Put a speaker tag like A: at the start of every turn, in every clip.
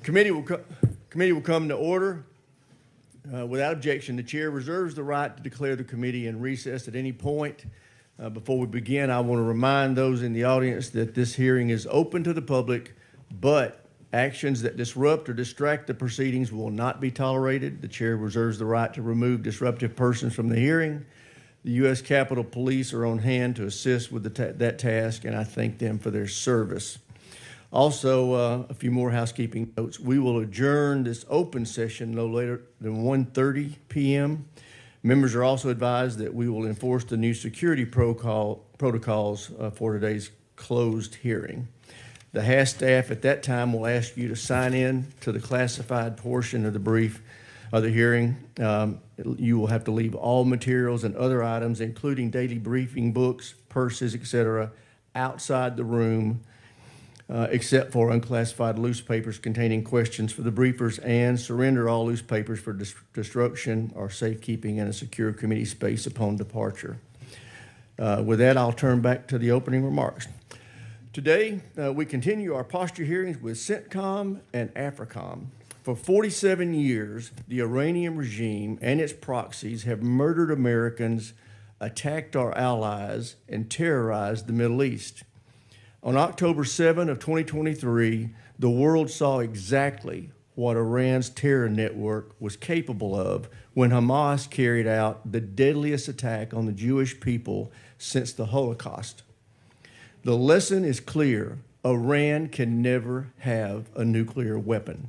A: Committee will come to order. Without objection, the chair reserves the right to declare the committee in recess at any point. Before we begin, I want to remind those in the audience that this hearing is open to the public, but actions that disrupt or distract the proceedings will not be tolerated. The chair reserves the right to remove disruptive persons from the hearing. The U.S. Capitol Police are on hand to assist with that task, and I thank them for their service. Also, a few more housekeeping notes. We will adjourn this open session no later than 1:30 p.m. Members are also advised that we will enforce the new security protocols for today's closed hearing. The HAS staff at that time will ask you to sign in to the classified portion of the brief of the hearing. You will have to leave all materials and other items, including daily briefing books, purses, etc., outside the room, except for unclassified loose papers containing questions for the briefers, and surrender all loose papers for destruction or safekeeping in a secure committee space upon departure. With that, I'll turn back to the opening remarks. Today, we continue our posture hearings with CENTCOM and AFRICOM. For 47 years, the Iranian regime and its proxies have murdered Americans, attacked our allies, and terrorized the Middle East. On October 7 of 2023, the world saw exactly what Iran's terror network was capable of when Hamas carried out the deadliest attack on the Jewish people since the Holocaust. The lesson is clear: Iran can never have a nuclear weapon.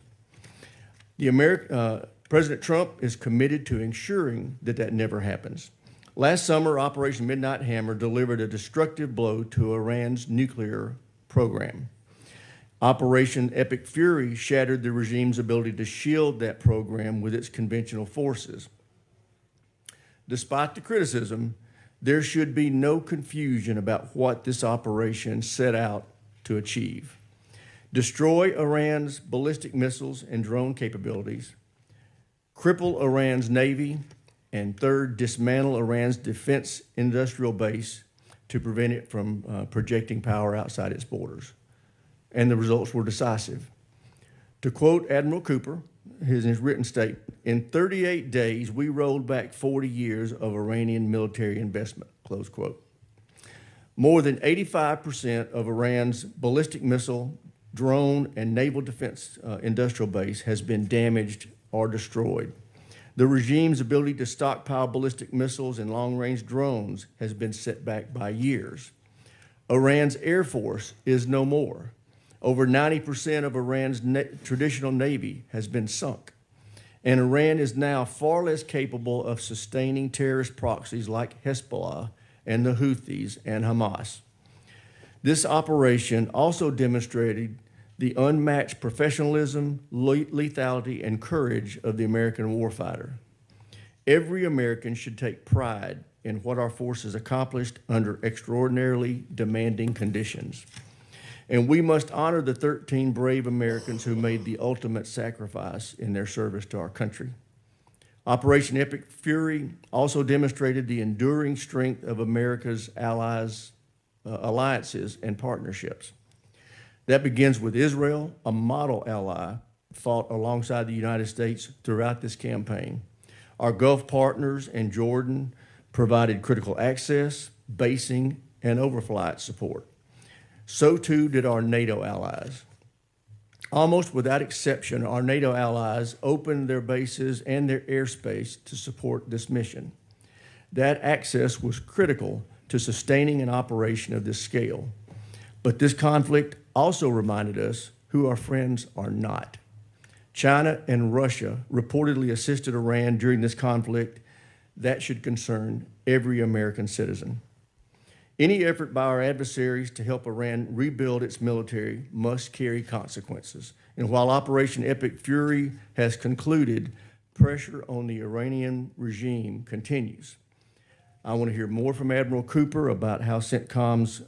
A: President Trump is committed to ensuring that never happens. Last summer, Operation Midnight Hammer delivered a destructive blow to Iran's nuclear program. Operation Epic Fury shattered the regime's ability to shield that program with its conventional forces. Despite the criticism, there should be no confusion about what this operation set out to achieve: destroy Iran's ballistic missiles and drone capabilities, cripple Iran's navy, and third, dismantle Iran's defense industrial base to prevent it from projecting power outside its borders. And the results were decisive. To quote Admiral Cooper, in his written statement, "In 38 days, we rolled back 40 years of Iranian military investment," close quote. More than 85% of Iran's ballistic missile, drone, and naval defense industrial base has been damaged or destroyed. The regime's ability to stockpile ballistic missiles and long-range drones has been set back by years. Iran's air force is no more. Over 90% of Iran's traditional navy has been sunk. And Iran is now far less capable of sustaining terrorist proxies like Hezbollah and the Houthis and Hamas. This operation also demonstrated the unmatched professionalism, lethality, and courage of the American warfighter. Every American should take pride in what our forces accomplished under extraordinarily demanding conditions. And we must honor the 13 brave Americans who made the ultimate sacrifice in their service to our country. Operation Epic Fury also demonstrated the enduring strength of America's allies, alliances, and partnerships. That begins with Israel, a model ally, fought alongside the United States throughout this campaign. Our Gulf partners and Jordan provided critical access, basing, and overflight support. So too did our NATO allies. Almost without exception, our NATO allies opened their bases and their airspace to support this mission. That access was critical to sustaining an operation of this scale. But this conflict also reminded us who our friends are not. China and Russia reportedly assisted Iran during this conflict. That should concern every American citizen. Any effort by our adversaries to help Iran rebuild its military must carry consequences. And while Operation Epic Fury has concluded, pressure on the Iranian regime continues. I want to hear more from Admiral Cooper about how CENTCOM's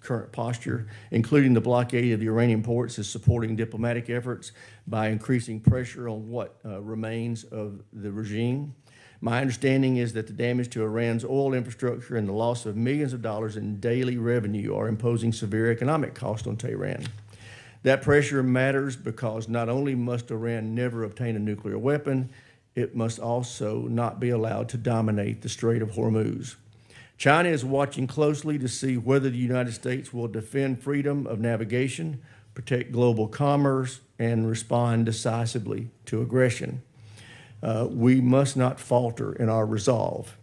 A: current posture, including the blockade of the Iranian ports, is supporting diplomatic efforts by increasing pressure on what remains of the regime. My understanding is that the damage to Iran's oil infrastructure and the loss of millions of dollars in daily revenue are imposing severe economic cost on Tehran. That pressure matters because not only must Iran never obtain a nuclear weapon, it must also not be allowed to dominate the Strait of Hormuz. China is watching closely to see whether the United States will defend freedom of navigation, protect global commerce, and respond decisively to aggression. We must not falter in our resolve.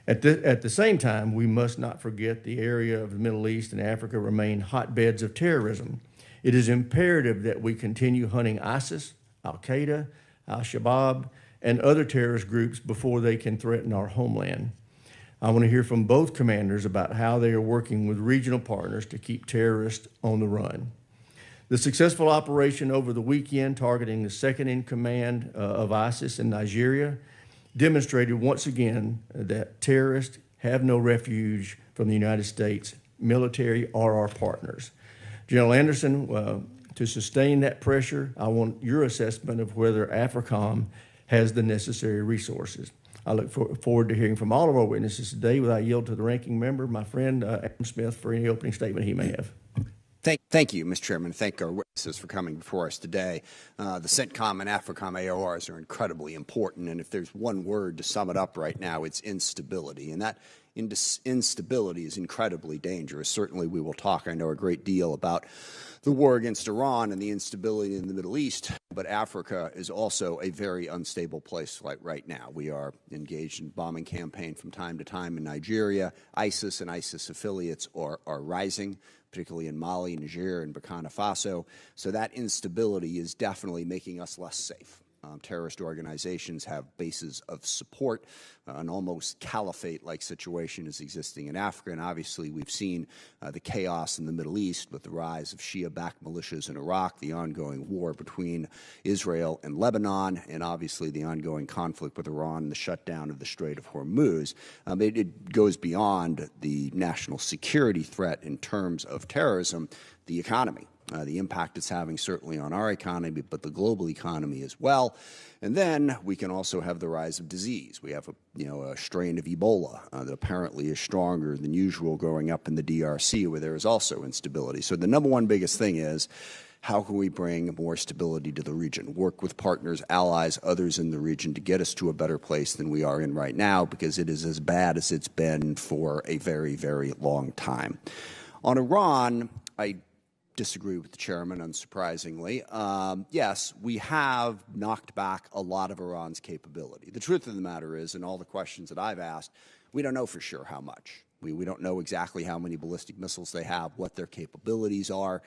A: At the same time, we must not forget the area of the Middle East and Africa remain hotbeds of terrorism. It is imperative that we continue hunting ISIS, Al-Qaeda, Al-Shabaab, and other terrorist groups before they can threaten our homeland. I want to hear from both commanders about how they are working with regional partners to keep terrorists on the run. The successful operation over the weekend targeting the second-in-command of ISIS in Nigeria demonstrated once again that terrorists have no refuge from the United States military or our partners. General Anderson, to sustain that pressure, I want your assessment of whether AFRICOM has the necessary resources. I look forward to hearing from all of our witnesses today. With I yield to the ranking member, my friend Adam Smith, for any opening statement he may have.
B: Thank you, Mr. Chairman. Thank our witnesses for coming before us today. The CENTCOM and AFRICOM AORs are incredibly important, and if there's one word to sum it up right now, it's instability. And that instability is incredibly dangerous. Certainly we will talk, I know, a great deal about the war against Iran and the instability in the Middle East, but Africa is also a very unstable place right now. We are engaged in bombing campaign from time to time in Nigeria. ISIS and ISIS affiliates are rising, particularly in Mali, Niger, and Burkina Faso. So that instability is definitely making us less safe. Terrorist organizations have bases of support. An almost caliphate-like situation is existing in Africa, and obviously we've seen the chaos in the Middle East with the rise of Shia-backed militias in Iraq, the ongoing war between Israel and Lebanon, and obviously the ongoing conflict with Iran and the shutdown of the Strait of Hormuz. It goes beyond the national security threat in terms of terrorism, the economy. The impact it's having certainly on our economy, but the global economy as well. And then we can also have the rise of disease. We have a strain of Ebola that apparently is stronger than usual growing up in the DRC, where there is also instability. So the number one biggest thing is, how can we bring more stability to the region, work with partners, allies, others in the region to get us to a better place than we are in right now, because it is as bad as it's been for a very, very long time. On Iran, I disagree with the chairman, unsurprisingly. Yes, we have knocked back a lot of Iran's capability. The truth of the matter is, in all the questions that I've asked, we don't know for sure how much. We don't know exactly how many ballistic missiles they have, what their capabilities are.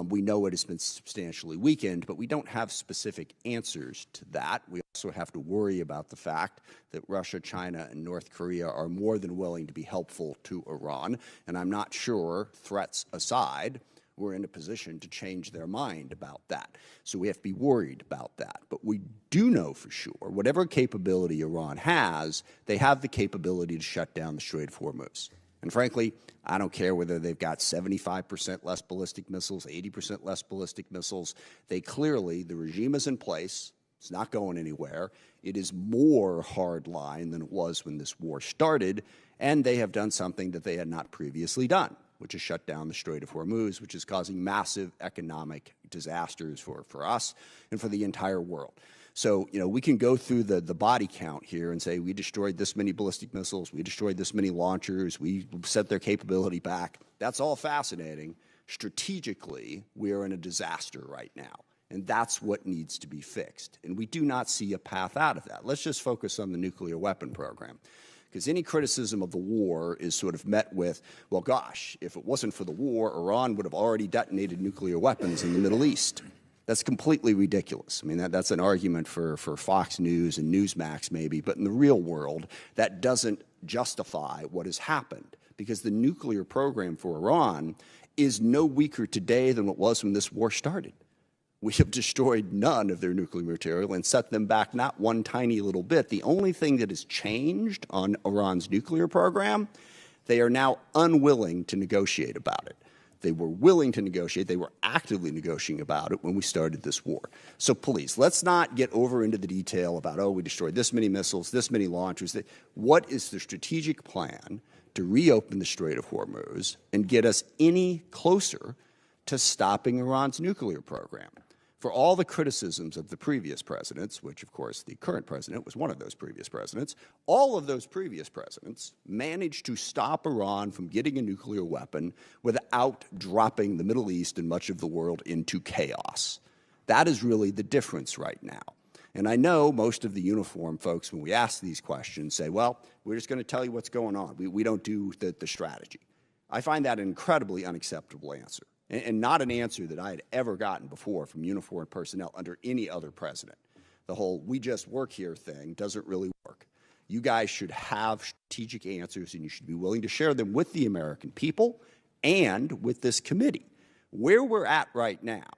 B: We know it has been substantially weakened, but we don't have specific answers to that. We also have to worry about the fact that Russia, China, and North Korea are more than willing to be helpful to Iran, and I'm not sure, threats aside, we're in a position to change their mind about that. So we have to be worried about that. But we do know for sure, whatever capability Iran has, they have the capability to shut down the Strait of Hormuz. And frankly, I don't care whether they've got 75% less ballistic missiles, 80% less ballistic missiles. They clearly, the regime is in place. It's not going anywhere. It is more hardline than it was when this war started. And they have done something that they had not previously done, which is shut down the Strait of Hormuz, which is causing massive economic disasters for us and for the entire world. So, we can go through the body count here and say we destroyed this many ballistic missiles, we destroyed this many launchers, we set their capability back. That's all fascinating. Strategically, we are in a disaster right now, and that's what needs to be fixed. And we do not see a path out of that. Let's just focus on the nuclear weapon program. Because any criticism of the war is sort of met with, well, gosh, if it wasn't for the war, Iran would have already detonated nuclear weapons in the Middle East. That's completely ridiculous. I mean, that's an argument for Fox News and Newsmax maybe, but in the real world, that doesn't justify what has happened, because the nuclear program for Iran is no weaker today than it was when this war started. We have destroyed none of their nuclear material and set them back not one tiny little bit. The only thing that has changed on Iran's nuclear program, they are now unwilling to negotiate about it. They were willing to negotiate. They were actively negotiating about it when we started this war. So please, let's not get over into the detail about, we destroyed this many missiles, this many launchers. What is the strategic plan to reopen the Strait of Hormuz and get us any closer to stopping Iran's nuclear program. For all the criticisms of the previous presidents, which of course the current president was one of those previous presidents, all of those previous presidents managed to stop Iran from getting a nuclear weapon without dropping the Middle East and much of the world into chaos. That is really the difference right now. And I know most of the uniform folks, when we ask these questions, say, well, we're just going to tell you what's going on. We don't do the strategy. I find that an incredibly unacceptable answer. And not an answer that I had ever gotten before from uniformed personnel under any other president. The whole we just work here thing doesn't really work. You guys should have strategic answers, and you should be willing to share them with the American people and with this committee. Where we're at right now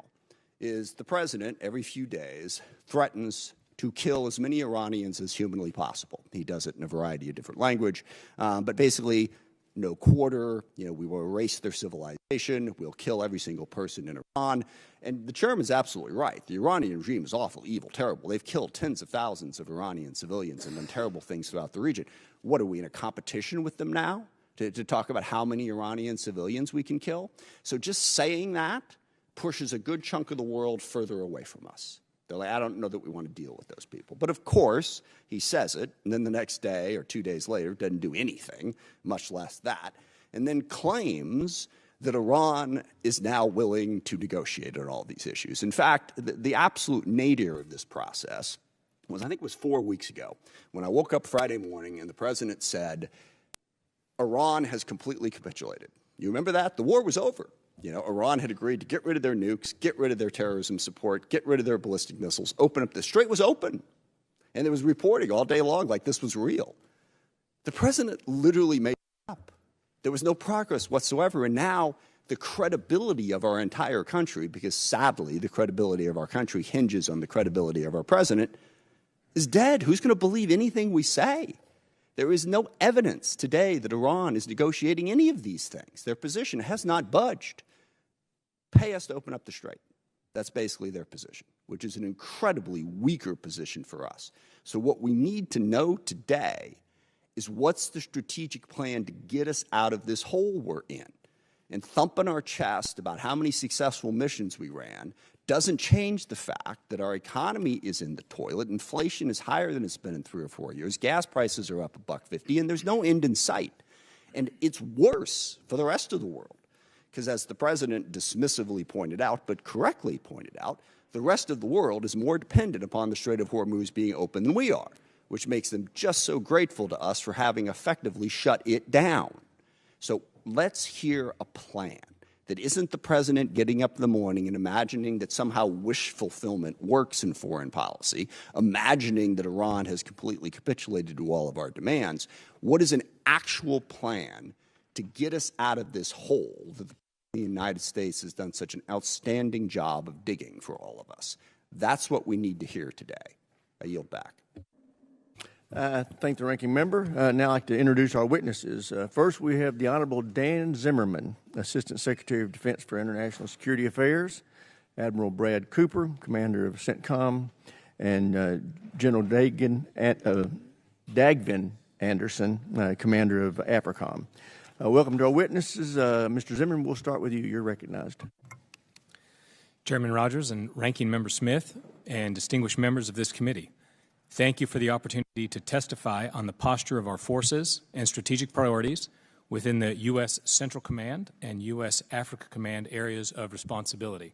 B: is the president, every few days, threatens to kill as many Iranians as humanly possible. He does it in a variety of different language, but basically, no quarter, we will erase their civilization, we'll kill every single person in Iran. And the chairman's absolutely right. The Iranian regime is awful, evil, terrible. They've killed tens of thousands of Iranian civilians and done terrible things throughout the region. What, are we in a competition with them now to talk about how many Iranian civilians we can kill? So just saying that pushes a good chunk of the world further away from us. They're like, I don't know that we want to deal with those people. But of course, he says it, and then the next day or 2 days later doesn't do anything, much less that, and then claims that Iran is now willing to negotiate on all these issues. In fact, the absolute nadir of this process was, I think it was 4 weeks ago, when I woke up Friday morning and the president said, Iran has completely capitulated. You remember that? The war was over. Iran had agreed to get rid of their nukes, get rid of their terrorism support, get rid of their ballistic missiles, open up. The Strait was open. And there was reporting all day long like this was real. The president literally made it up. There was no progress whatsoever. And now the credibility of our entire country, because sadly the credibility of our country hinges on the credibility of our president, is dead. Who's going to believe anything we say? There is no evidence today that Iran is negotiating any of these things. Their position has not budged. Pay us to open up the Strait. That's basically their position, which is an incredibly weaker position for us. So what we need to know today is what's the strategic plan to get us out of this hole we're in. And thumping our chest about how many successful missions we ran doesn't change the fact that our economy is in the toilet. Inflation is higher than it's been in 3 or 4 years. Gas prices are up $1.50, and there's no end in sight. And it's worse for the rest of the world. Because as the president dismissively pointed out, but correctly pointed out, the rest of the world is more dependent upon the Strait of Hormuz being open than we are, which makes them just so grateful to us for having effectively shut it down. So let's hear a plan that isn't the president getting up in the morning and imagining that somehow wish fulfillment works in foreign policy, imagining that Iran has completely capitulated to all of our demands. What is an actual plan to get us out of this hole that the United States has done such an outstanding job of digging for all of us? That's what we need to hear today. I yield back.
A: Thank the ranking member. Now I'd like to introduce our witnesses. First, we have the Honorable Dan Zimmerman, Assistant Secretary of Defense for International Security Affairs, Admiral Brad Cooper, Commander of CENTCOM, and General Dagvin Anderson, Commander of AFRICOM. Welcome to our witnesses. Mr. Zimmerman, we'll start with you. You're recognized.
C: Chairman Rogers and Ranking Member Smith and distinguished members of this committee, thank you for the opportunity to testify on the posture of our forces and strategic priorities within the U.S. Central Command and U.S. Africa Command areas of responsibility.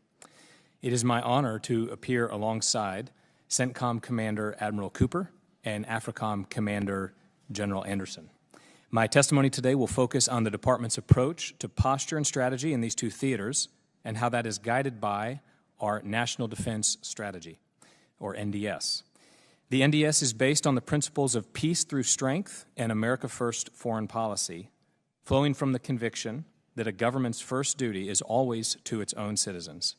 C: It is my honor to appear alongside CENTCOM Commander Admiral Cooper and AFRICOM Commander General Anderson. My testimony today will focus on the Department's approach to posture and strategy in these two theaters and how that is guided by our National Defense Strategy, or NDS. The NDS is based on the principles of peace through strength and America First foreign policy, flowing from the conviction that a government's first duty is always to its own citizens.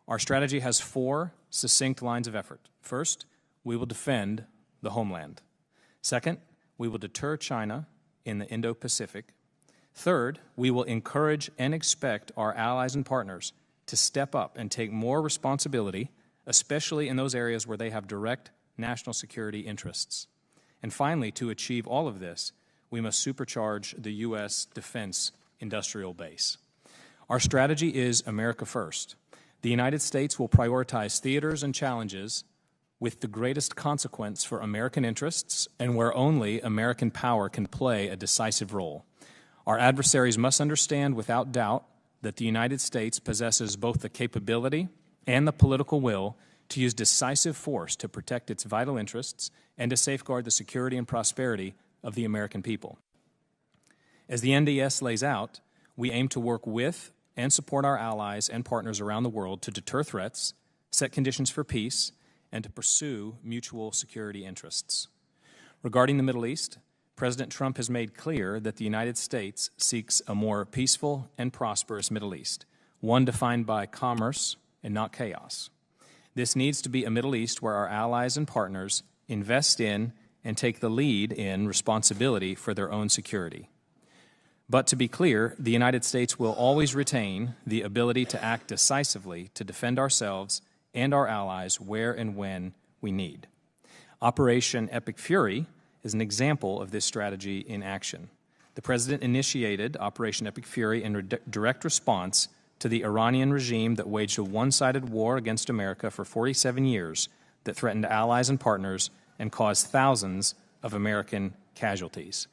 C: Our strategy has 4 succinct lines of effort. First, we will defend the homeland. Second, we will deter China in the Indo-Pacific. Third, we will encourage and expect our allies and partners to step up and take more responsibility, especially in those areas where they have direct national security interests. And finally, to achieve all of this, we must supercharge the U.S. defense industrial base. Our strategy is America First. The United States will prioritize theaters and challenges with the greatest consequence for American interests and where only American power can play a decisive role. Our adversaries must understand without doubt that the United States possesses both the capability and the political will to use decisive force to protect its vital interests and to safeguard the security and prosperity of the American people. As the NDS lays out, we aim to work with and support our allies and partners around the world to deter threats, set conditions for peace, and to pursue mutual security interests. Regarding the Middle East, President Trump has made clear that the United States seeks a more peaceful and prosperous Middle East, one defined by commerce and not chaos. This needs to be a Middle East where our allies and partners invest in and take the lead in responsibility for their own security. But to be clear, the United States will always retain the ability to act decisively to defend ourselves and our allies where and when we need. Operation Epic Fury is an example of this strategy in action. The President initiated Operation Epic Fury in direct response to the Iranian regime that waged a one-sided war against America for 47 years that threatened allies and partners and caused thousands of American casualties.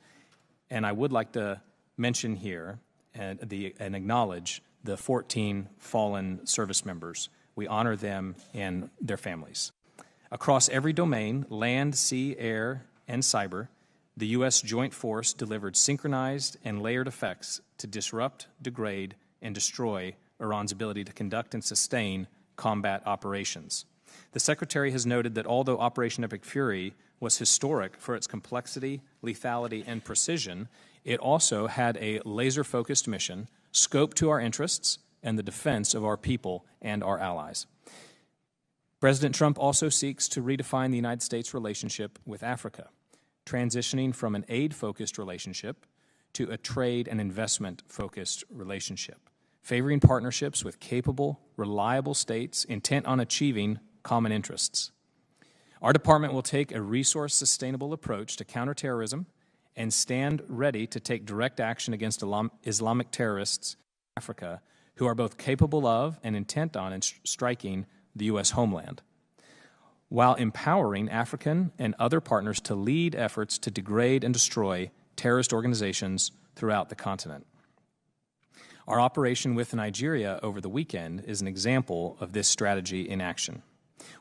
C: And I would like to mention here and acknowledge the 14 fallen service members. We honor them and their families. Across every domain, land, sea, air, and cyber, the U.S. Joint Force delivered synchronized and layered effects to disrupt, degrade, and destroy Iran's ability to conduct and sustain combat operations. The Secretary has noted that although Operation Epic Fury was historic for its complexity, lethality, and precision, it also had a laser-focused mission, scoped to our interests and the defense of our people and our allies. President Trump also seeks to redefine the United States' relationship with Africa, transitioning from an aid-focused relationship to a trade and investment-focused relationship, favoring partnerships with capable, reliable states intent on achieving common interests. Our department will take a resource-sustainable approach to counterterrorism and stand ready to take direct action against Islamic terrorists in Africa who are both capable of and intent on striking the U.S. homeland, while empowering African and other partners to lead efforts to degrade and destroy terrorist organizations throughout the continent. Our operation with Nigeria over the weekend is an example of this strategy in action.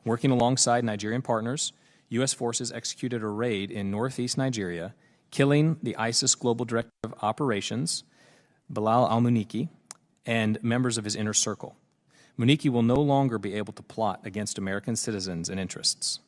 C: Working alongside Nigerian partners, U.S. forces executed a raid in northeast Nigeria, killing the ISIS Global Director of Operations, Bilal al-Muniki, and members of his inner circle. Muniki will no longer be able to plot against American citizens and interests.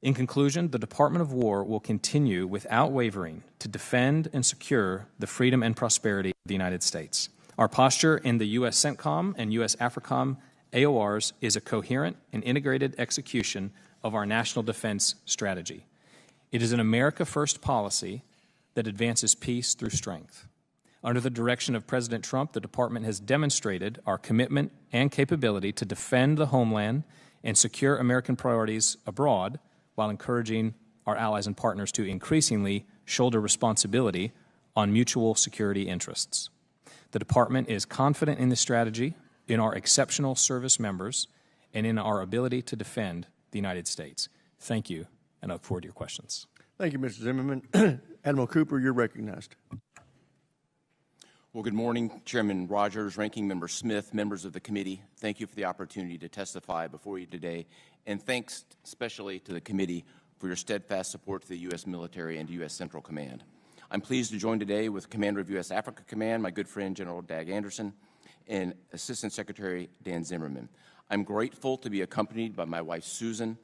C: In conclusion, the Department of War will continue without wavering to defend and secure the freedom and prosperity of the United States. Our posture in the U.S. CENTCOM and U.S. AFRICOM AORs is a coherent and integrated execution of our national defense strategy. It is an America First policy that advances peace through strength. Under the direction of President Trump, the Department has demonstrated our commitment and capability to defend the homeland and secure American priorities abroad while encouraging our allies and partners to increasingly shoulder responsibility on mutual security interests. The Department is confident in this strategy, in our exceptional service members, and in our ability to defend the United States. Thank you, and I look forward to your questions.
A: Thank you, Mr. Zimmerman. Admiral Cooper, you're recognized.
D: Well, good morning, Chairman Rogers, Ranking Member Smith, members of the committee. Thank you for the opportunity to testify before you today, and thanks especially to the committee for your steadfast support to the U.S. military and U.S. Central Command. I'm pleased to join today with Commander of U.S. Africa Command, my good friend General Dag Anderson, and Assistant Secretary Dan Zimmerman. I'm grateful to be accompanied by my wife Susan,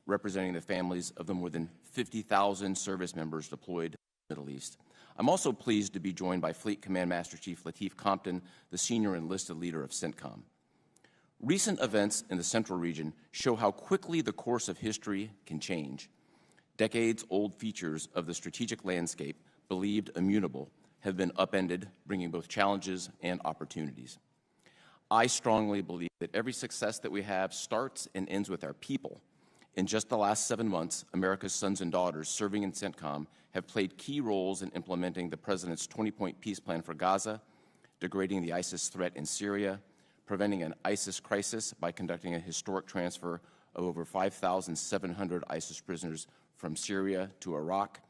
D: representing the families of the more than 50,000 service members deployed in the Middle East. I'm also pleased to be joined by Fleet Command Master Chief Lateef Compton, the senior enlisted leader of CENTCOM. Recent events in the Central region show how quickly the course of history can change. Decades-old features of the strategic landscape, believed immutable, have been upended, bringing both challenges and opportunities. I strongly believe that every success that we have starts and ends with our people. In just the last 7 months, America's sons and daughters serving in CENTCOM have played key roles in implementing the President's 20-point peace plan for Gaza, degrading the ISIS threat in Syria, preventing an ISIS crisis by conducting a historic transfer of over 5,700 ISIS prisoners from Syria to Iraq,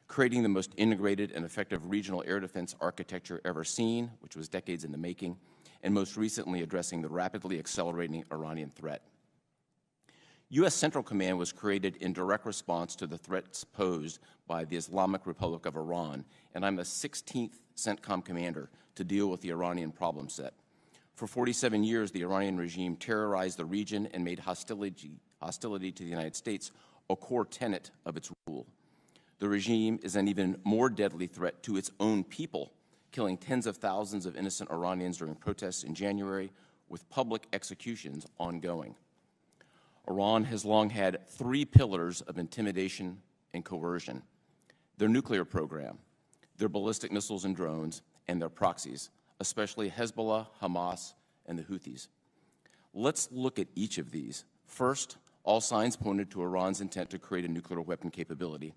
D: creating the most integrated and effective regional air defense architecture ever seen, which was decades in the making, and most recently addressing the rapidly accelerating Iranian threat. U.S. Central Command was created in direct response to the threats posed by the Islamic Republic of Iran, and I'm the 16th CENTCOM commander to deal with the Iranian problem set. For 47 years, the Iranian regime terrorized the region and made hostility to the United States a core tenet of its rule. The regime is an even more deadly threat to its own people, killing tens of thousands of innocent Iranians during protests in January, with public executions ongoing. Iran has long had three pillars of intimidation and coercion: their nuclear program, their ballistic missiles and drones, and their proxies, especially Hezbollah, Hamas, and the Houthis. Let's look at each of these. First, all signs pointed to Iran's intent to create a nuclear weapon capability.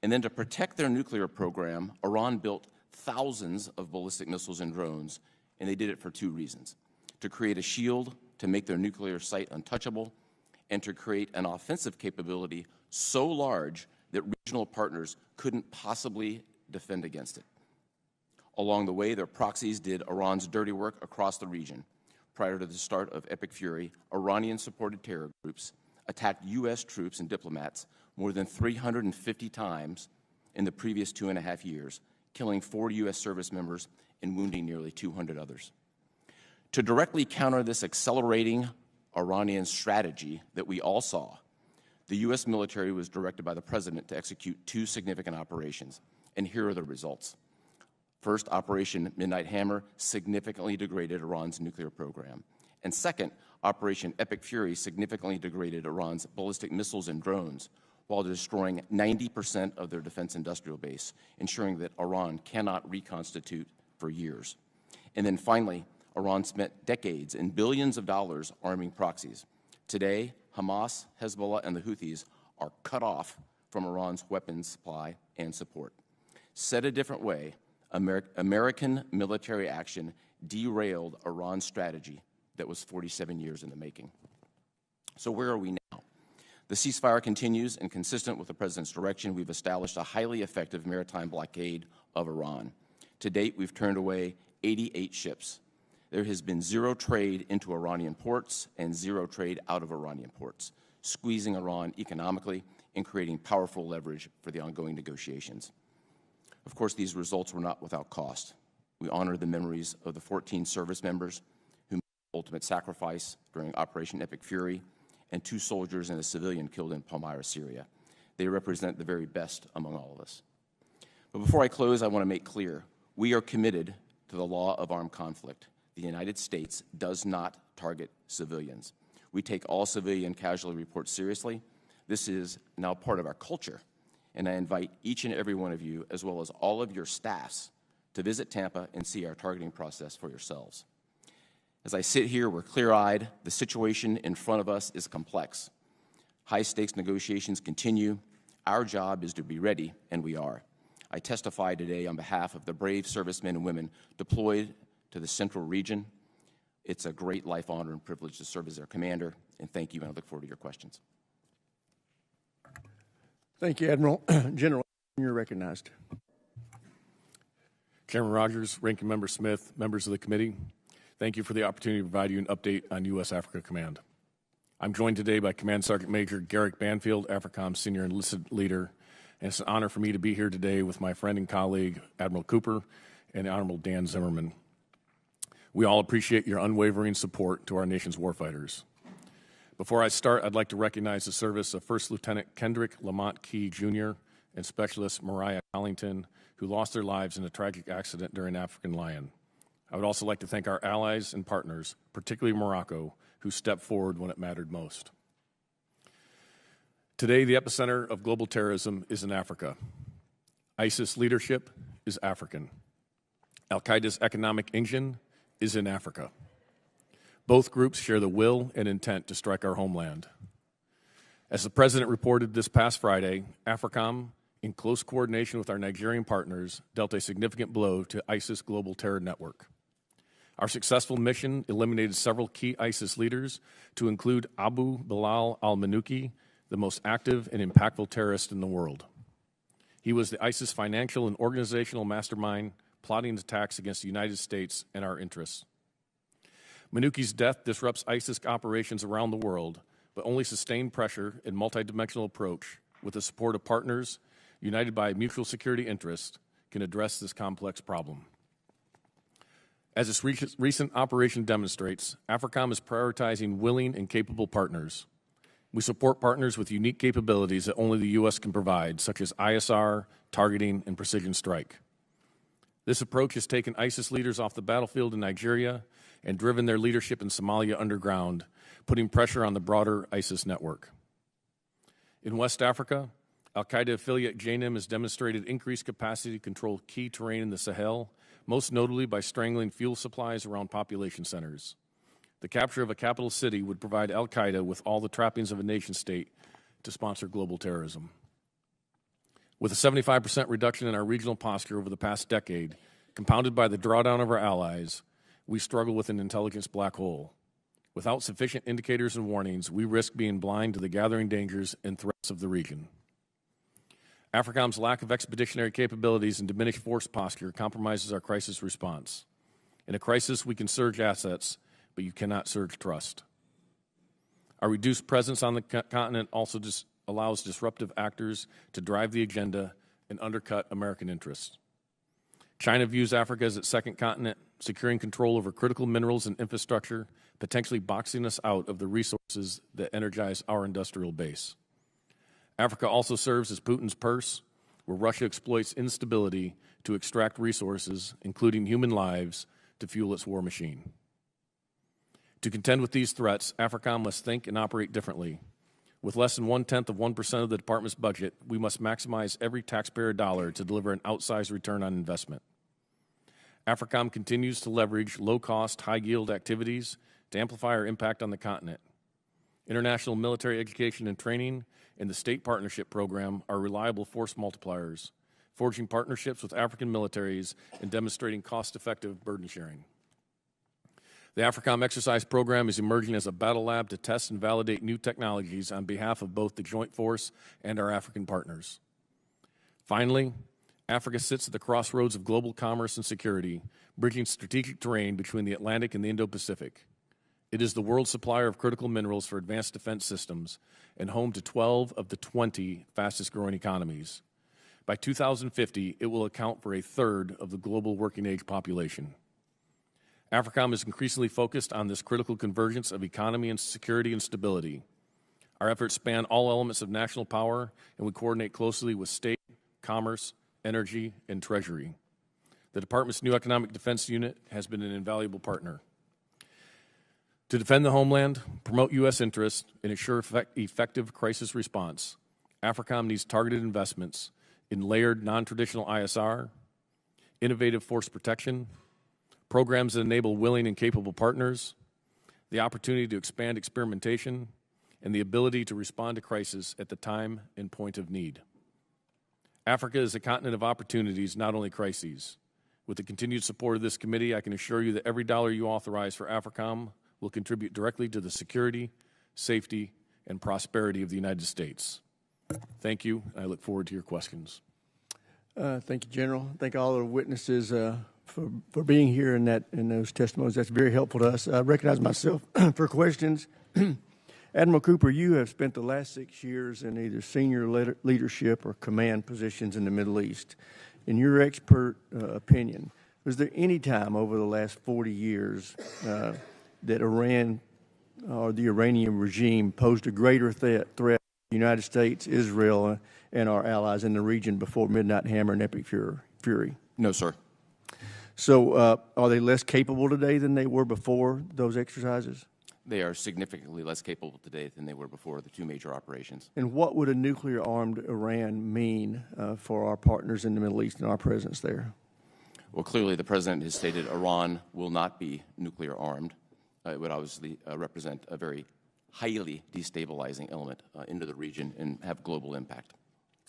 D: And then to protect their nuclear program, Iran built thousands of ballistic missiles and drones, and they did it for two reasons: to create a shield to make their nuclear site untouchable, and to create an offensive capability so large that regional partners couldn't possibly defend against it. Along the way, their proxies did Iran's dirty work across the region. Prior to the start of Epic Fury, Iranian-supported terror groups attacked U.S. troops and diplomats more than 350 times in the previous 2.5 years, killing 4 U.S. service members and wounding nearly 200 others. To directly counter this accelerating Iranian strategy that we all saw, the U.S. military was directed by the President to execute 2 significant operations, and here are the results. First, Operation Midnight Hammer significantly degraded Iran's nuclear program. And second, Operation Epic Fury significantly degraded Iran's ballistic missiles and drones while destroying 90% of their defense industrial base, ensuring that Iran cannot reconstitute for years. And then finally, Iran spent decades and billions of dollars arming proxies. Today, Hamas, Hezbollah, and the Houthis are cut off from Iran's weapons supply and support. Said a different way, American military action derailed Iran's strategy that was 47 years in the making. So where are we now? The ceasefire continues, and consistent with the President's direction, we've established a highly effective maritime blockade of Iran. To date, we've turned away 88 ships. There has been zero trade into Iranian ports and zero trade out of Iranian ports, squeezing Iran economically and creating powerful leverage for the ongoing negotiations. Of course, these results were not without cost. We honor the memories of the 14 service members who made the ultimate sacrifice during Operation Epic Fury and 2 soldiers and a civilian killed in Palmyra, Syria. They represent the very best among all of us. But before I close, I want to make clear, we are committed to the law of armed conflict. The United States does not target civilians. We take all civilian casualty reports seriously. This is now part of our culture, and I invite each and every one of you, as well as all of your staffs, to visit Tampa and see our targeting process for yourselves. As I sit here, we're clear-eyed. The situation in front of us is complex. High-stakes negotiations continue. Our job is to be ready, and we are. I testify today on behalf of the brave servicemen and women deployed to the Central region. It's a great life honor and privilege to serve as their commander, and thank you, and I look forward to your questions.
A: Thank you, Admiral. General, you're recognized.
E: Chairman Rogers, Ranking Member Smith, members of the committee, thank you for the opportunity to provide you an update on U.S. Africa Command. I'm joined today by Command Sergeant Major Garrick Banfield, AFRICOM Senior Enlisted Leader, and it's an honor for me to be here today with my friend and colleague, Admiral Cooper, and the Honorable Dan Zimmerman. We all appreciate your unwavering support to our nation's warfighters. Before I start, I'd like to recognize the service of First Lieutenant Kendrick Lamont Key, Jr. and Specialist Mariah Collington, who lost their lives in a tragic accident during African Lion. I would also like to thank our allies and partners, particularly Morocco, who stepped forward when it mattered most. Today, the epicenter of global terrorism is in Africa. ISIS leadership is African. Al-Qaeda's economic engine is in Africa. Both groups share the will and intent to strike our homeland. As the President reported this past Friday, AFRICOM, in close coordination with our Nigerian partners, dealt a significant blow to ISIS global terror network. Our successful mission eliminated several key ISIS leaders, to include Abu Bilal al-Manuki, the most active and impactful terrorist in the world. He was the ISIS financial and organizational mastermind plotting attacks against the United States and our interests. Manuki's death disrupts ISIS operations around the world, but only sustained pressure and multidimensional approach with the support of partners united by mutual security interest can address this complex problem. As this recent operation demonstrates, AFRICOM is prioritizing willing and capable partners. We support partners with unique capabilities that only the U.S. can provide, such as ISR, targeting, and precision strike. This approach has taken ISIS leaders off the battlefield in Nigeria and driven their leadership in Somalia underground, putting pressure on the broader ISIS network. In West Africa, al-Qaeda affiliate JNIM has demonstrated increased capacity to control key terrain in the Sahel, most notably by strangling fuel supplies around population centers. The capture of a capital city would provide al-Qaeda with all the trappings of a nation-state to sponsor global terrorism. With a 75% reduction in our regional posture over the past decade, compounded by the drawdown of our allies, we struggle with an intelligence black hole. Without sufficient indicators and warnings, we risk being blind to the gathering dangers and threats of the region. AFRICOM's lack of expeditionary capabilities and diminished force posture compromises our crisis response. In a crisis, we can surge assets, but you cannot surge trust. Our reduced presence on the continent also allows disruptive actors to drive the agenda and undercut American interests. China views Africa as its second continent, securing control over critical minerals and infrastructure, potentially boxing us out of the resources that energize our industrial base. Africa also serves as Putin's purse, where Russia exploits instability to extract resources, including human lives, to fuel its war machine. To contend with these threats, AFRICOM must think and operate differently. With less than 0.1% of the department's budget, we must maximize every taxpayer dollar to deliver an outsized return on investment. AFRICOM continues to leverage low-cost, high-yield activities to amplify our impact on the continent. International military education and training and the State Partnership Program are reliable force multipliers, forging partnerships with African militaries and demonstrating cost-effective burden sharing. The AFRICOM exercise program is emerging as a battle lab to test and validate new technologies on behalf of both the Joint Force and our African partners. Finally, Africa sits at the crossroads of global commerce and security, bridging strategic terrain between the Atlantic and the Indo-Pacific. It is the world supplier of critical minerals for advanced defense systems and home to 12 of the 20 fastest-growing economies. By 2050, it will account for a third of the global working-age population. AFRICOM is increasingly focused on this critical convergence of economy and security and stability. Our efforts span all elements of national power, and we coordinate closely with state, commerce, energy, and treasury. The Department's new Economic Defense Unit has been an invaluable partner. To defend the homeland, promote U.S. interests, and ensure effective crisis response, AFRICOM needs targeted investments in layered non-traditional ISR, innovative force protection, programs that enable willing and capable partners, the opportunity to expand experimentation, and the ability to respond to crisis at the time and point of need. Africa is a continent of opportunities, not only crises. With the continued support of this committee, I can assure you that every dollar you authorize for AFRICOM will contribute directly to the security, safety, and prosperity of the United States. Thank you. I look forward to your questions.
A: Thank you, General. Thank all the witnesses for being here in those testimonies. That's very helpful to us. I recognize myself for questions. Admiral Cooper, you have spent the last 6 years in either senior leadership or command positions in the Middle East. In your expert opinion, was there any time over the last 40 years that Iran or the Iranian regime posed a greater threat to the United States, Israel, and our allies in the region before Midnight Hammer and Epic Fury?
D: No, sir.
A: So are they less capable today than they were before those exercises?
D: They are significantly less capable today than they were before the two major operations.
A: And what would a nuclear-armed Iran mean for our partners in the Middle East and our presence there?
D: Well, clearly the President has stated Iran will not be nuclear-armed. It would obviously represent a very highly destabilizing element into the region and have global impact.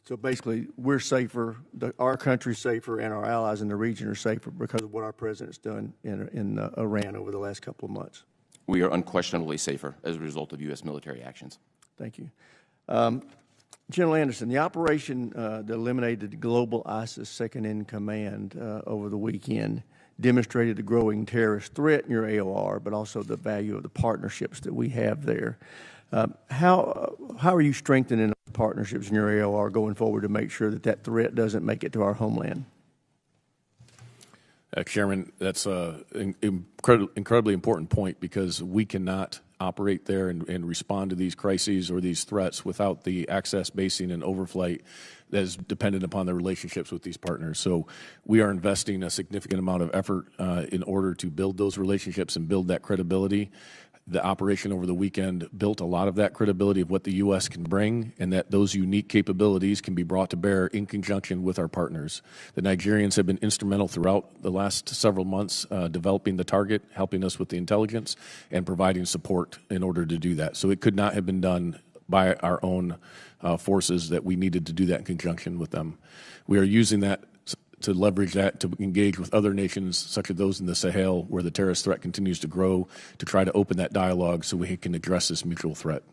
A: So basically, we're safer, our country's safer, and our allies in the region are safer because of what our president's done in Iran over the last couple of months.
D: We are unquestionably safer as a result of U.S. military actions.
A: Thank you. General Anderson, the operation that eliminated the global ISIS second-in-command over the weekend demonstrated the growing terrorist threat in your AOR, but also the value of the partnerships that we have there. How are you strengthening partnerships in your AOR going forward to make sure that that threat doesn't make it to our homeland?
E: Chairman, that's an incredibly important point because we cannot operate there and respond to these crises or these threats without the access, basing, and overflight that is dependent upon the relationships with these partners. So we are investing a significant amount of effort in order to build those relationships and build that credibility. The operation over the weekend built a lot of that credibility of what the U.S. can bring, and that those unique capabilities can be brought to bear in conjunction with our partners. The Nigerians have been instrumental throughout the last several months developing the target, helping us with the intelligence, and providing support in order to do that. So it could not have been done by our own forces, that we needed to do that in conjunction with them. We are using that to leverage that to engage with other nations, such as those in the Sahel, where the terrorist threat continues to grow, to try to open that dialogue so we can address this mutual threat.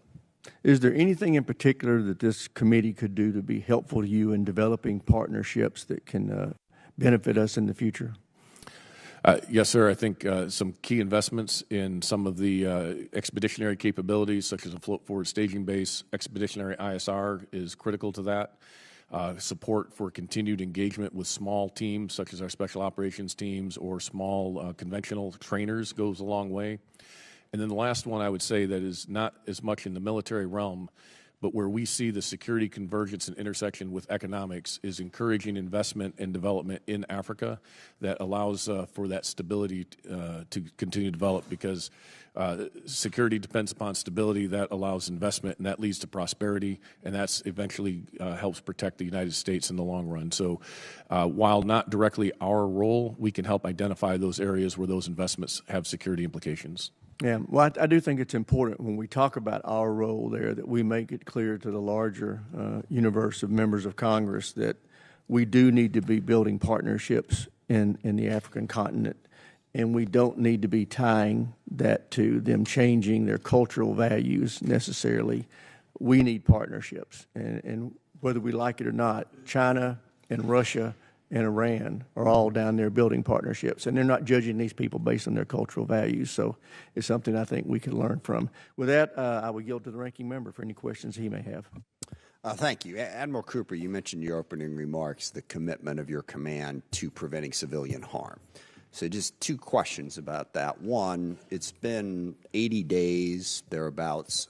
A: Is there anything in particular that this committee could do to be helpful to you in developing partnerships that can benefit us in the future?
E: Yes, sir. I think some key investments in some of the expeditionary capabilities, such as a float forward staging base, expeditionary ISR is critical to that. Support for continued engagement with small teams, such as our special operations teams or small conventional trainers, goes a long way. And then the last one I would say that is not as much in the military realm, but where we see the security convergence and intersection with economics, is encouraging investment and development in Africa that allows for that stability to continue to develop, because security depends upon stability. That allows investment, and that leads to prosperity, and that's eventually helps protect the United States in the long run. So while not directly our role, we can help identify those areas where those investments have security implications.
A: Yeah, well, I do think it's important when we talk about our role there that we make it clear to the larger universe of members of Congress that we do need to be building partnerships in the African continent, and we don't need to be tying that to them changing their cultural values necessarily. We need partnerships, and whether we like it or not, China and Russia and Iran are all down there building partnerships, and they're not judging these people based on their cultural values. So it's something I think we can learn from. With that, I will yield to the ranking member for any questions he may have.
B: Thank you. Admiral Cooper, you mentioned in your opening remarks the commitment of your command to preventing civilian harm. So just two questions about that. One, it's been 80 days, thereabouts,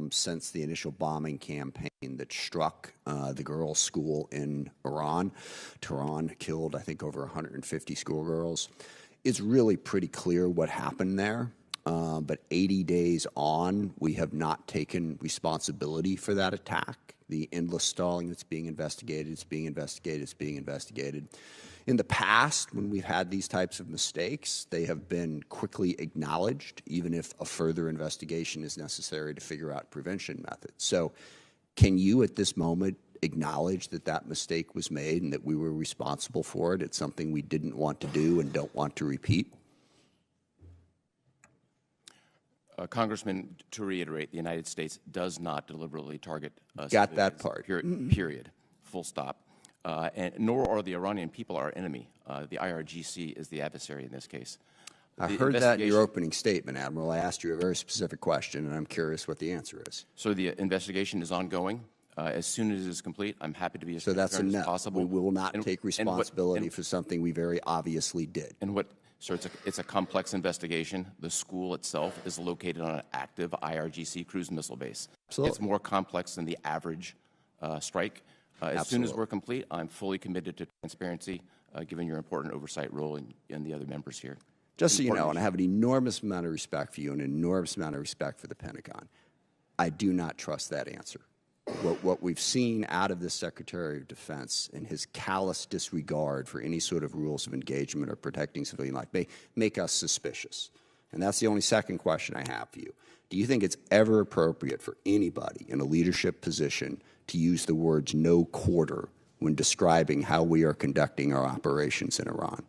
B: since the initial bombing campaign that struck the girls' school in Iran. Tehran killed, I think, over 150 schoolgirls. It's really pretty clear what happened there. But 80 days on, we have not taken responsibility for that attack. The endless stalling that's being investigated, it's being investigated, it's being investigated. In the past, when we've had these types of mistakes, they have been quickly acknowledged, even if a further investigation is necessary to figure out prevention methods. So can you, at this moment, acknowledge that that mistake was made and that we were responsible for it? It's something we didn't want to do and don't want to repeat?
D: Congressman, to reiterate, the United States does not deliberately target
B: Got that part.
D: Period. Full stop. And nor are the Iranian people our enemy. The IRGC is the adversary in this case.
B: I heard that in your opening statement, Admiral. I asked you a very specific question, and I'm curious what the answer is.
D: So the investigation is ongoing. As soon as it is complete, I'm happy to be as
B: So that's
D: transparent as
B: enough.
D: possible.
B: We will not take responsibility for something we very obviously did.
D: So it's a complex investigation. The school itself is located on an active IRGC cruise missile base.
B: Absolutely.
D: It's more complex than the average strike. As soon as we're complete, I'm fully committed to transparency, given your important oversight role and the other members here.
B: Just so you know, and I have an enormous amount of respect for you and an enormous amount of respect for the Pentagon, I do not trust that answer. What we've seen out of the Secretary of Defense and his callous disregard for any sort of rules of engagement or protecting civilian life may make us suspicious. And that's the only second question I have for you. Do you think it's ever appropriate for anybody in a leadership position to use the words no quarter when describing how we are conducting our operations in Iran?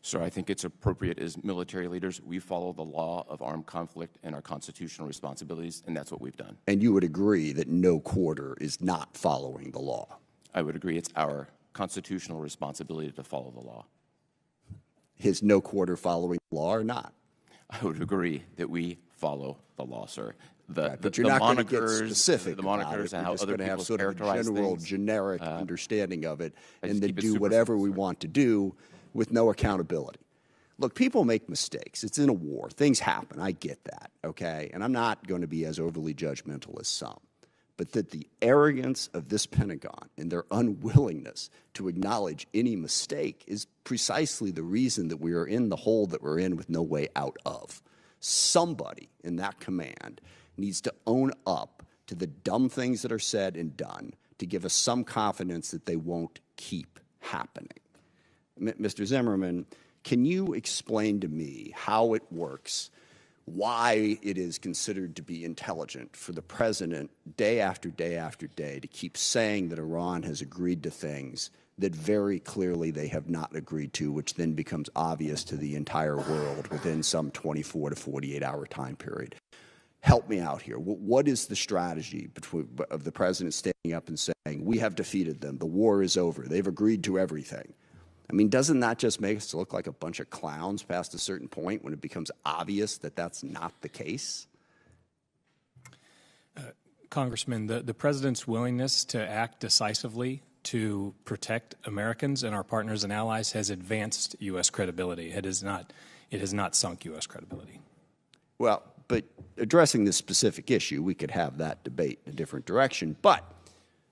D: Sir, I think it's appropriate as military leaders. We follow the law of armed conflict and our constitutional responsibilities, and that's what we've done.
B: And you would agree that no quarter is not following the law?
D: I would agree it's our constitutional responsibility to follow the law.
B: Is no quarter following the law or not?
D: I would agree that we follow the law, sir.
B: But you're not going to get specific
D: the
B: about
D: monikers
B: it.
D: and
B: We're
D: how
B: just
D: other
B: going to have
D: people
B: sort of a
D: characterize
B: general,
D: things.
B: generic understanding of it,
D: I
B: and
D: just
B: then
D: keep it
B: do
D: super
B: whatever
D: simple,
B: we
D: sir.
B: want to do with no accountability. Look, people make mistakes. It's in a war. Things happen. I get that, okay? And I'm not going to be as overly judgmental as some. But that the arrogance of this Pentagon and their unwillingness to acknowledge any mistake is precisely the reason that we are in the hole that we're in with no way out of. Somebody in that command needs to own up to the dumb things that are said and done to give us some confidence that they won't keep happening. Mr. Zimmerman, can you explain to me how it works, why it is considered to be intelligent for the president day after day after day to keep saying that Iran has agreed to things that very clearly they have not agreed to, which then becomes obvious to the entire world within some 24 to 48-hour time period? Help me out here. What is the strategy of the president standing up and saying, we have defeated them, the war is over, they've agreed to everything? I mean, doesn't that just make us look like a bunch of clowns past a certain point when it becomes obvious that that's not the case?
C: Congressman, the president's willingness to act decisively to protect Americans and our partners and allies has advanced U.S. credibility. It has not sunk U.S. credibility.
B: Well, but addressing this specific issue, we could have that debate in a different direction. But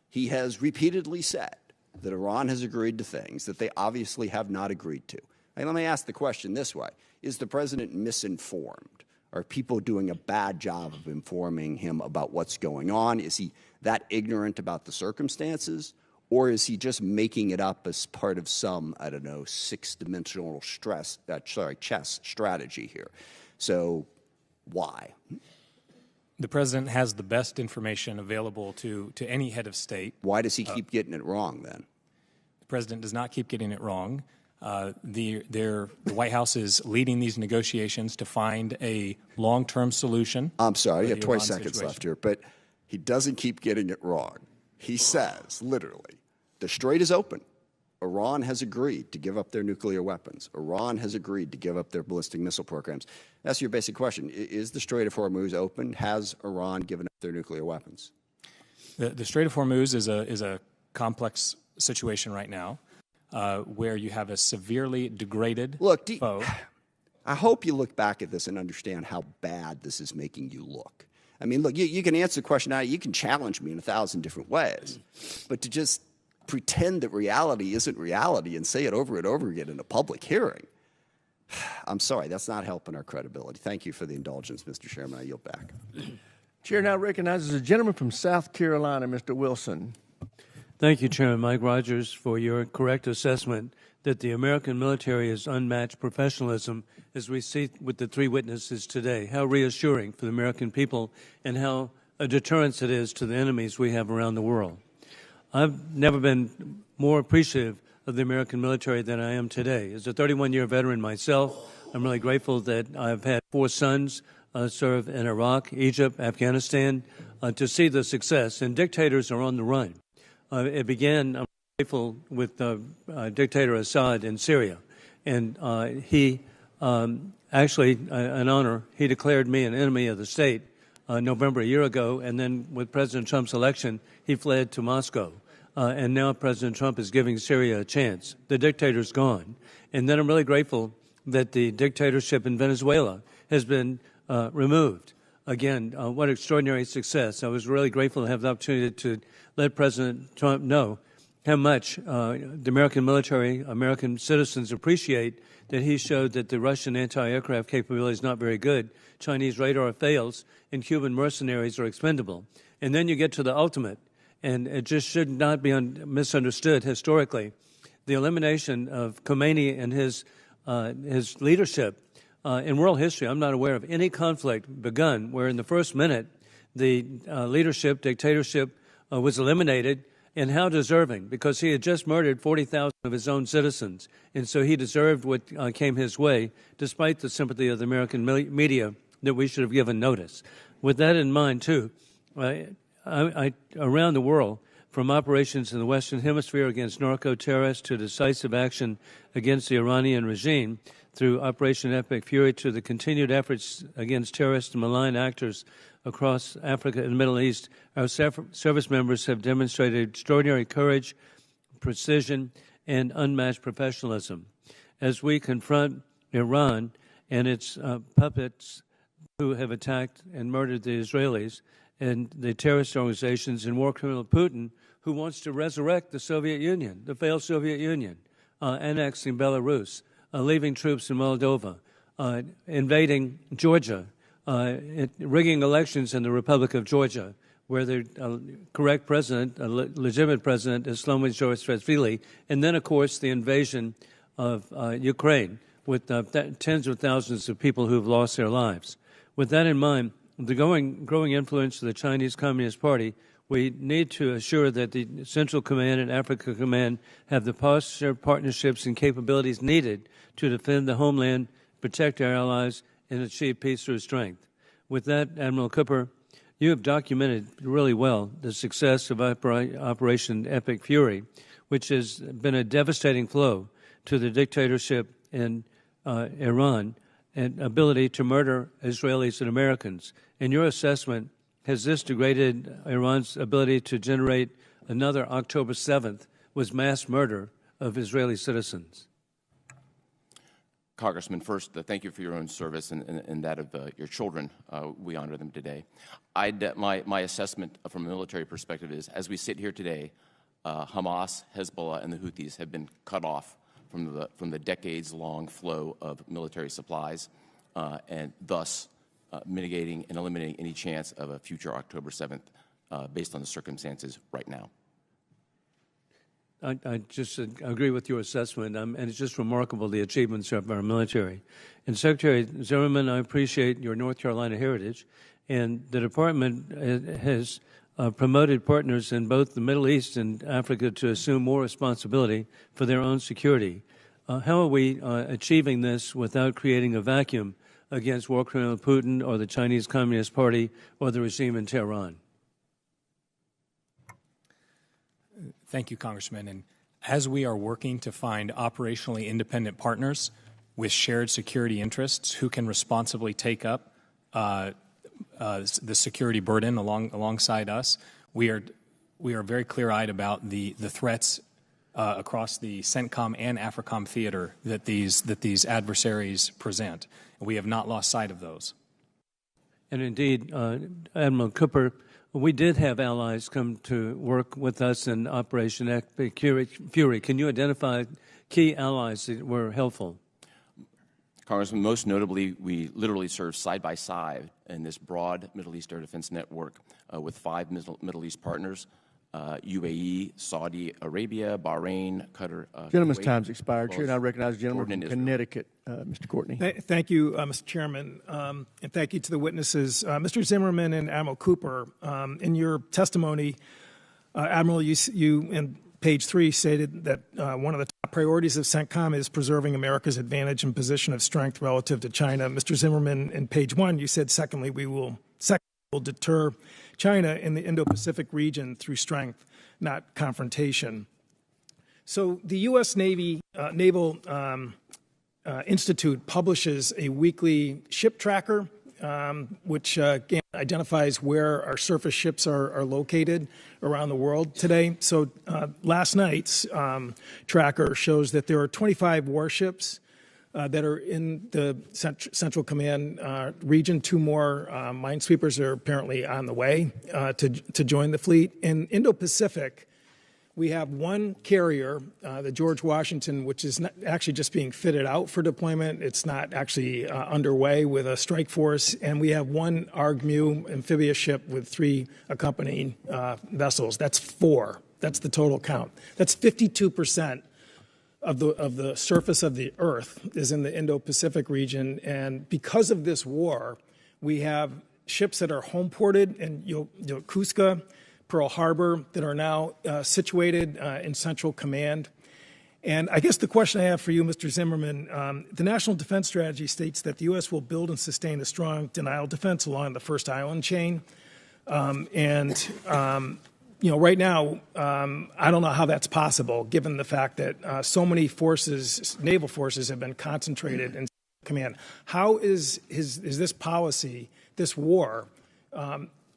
B: he has repeatedly said that Iran has agreed to things that they obviously have not agreed to. And let me ask the question this way. Is the president misinformed? Are people doing a bad job of informing him about what's going on? Is he that ignorant about the circumstances? Or is he just making it up as part of some, I don't know, six-dimensional chess strategy here? So why?
C: The president has the best information available to any head of state.
B: Why does he keep getting it wrong then?
C: The president does not keep getting it wrong. The White House is leading these negotiations to find a long-term solution.
B: I'm sorry, you have 20
C: Iran
B: seconds
C: situation.
B: left here, but he doesn't keep getting it wrong. He says, literally, the strait is open. Iran has agreed to give up their nuclear weapons. Iran has agreed to give up their ballistic missile programs. That's your basic question. Is the Strait of Hormuz open? Has Iran given up their nuclear weapons?
C: The Strait of Hormuz is a complex situation right now, where you have a severely degraded foe.
B: I hope you look back at this and understand how bad this is making you look. I mean, look, you can answer the question now. You can challenge me in 1,000 different ways, but to just pretend that reality isn't reality and say it over and over again in a public hearing, I'm sorry, that's not helping our credibility. Thank you for the indulgence, Mr. Chairman. I yield back.
A: Chair now recognizes a gentleman from South Carolina, Mr. Wilson.
F: Thank you, Chairman Mike Rogers, for your correct assessment that the American military is unmatched professionalism, as we see with the three witnesses today. How reassuring for the American people and how a deterrence it is to the enemies we have around the world. I've never been more appreciative of the American military than I am today. As a 31-year veteran myself, I'm really grateful that I've had 4 sons serve in Iraq, Egypt, Afghanistan, to see the success. And dictators are on the run. It began, I'm grateful, with dictator Assad in Syria. And he actually, an honor, he declared me an enemy of the state November a year ago. And then with President Trump's election, he fled to Moscow. And now President Trump is giving Syria a chance. The dictator's gone. And then I'm really grateful that the dictatorship in Venezuela has been removed. Again, what extraordinary success. I was really grateful to have the opportunity to let President Trump know how much the American military, American citizens appreciate that he showed that the Russian anti-aircraft capability is not very good, Chinese radar fails, and Cuban mercenaries are expendable. And then you get to the ultimate, and it just should not be misunderstood historically. The elimination of Khomeini and his leadership in world history, I'm not aware of any conflict begun where in the first minute the leadership, dictatorship was eliminated. And how deserving, because he had just murdered 40,000 of his own citizens. And so he deserved what came his way, despite the sympathy of the American media that we should have given notice. With that in mind, too, around the world, from operations in the Western Hemisphere against narco-terrorists to decisive action against the Iranian regime, through Operation Epic Fury to the continued efforts against terrorists and malign actors across Africa and the Middle East, our service members have demonstrated extraordinary courage, precision, and unmatched professionalism. As we confront Iran and its puppets who have attacked and murdered the Israelis, and the terrorist organizations and war criminal Putin, who wants to resurrect the Soviet Union, the failed Soviet Union, annexing Belarus, leaving troops in Moldova, invading Georgia, rigging elections in the Republic of Georgia, where the correct president, legitimate president, is Shlomo Saakashvili, and then, of course, the invasion of Ukraine with tens of thousands of people who have lost their lives. With that in mind, the growing influence of the Chinese Communist Party, we need to assure that the Central Command and Africa Command have the posture, partnerships, and capabilities needed to defend the homeland, protect our allies, and achieve peace through strength. With that, Admiral Cooper, you have documented really well the success of Operation Epic Fury, which has been a devastating blow to the dictatorship in Iran and ability to murder Israelis and Americans. In your assessment, has this degraded Iran's ability to generate another October 7th with mass murder of Israeli citizens?
D: Congressman, first, thank you for your own service and that of your children. We honor them today. My assessment from a military perspective is, as we sit here today, Hamas, Hezbollah, and the Houthis have been cut off from the decades-long flow of military supplies, and thus mitigating and eliminating any chance of a future October 7th based on the circumstances right now.
F: I just agree with your assessment, and it's just remarkable, the achievements of our military. And Secretary Zimmerman, I appreciate your North Carolina heritage, and the Department has promoted partners in both the Middle East and Africa to assume more responsibility for their own security. How are we achieving this without creating a vacuum against war criminal Putin or the Chinese Communist Party or the regime in Tehran?
C: Thank you, Congressman. And as we are working to find operationally independent partners with shared security interests who can responsibly take up the security burden alongside us, we are very clear-eyed about the threats across the CENTCOM and AFRICOM theater that these adversaries present. We have not lost sight of those.
F: And indeed, Admiral Cooper, we did have allies come to work with us in Operation Epic Fury. Can you identify key allies that were helpful?
D: Congressman, most notably, we literally served side by side in this broad Middle East air defense network with 5 Middle East partners: UAE, Saudi Arabia, Bahrain, Qatar.
A: Gentleman's
D: Kuwait,
A: time's expired. Chair, and I recognize the gentleman
D: Jordan
A: from
D: and
A: Connecticut, Mr. Courtney.
G: Thank you, Mr. Chairman, and thank you to the witnesses. Mr. Zimmerman and Admiral Cooper, in your testimony, Admiral, you in page 3 stated that one of the top priorities of CENTCOM is preserving America's advantage and position of strength relative to China. Mr. Zimmerman, in page 1, you said, secondly, we will deter China in the Indo-Pacific region through strength, not confrontation. So the U.S. Naval Institute publishes a weekly ship tracker, which identifies where our surface ships are located around the world today. So last night's tracker shows that there are 25 warships that are in the Central Command region. 2 more minesweepers are apparently on the way to join the fleet. In Indo-Pacific, we have 1 carrier, the George Washington, which is not actually just being fitted out for deployment. It's not actually underway with a strike force. And we have 1 ARG-MU amphibious ship with 3 accompanying vessels. That's 4. That's the total count. That's 52% of the surface of the Earth is in the Indo-Pacific region. And because of this war, we have ships that are home ported in Yokosuka, Pearl Harbor that are now situated in Central Command. And I guess the question I have for you, Mr. Zimmerman, the National Defense Strategy states that the U.S. will build and sustain a strong denial defense along the first island chain. Right now, I don't know how that's possible, given the fact that so many forces, naval forces, have been concentrated in command. How is this policy, this war,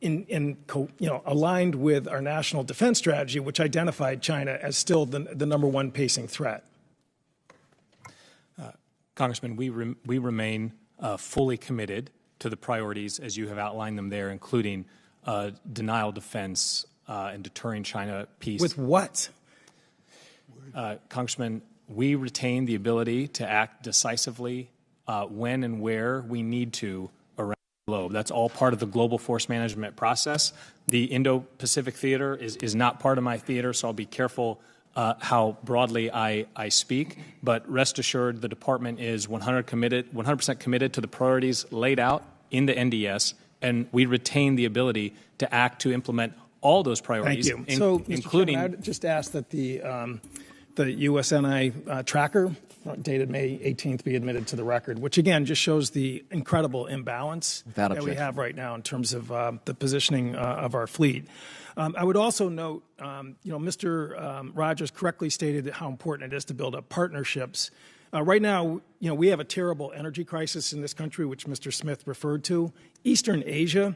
G: aligned with our national defense strategy, which identified China as still the number one pacing threat?
C: Congressman, we remain fully committed to the priorities as you have outlined them there, including denial defense and deterring China peace.
G: With what?
C: Congressman, we retain the ability to act decisively when and where we need to around the globe. That's all part of the global force management process. The Indo-Pacific theater is not part of my theater, so I'll be careful how broadly I speak. But rest assured, the Department is 100% committed to the priorities laid out in the NDS, and we retain the ability to act to implement all those priorities,
G: Thank you. So,
C: including.
G: Mr. Chairman, I would just ask that the USNI tracker dated May 18th be admitted to the record, which again just shows the incredible imbalance that we have right now in terms of the positioning of our fleet. I would also note, Mr. Rogers correctly stated how important it is to build up partnerships. Right now, we have a terrible energy crisis in this country, which Mr. Smith referred to. Eastern Asia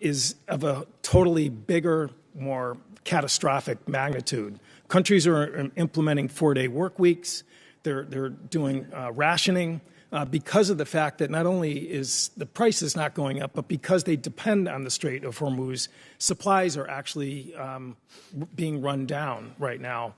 G: is of a totally bigger, more catastrophic magnitude. Countries are implementing 4-day work weeks. They're doing rationing because of the fact that not only is the price is not going up, but because they depend on the Strait of Hormuz, supplies are actually being run down right now.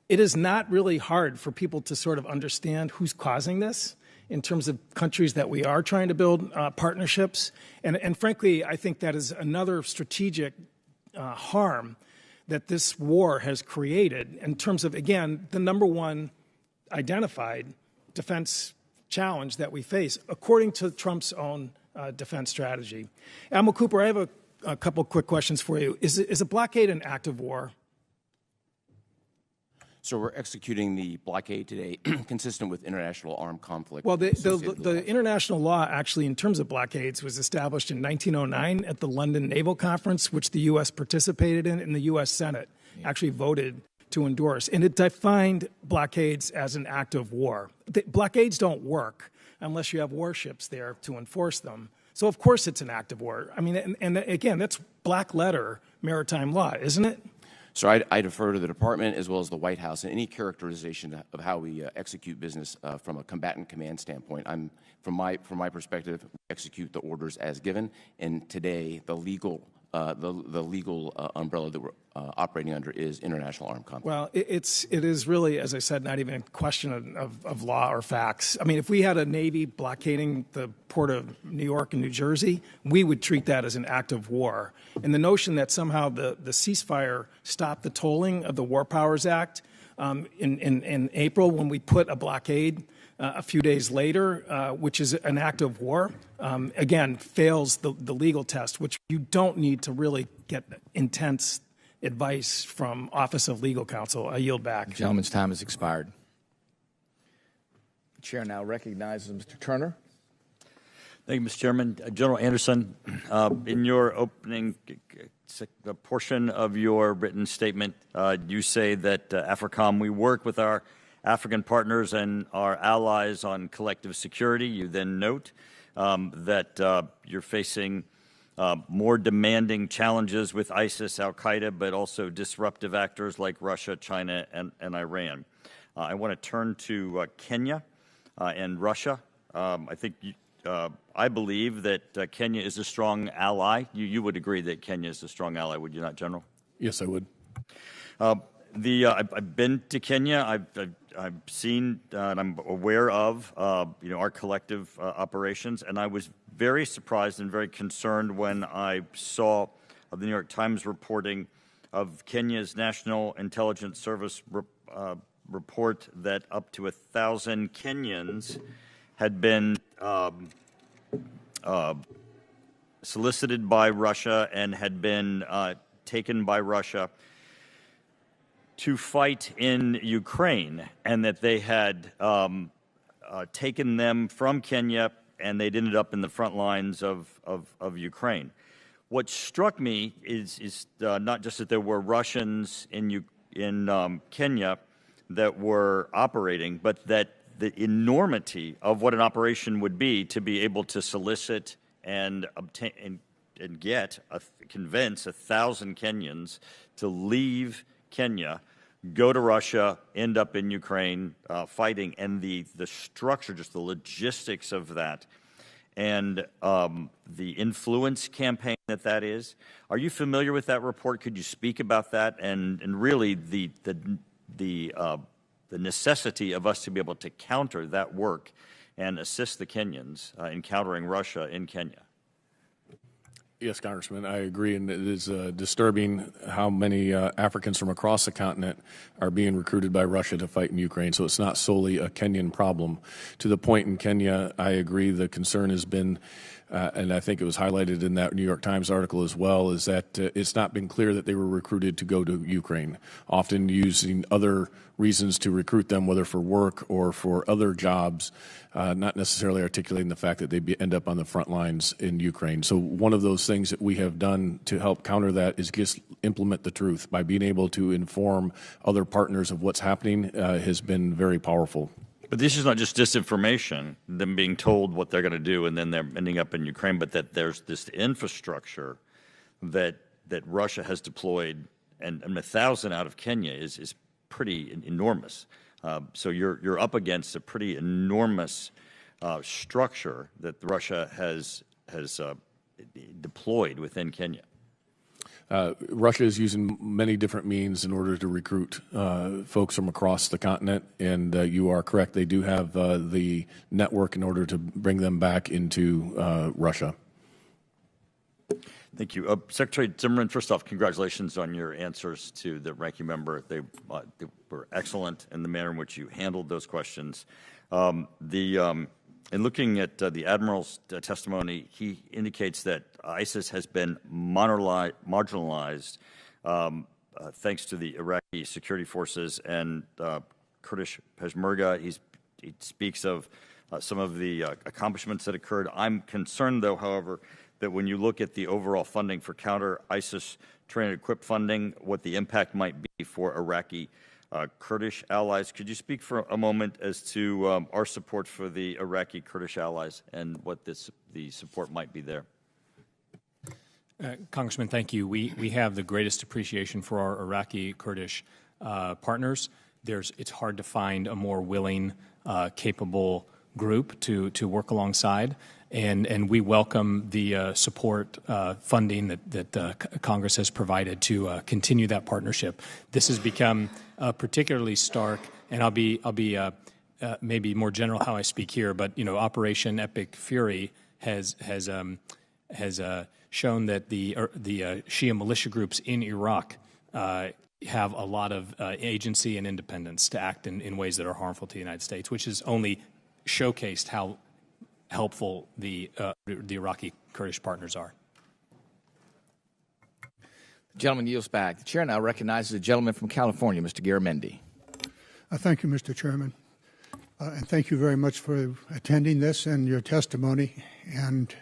G: It is not really hard for people to sort of understand who's causing this in terms of countries that we are trying to build partnerships. And frankly, I think that is another strategic harm that this war has created in terms of, again, the number one identified defense challenge that we face, according to Trump's own defense strategy. Admiral Cooper, I have a couple quick questions for you. Is a blockade an act of war?
D: So we're executing the blockade today consistent with international armed conflict.
G: Well, the international law actually, in terms of blockades, was established in 1909 at the London Naval Conference, which the U.S. participated in, and the U.S. Senate actually voted to endorse. And it defined blockades as an act of war. Blockades don't work unless you have warships there to enforce them. So, of course, it's an act of war. I mean, and again, that's black letter maritime law, isn't it?
D: So I defer to the Department as well as the White House in any characterization of how we execute business from a combatant command standpoint. From my perspective, we execute the orders as given, and today the legal umbrella that we're operating under is international armed conflict.
G: Well, it is really, as I said, not even a question of law or facts. I mean, if we had a Navy blockading the port of New York and New Jersey, we would treat that as an act of war. And the notion that somehow the ceasefire stopped the tolling of the War Powers Act in April when we put a blockade a few days later, which is an act of war, again, fails the legal test, which you don't need to really get intense advice from Office of Legal Counsel. I yield back.
H: The gentleman's time has expired. The chair now recognizes Mr. Turner.
I: Thank you, Mr. Chairman. General Anderson, in your opening portion of your written statement, you say that AFRICOM, we work with our African partners and our allies on collective security. You then note that you're facing more demanding challenges with ISIS, Al-Qaeda, but also disruptive actors like Russia, China, and Iran. I want to turn to Kenya and Russia. I believe that Kenya is a strong ally. You would agree that Kenya is a strong ally, would you not, General?
E: Yes, I would.
I: I've been to Kenya. I've seen and I'm aware of our collective operations, and I was very surprised and very concerned when I saw the New York Times reporting of Kenya's National Intelligence Service report that up to 1,000 Kenyans had been solicited by Russia and had been taken by Russia to fight in Ukraine, and that they had taken them from Kenya, and they'd ended up in the front lines of Ukraine. What struck me is not just that there were Russians in Kenya that were operating, but that the enormity of what an operation would be to be able to solicit and obtain and convince 1,000 Kenyans to leave Kenya, go to Russia, end up in Ukraine fighting, and the structure, just the logistics of that, and the influence campaign that is. Are you familiar with that report? Could you speak about that and really the necessity of us to be able to counter that work and assist the Kenyans in countering Russia in Kenya?
E: Yes, Congressman, I agree, and it is disturbing how many Africans from across the continent are being recruited by Russia to fight in Ukraine. So it's not solely a Kenyan problem. To the point in Kenya, I agree the concern has been, and I think it was highlighted in that New York Times article as well, is that it's not been clear that they were recruited to go to Ukraine, often using other reasons to recruit them, whether for work or for other jobs, not necessarily articulating the fact that they end up on the front lines in Ukraine. So one of those things that we have done to help counter that is just implement the truth. By being able to inform other partners of what's happening has been very powerful.
I: But this is not just disinformation, them being told what they're going to do and then they're ending up in Ukraine, but that there's this infrastructure that Russia has deployed, and 1,000 out of Kenya is pretty enormous. So you're up against a pretty enormous structure that Russia has deployed within Kenya.
E: Russia is using many different means in order to recruit folks from across the continent, and you are correct. They do have the network in order to bring them back into Russia.
I: Thank you. Secretary Zimmerman, first off, congratulations on your answers to the ranking member. They were excellent in the manner in which you handled those questions. In looking at the Admiral's testimony, he indicates that ISIS has been marginalized thanks to the Iraqi security forces and Kurdish Peshmerga. He speaks of some of the accomplishments that occurred. I'm concerned, though, however, that when you look at the overall funding for counter-ISIS train and equip funding, what the impact might be for Iraqi Kurdish allies. Could you speak for a moment as to our support for the Iraqi Kurdish allies and what the support might be there?
C: Congressman, thank you. We have the greatest appreciation for our Iraqi Kurdish partners. It's hard to find a more willing, capable group to work alongside, and we welcome the support funding that Congress has provided to continue that partnership. This has become particularly stark, and I'll be maybe more general how I speak here, but Operation Epic Fury has shown that the Shia militia groups in Iraq have a lot of agency and independence to act in ways that are harmful to the United States, which has only showcased how helpful the Iraqi Kurdish partners are.
H: The gentleman yields back. The chair now recognizes the gentleman from California, Mr. Garamendi.
J: Thank you, Mr. Chairman. And thank you very much for attending this and your testimony and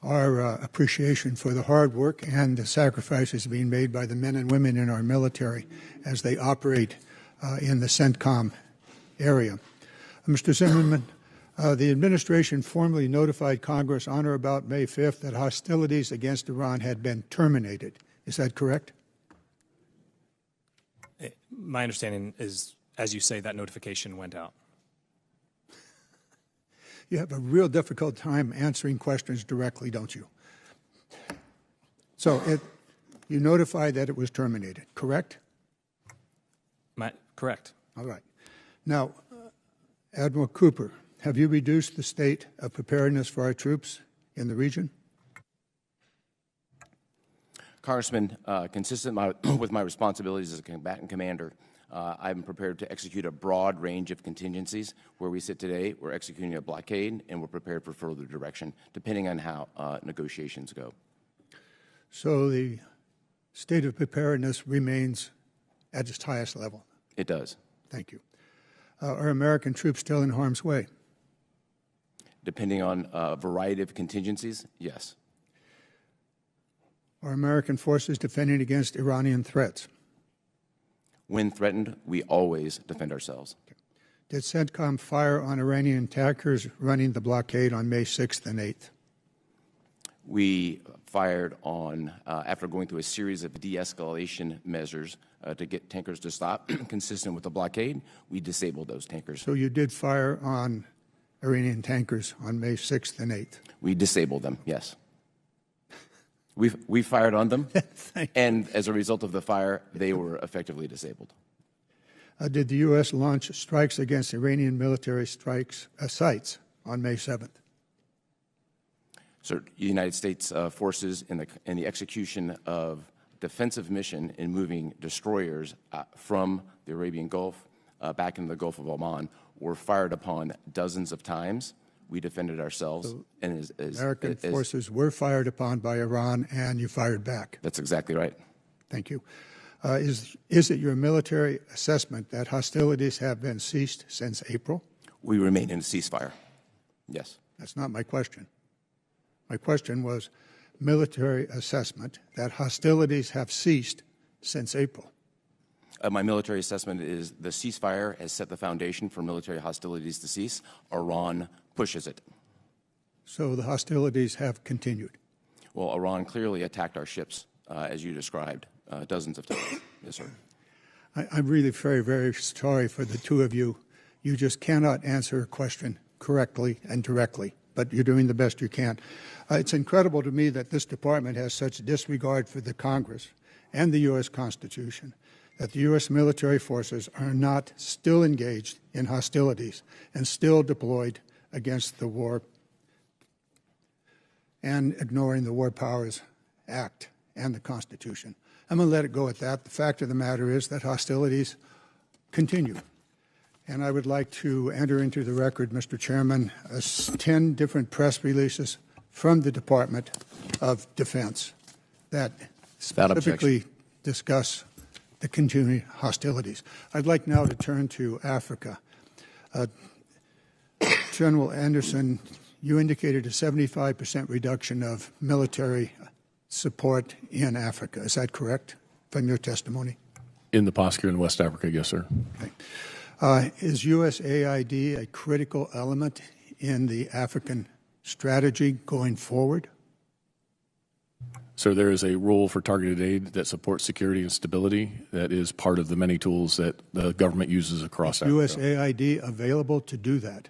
J: our appreciation for the hard work and the sacrifices being made by the men and women in our military as they operate in the CENTCOM area. Mr. Zimmerman, the administration formally notified Congress on or about May 5th that hostilities against Iran had been terminated. Is that correct?
C: My understanding is, as you say, that notification went out.
J: You have a real difficult time answering questions directly, don't you? So you notified that it was terminated, correct?
C: Correct.
J: All right. Now, Admiral Cooper, have you reduced the state of preparedness for our troops in the region?
D: Congressman, consistent with my responsibilities as a combatant commander, I'm prepared to execute a broad range of contingencies. Where we sit today, we're executing a blockade, and we're prepared for further direction, depending on how negotiations go.
J: So the state of preparedness remains at its highest level?
D: It does.
J: Thank you. Are American troops still in harm's way?
D: Depending on a variety of contingencies, yes.
J: Are American forces defending against Iranian threats?
D: When threatened, we always defend ourselves.
J: Did CENTCOM fire on Iranian attackers running the blockade on May 6th and 8th?
D: We fired on, after going through a series of de-escalation measures to get tankers to stop, consistent with the blockade, we disabled those tankers.
J: So you did fire on Iranian tankers on May 6th and 8th?
D: We disabled them, yes. We fired on them, and as a result of the fire, they were effectively disabled.
J: Did the U.S. launch strikes against Iranian military sites on May 7th?
D: So the United States forces in the execution of defensive mission in moving destroyers from the Arabian Gulf back into the Gulf of Oman were fired upon dozens of times. We defended ourselves.
J: So
D: and
J: American forces were fired upon by Iran, and you fired back.
D: That's exactly right.
J: Thank you. Is it your military assessment that hostilities have been ceased since April?
D: We remain in a ceasefire. Yes.
J: That's not my question. My question was military assessment that hostilities have ceased since April.
D: My military assessment is the ceasefire has set the foundation for military hostilities to cease. Iran pushes it.
J: So the hostilities have continued.
D: Well, Iran clearly attacked our ships, as you described, dozens of times. Yes, sir.
J: I'm really very, very sorry for the two of you. You just cannot answer a question correctly and directly, but you're doing the best you can. It's incredible to me that this department has such disregard for the Congress and the U.S. Constitution, that the U.S. military forces are not still engaged in hostilities and still deployed against the war and ignoring the War Powers Act and the Constitution. I'm going to let it go at that. The fact of the matter is that hostilities continue. And I would like to enter into the record, Mr. Chairman, 10 different press releases from the Department of Defense that specifically discuss the continuing hostilities. I'd like now to turn to Africa. General Anderson, you indicated a 75% reduction of military support in Africa. Is that correct from your testimony?
E: In the posture in West Africa, yes, sir.
J: Okay. Is USAID a critical element in the African strategy going forward?
E: So there is a role for targeted aid that supports security and stability that is part of the many tools that the government uses across Africa.
J: USAID available to do that?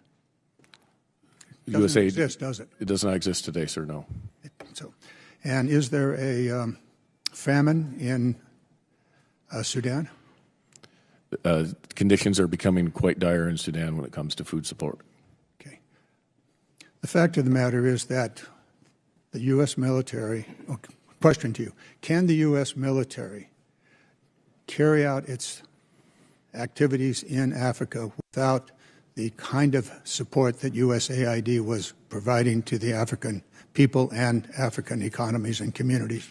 E: USAID
J: exist, does it?
E: It does not exist today, sir, no.
J: And is there a famine in Sudan?
E: Conditions are becoming quite dire in Sudan when it comes to food support.
J: Okay. The fact of the matter is that the U.S. military, question to you, can the U.S. military carry out its activities in Africa without the kind of support that USAID was providing to the African people and African economies and communities?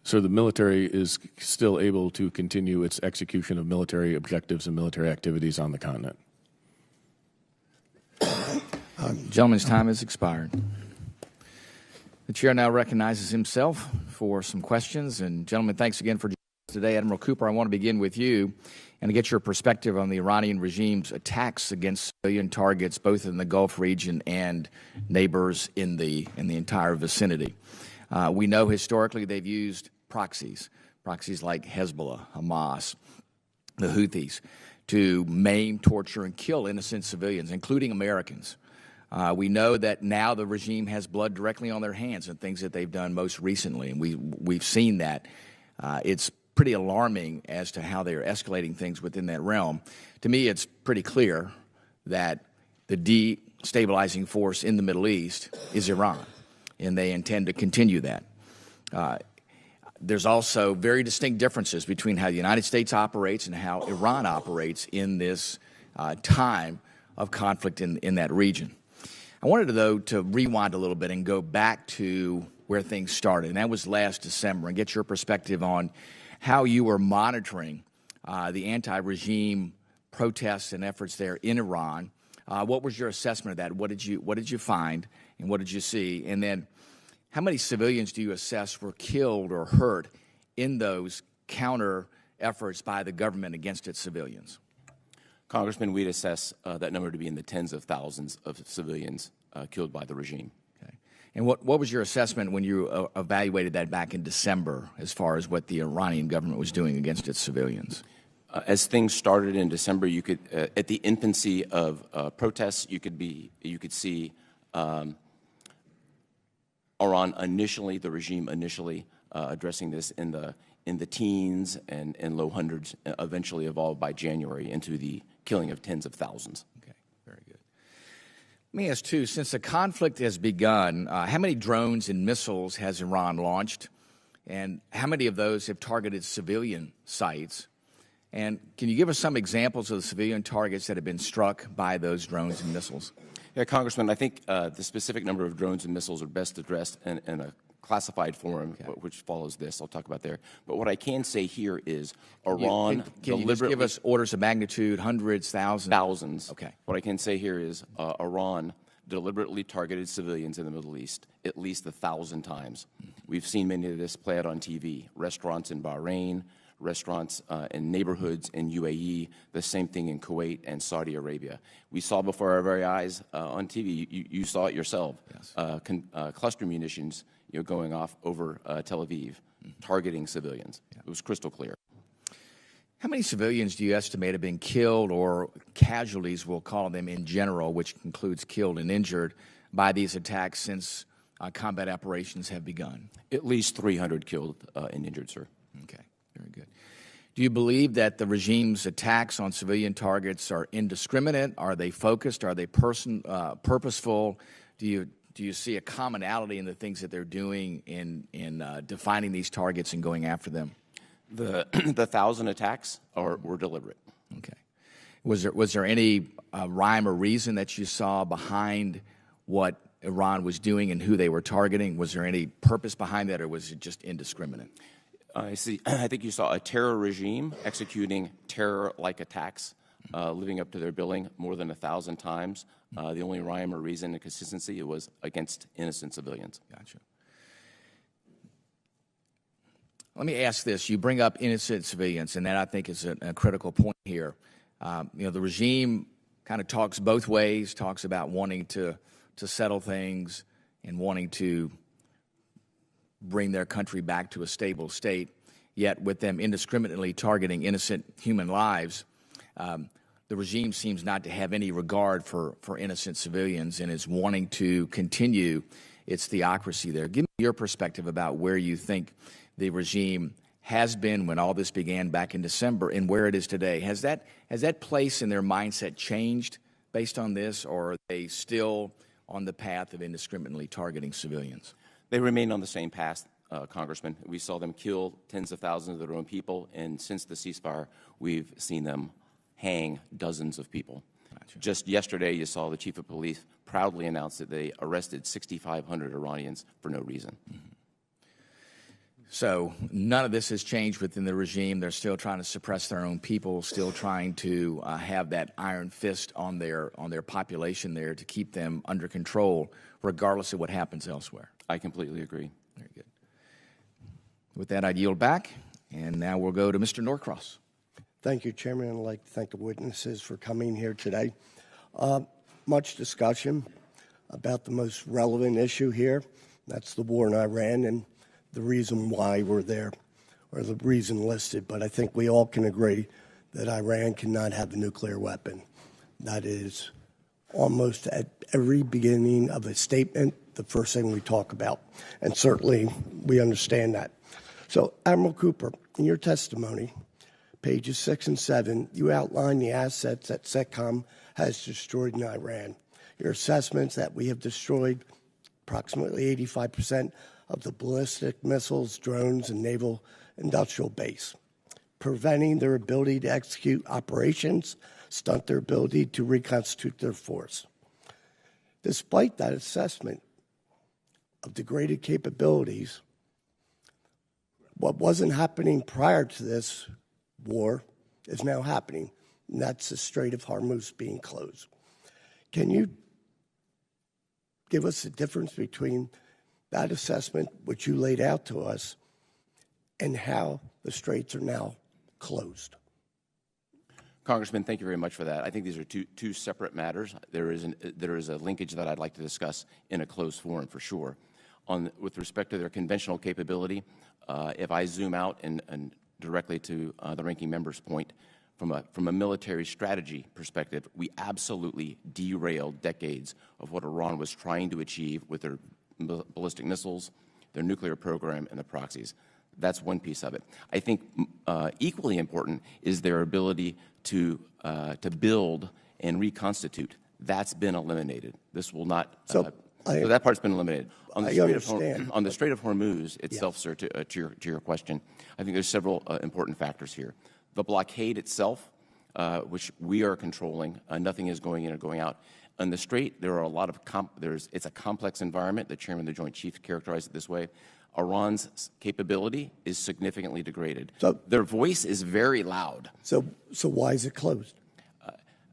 E: So the military is still able to continue its execution of military objectives and military activities on the continent.
H: Gentleman's time has expired. The chair now recognizes himself for some questions. And gentlemen, thanks again for joining us today. Admiral Cooper, I want to begin with you and to get your perspective on the Iranian regime's attacks against civilian targets, both in the Gulf region and neighbors in the entire vicinity. We know historically they've used proxies like Hezbollah, Hamas, the Houthis, to maim, torture, and kill innocent civilians, including Americans. We know that now the regime has blood directly on their hands and things that they've done most recently, and we've seen that. It's pretty alarming as to how they are escalating things within that realm. To me, it's pretty clear that the destabilizing force in the Middle East is Iran, and they intend to continue that. There's also very distinct differences between how the United States operates and how Iran operates in this time of conflict in that region. I wanted, though, to rewind a little bit and go back to where things started, and that was last December, and get your perspective on how you were monitoring the anti-regime protests and efforts there in Iran. What was your assessment of that? What did you find, and what did you see? And then, how many civilians do you assess were killed or hurt in those counter efforts by the government against its civilians?
D: Congressman, we'd assess that number to be in the tens of thousands of civilians killed by the regime.
H: Okay. And what was your assessment when you evaluated that back in December as far as what the Iranian government was doing against its civilians?
D: As things started in December, you could, at the infancy of protests, you could see Iran initially, the regime initially, addressing this in the teens and low hundreds, eventually evolved by January into the killing of tens of thousands.
H: Okay, very good. Let me ask, too, since the conflict has begun, how many drones and missiles has Iran launched, and how many of those have targeted civilian sites? And can you give us some examples of the civilian targets that have been struck by those drones and missiles?
D: Yeah, Congressman, I think the specific number of drones and missiles are best addressed in a classified forum, okay, which follows this. I'll talk about there. But what I can say here is Iran
H: can you just give us orders of magnitude, hundreds, thousands?
D: Thousands.
H: Okay.
D: What I can say here is Iran deliberately targeted civilians in the Middle East at least 1,000 times. We've seen many of this play out on TV. Restaurants in Bahrain, restaurants in neighborhoods in UAE, the same thing in Kuwait and Saudi Arabia. We saw before our very eyes on TV, you saw it yourself, yes, cluster munitions going off over Tel Aviv, targeting civilians. Yeah. It was crystal clear.
H: How many civilians do you estimate have been killed, or casualties, we'll call them in general, which includes killed and injured, by these attacks since combat operations have begun?
D: At least 300 killed and injured, sir.
H: Okay. Very good. Do you believe that the regime's attacks on civilian targets are indiscriminate? Are they focused? Are they purposeful? Do you see a commonality in the things that they're doing in defining these targets and going after them?
D: The 1,000 attacks were deliberate.
H: Okay. Was there any rhyme or reason that you saw behind what Iran was doing and who they were targeting? Was there any purpose behind that, or was it just indiscriminate?
D: I think you saw a terror regime executing terror-like attacks, living up to their billing more than 1,000 times. The only rhyme or reason and consistency was against innocent civilians.
H: Gotcha. Let me ask this. You bring up innocent civilians, and that I think is a critical point here. The regime kind of talks both ways, talks about wanting to settle things and wanting to bring their country back to a stable state, yet with them indiscriminately targeting innocent human lives, the regime seems not to have any regard for innocent civilians and is wanting to continue its theocracy there. Give me your perspective about where you think the regime has been when all this began back in December and where it is today. Has that place in their mindset changed based on this, or are they still on the path of indiscriminately targeting civilians?
D: They remain on the same path, Congressman. We saw them kill tens of thousands of their own people, and since the ceasefire, we've seen them hang dozens of people. Gotcha. Just yesterday, you saw the chief of police proudly announce that they arrested 6,500 Iranians for no reason. Mm-hmm.
H: So none of this has changed within the regime. They're still trying to suppress their own people, still trying to have that iron fist on their population there to keep them under control, regardless of what happens elsewhere.
D: I completely agree.
H: Very good. With that, I'd yield back, and now we'll go to Mr. Norcross.
K: Thank you, Chairman. I'd like to thank the witnesses for coming here today. Much discussion about the most relevant issue here. That's the war in Iran and the reason why we're there, or the reason listed. But I think we all can agree that Iran cannot have a nuclear weapon. That is almost at every beginning of a statement the first thing we talk about. And certainly we understand that. So, Admiral Cooper, in your testimony, pages 6 and 7, you outline the assets that CENTCOM has destroyed in Iran. Your assessments that we have destroyed approximately 85% of the ballistic missiles, drones, and naval industrial base, preventing their ability to execute operations, stunt their ability to reconstitute their force. Despite that assessment of degraded capabilities. What wasn't happening prior to this war is now happening, and that's the Strait of Hormuz being closed. Can you give us the difference between that assessment, which you laid out to us, and how the straits are now closed?
D: Congressman, thank you very much for that. I think these are two separate matters. There is a linkage that I'd like to discuss in a closed forum for sure. With respect to their conventional capability, if I zoom out and directly to the ranking member's point, from a military strategy perspective, we absolutely derailed decades of what Iran was trying to achieve with their ballistic missiles, their nuclear program, and the proxies. That's one piece of it. I think equally important is their ability to build and reconstitute. That's been eliminated. This will not. So that part's been eliminated. On the Strait of Hormuz itself, sir, to your question, I think there's several important factors here. The blockade itself, which we are controlling, nothing is going in or going out. On the Strait, there are a lot of it's a complex environment. The Chairman of the Joint Chiefs characterized it this way. Iran's capability is significantly degraded. So their voice is very loud.
K: So why is it closed?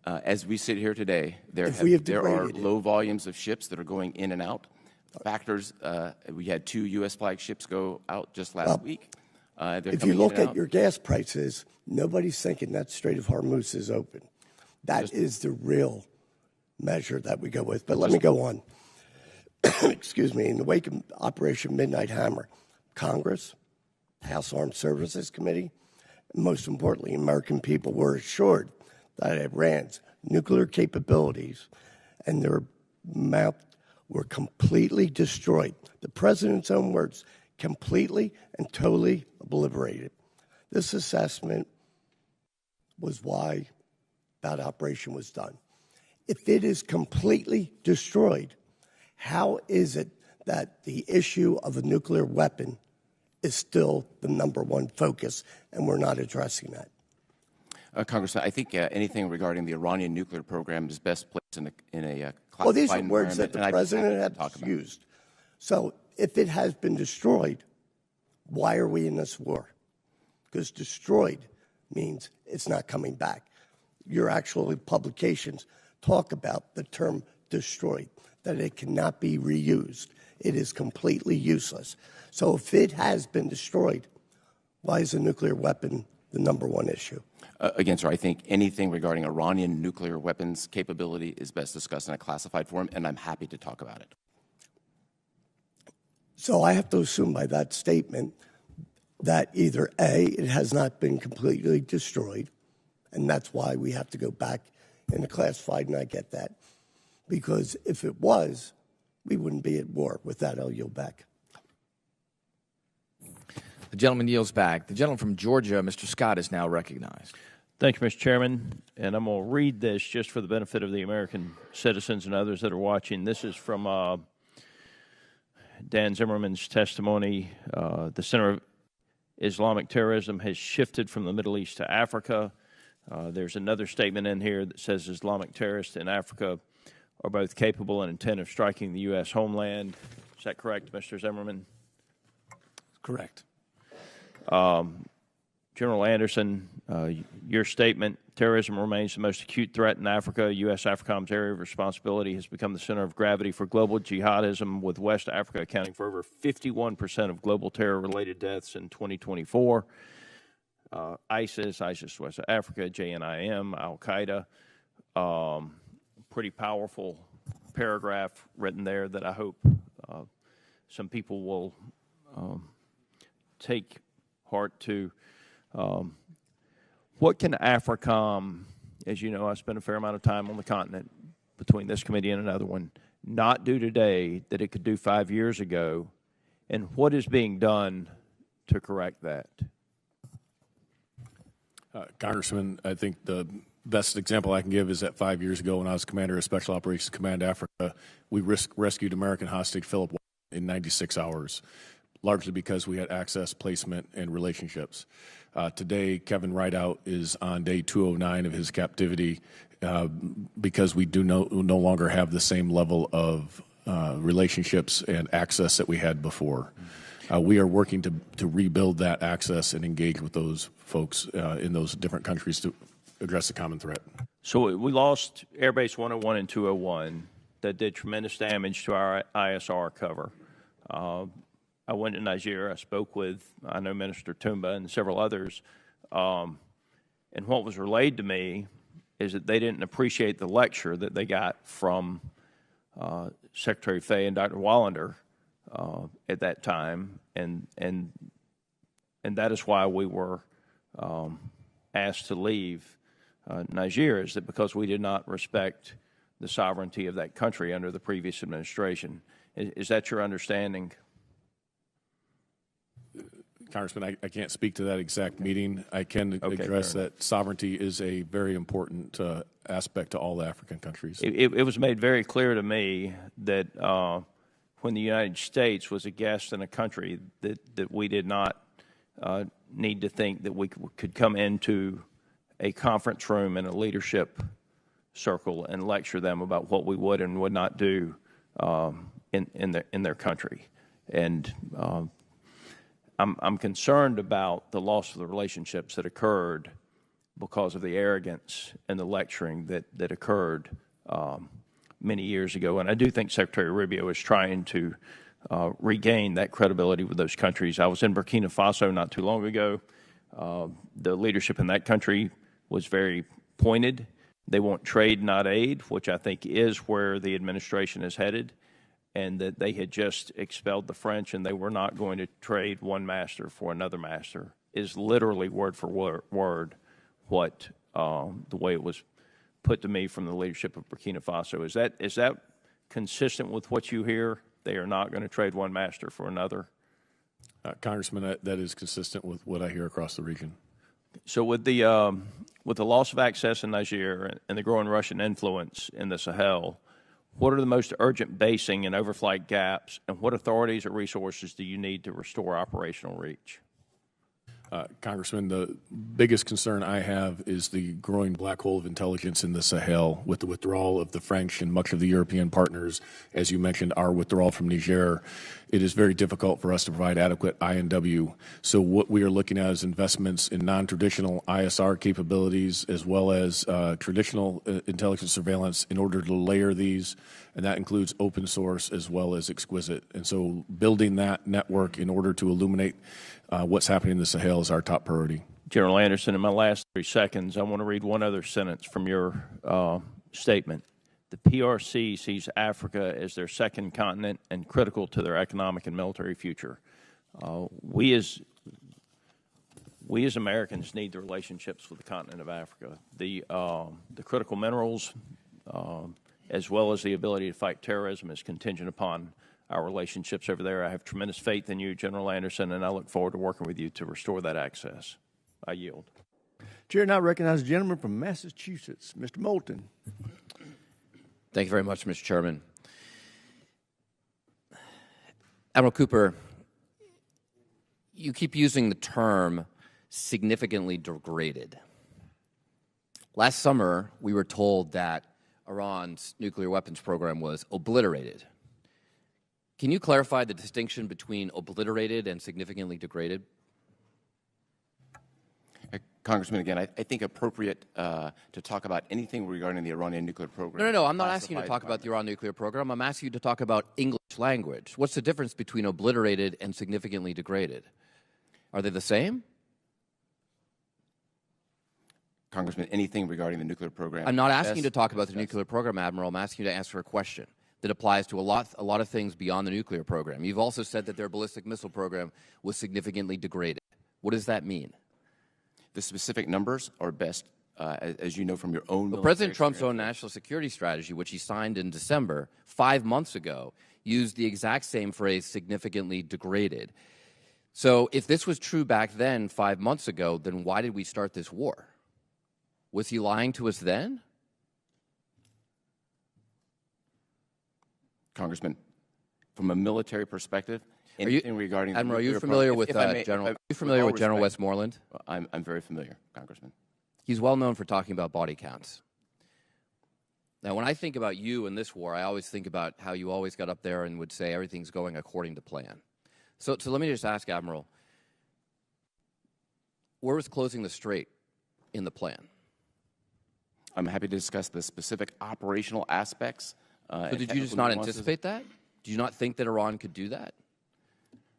D: As we sit here today, there are low volumes of ships that are going in and out. Factors, we had 2 U.S. flag ships go out just last week.
K: If you look at your gas prices, nobody's thinking that Strait of Hormuz is open. That is the real measure that we go with. But let me go on. Excuse me. In the wake of Operation Midnight Hammer, Congress, House Armed Services Committee, and most importantly, American people were assured that Iran's nuclear capabilities and their map were completely destroyed. The president's own words, completely and totally obliterated. This assessment was why that operation was done. If it is completely destroyed, how is it that the issue of a nuclear weapon is still the #1 focus and we're not addressing that?
D: Congressman, I think anything regarding the Iranian nuclear program is best placed in a classified
K: well, these are words that the president has used. So if it has been destroyed, why are we in this war? Because destroyed means it's not coming back. Your actual publications talk about the term destroyed, that it cannot be reused. It is completely useless. So if it has been destroyed, why is a nuclear weapon the #1 issue?
D: Again, sir, I think anything regarding Iranian nuclear weapons capability is best discussed in a classified forum, and I'm happy to talk about it.
K: So I have to assume by that statement that either A, it has not been completely destroyed, and that's why we have to go back in the classified, and I get that. Because if it was, we wouldn't be at war. With that, I'll yield back.
H: The gentleman yields back. The gentleman from Georgia, Mr. Scott, is now recognized.
L: Thank you, Mr. Chairman. And I'm going to read this just for the benefit of the American citizens and others that are watching. This is from Dan Zimmerman's testimony. The Center of Islamic Terrorism has shifted from the Middle East to Africa. There's another statement in here that says Islamic terrorists in Africa are both capable and intent of striking the U.S. homeland. Is that correct, Mr. Zimmerman?
C: Correct.
L: General Anderson, your statement, terrorism remains the most acute threat in Africa. U.S. AFRICOM's area of responsibility has become the center of gravity for global jihadism, with West Africa accounting for over 51% of global terror-related deaths in 2024. ISIS West Africa, JNIM, Al-Qaeda. Pretty powerful paragraph written there that I hope some people will take heart to. What can AFRICOM, as you know, I spent a fair amount of time on the continent between this committee and another one, not do today that it could do 5 years ago, and what is being done to correct that?
E: Congressman, I think the best example I can give is that 5 years ago when I was commander of Special Operations Command Africa, we rescued American hostage Philip in 96 hours, largely because we had access, placement, and relationships. Today, Kevin Rideout is on day 209 of his captivity because we do no longer have the same level of relationships and access that we had before. We are working to rebuild that access and engage with those folks in those different countries to address the common threat.
L: So we lost Airbase 101 and 201 that did tremendous damage to our ISR cover. I went to Nigeria. I spoke with, I know, Minister Tumba and several others. And what was relayed to me is that they didn't appreciate the lecture that they got from Secretary Fay and Dr. Wallander at that time, and that is why we were asked to leave Nigeria, is that because we did not respect the sovereignty of that country under the previous administration. Is that your understanding?
E: Congressman, I can't speak to that exact meeting. I can address that sovereignty is a very important aspect to all the African countries.
L: It was made very clear to me that when the United States was a guest in a country, that we did not need to think that we could come into a conference room in a leadership circle and lecture them about what we would and would not do in their country. And I'm concerned about the loss of the relationships that occurred because of the arrogance and the lecturing that occurred many years ago. And I do think Secretary Rubio is trying to regain that credibility with those countries. I was in Burkina Faso not too long ago. The leadership in that country was very pointed. They want trade, not aid, which I think is where the administration is headed, and that they had just expelled the French and they were not going to trade one master for another master is literally word for word what the way it was put to me from the leadership of Burkina Faso. Is that consistent with what you hear? They are not going to trade one master for another?
E: Congressman, that is consistent with what I hear across the region.
L: So with the loss of access in Niger and the growing Russian influence in the Sahel, what are the most urgent basing and overflight gaps, and what authorities or resources do you need to restore operational reach?
E: Congressman, the biggest concern I have is the growing black hole of intelligence in the Sahel with the withdrawal of the French and much of the European partners. As you mentioned, our withdrawal from Niger, it is very difficult for us to provide adequate INW. So what we are looking at is investments in non-traditional ISR capabilities as well as traditional intelligence surveillance in order to layer these, and that includes open source as well as exquisite. And so building that network in order to illuminate what's happening in the Sahel is our top priority.
L: General Anderson, in my last 3 seconds, I want to read one other sentence from your statement. The PRC sees Africa as their second continent and critical to their economic and military future. We as Americans need the relationships with the continent of Africa. The critical minerals, as well as the ability to fight terrorism, is contingent upon our relationships over there. I have tremendous faith in you, General Anderson, and I look forward to working with you to restore that access. I yield.
A: Chair now recognizes the gentleman from Massachusetts, Mr. Moulton.
M: Thank you very much, Mr. Chairman. Admiral Cooper, you keep using the term significantly degraded. Last summer, we were told that Iran's nuclear weapons program was obliterated. Can you clarify the distinction between obliterated and significantly degraded?
D: Congressman, again, I think appropriate to talk about anything regarding the Iranian nuclear program.
M: No, I'm not asking you to talk about the Iran nuclear program. I'm asking you to talk about English language. What's the difference between obliterated and significantly degraded? Are they the same?
D: Congressman, anything regarding the nuclear program.
M: I'm not asking you to talk about the nuclear program, Admiral. I'm asking you to answer a question that applies to a lot of things beyond the nuclear program. You've also said that their ballistic missile program was significantly degraded. What does that mean?
D: The specific numbers are best, as you know from your own.
M: Well, President Trump's own national security strategy, which he signed in December, 5 months ago, used the exact same phrase, significantly degraded. So if this was true back then, 5 months ago, then why did we start this war? Was he lying to us then?
D: Congressman, from a military perspective, anything regarding
M: Admiral, are you familiar with General Westmoreland?
D: I'm very familiar, Congressman.
M: He's well known for talking about body counts. Now, when I think about you in this war, I always think about how you always got up there and would say everything's going according to plan. So let me just ask, Admiral, where was closing the strait in the plan?
D: I'm happy to discuss the specific operational aspects.
M: So did you just not anticipate that? Did you not think that Iran could do that?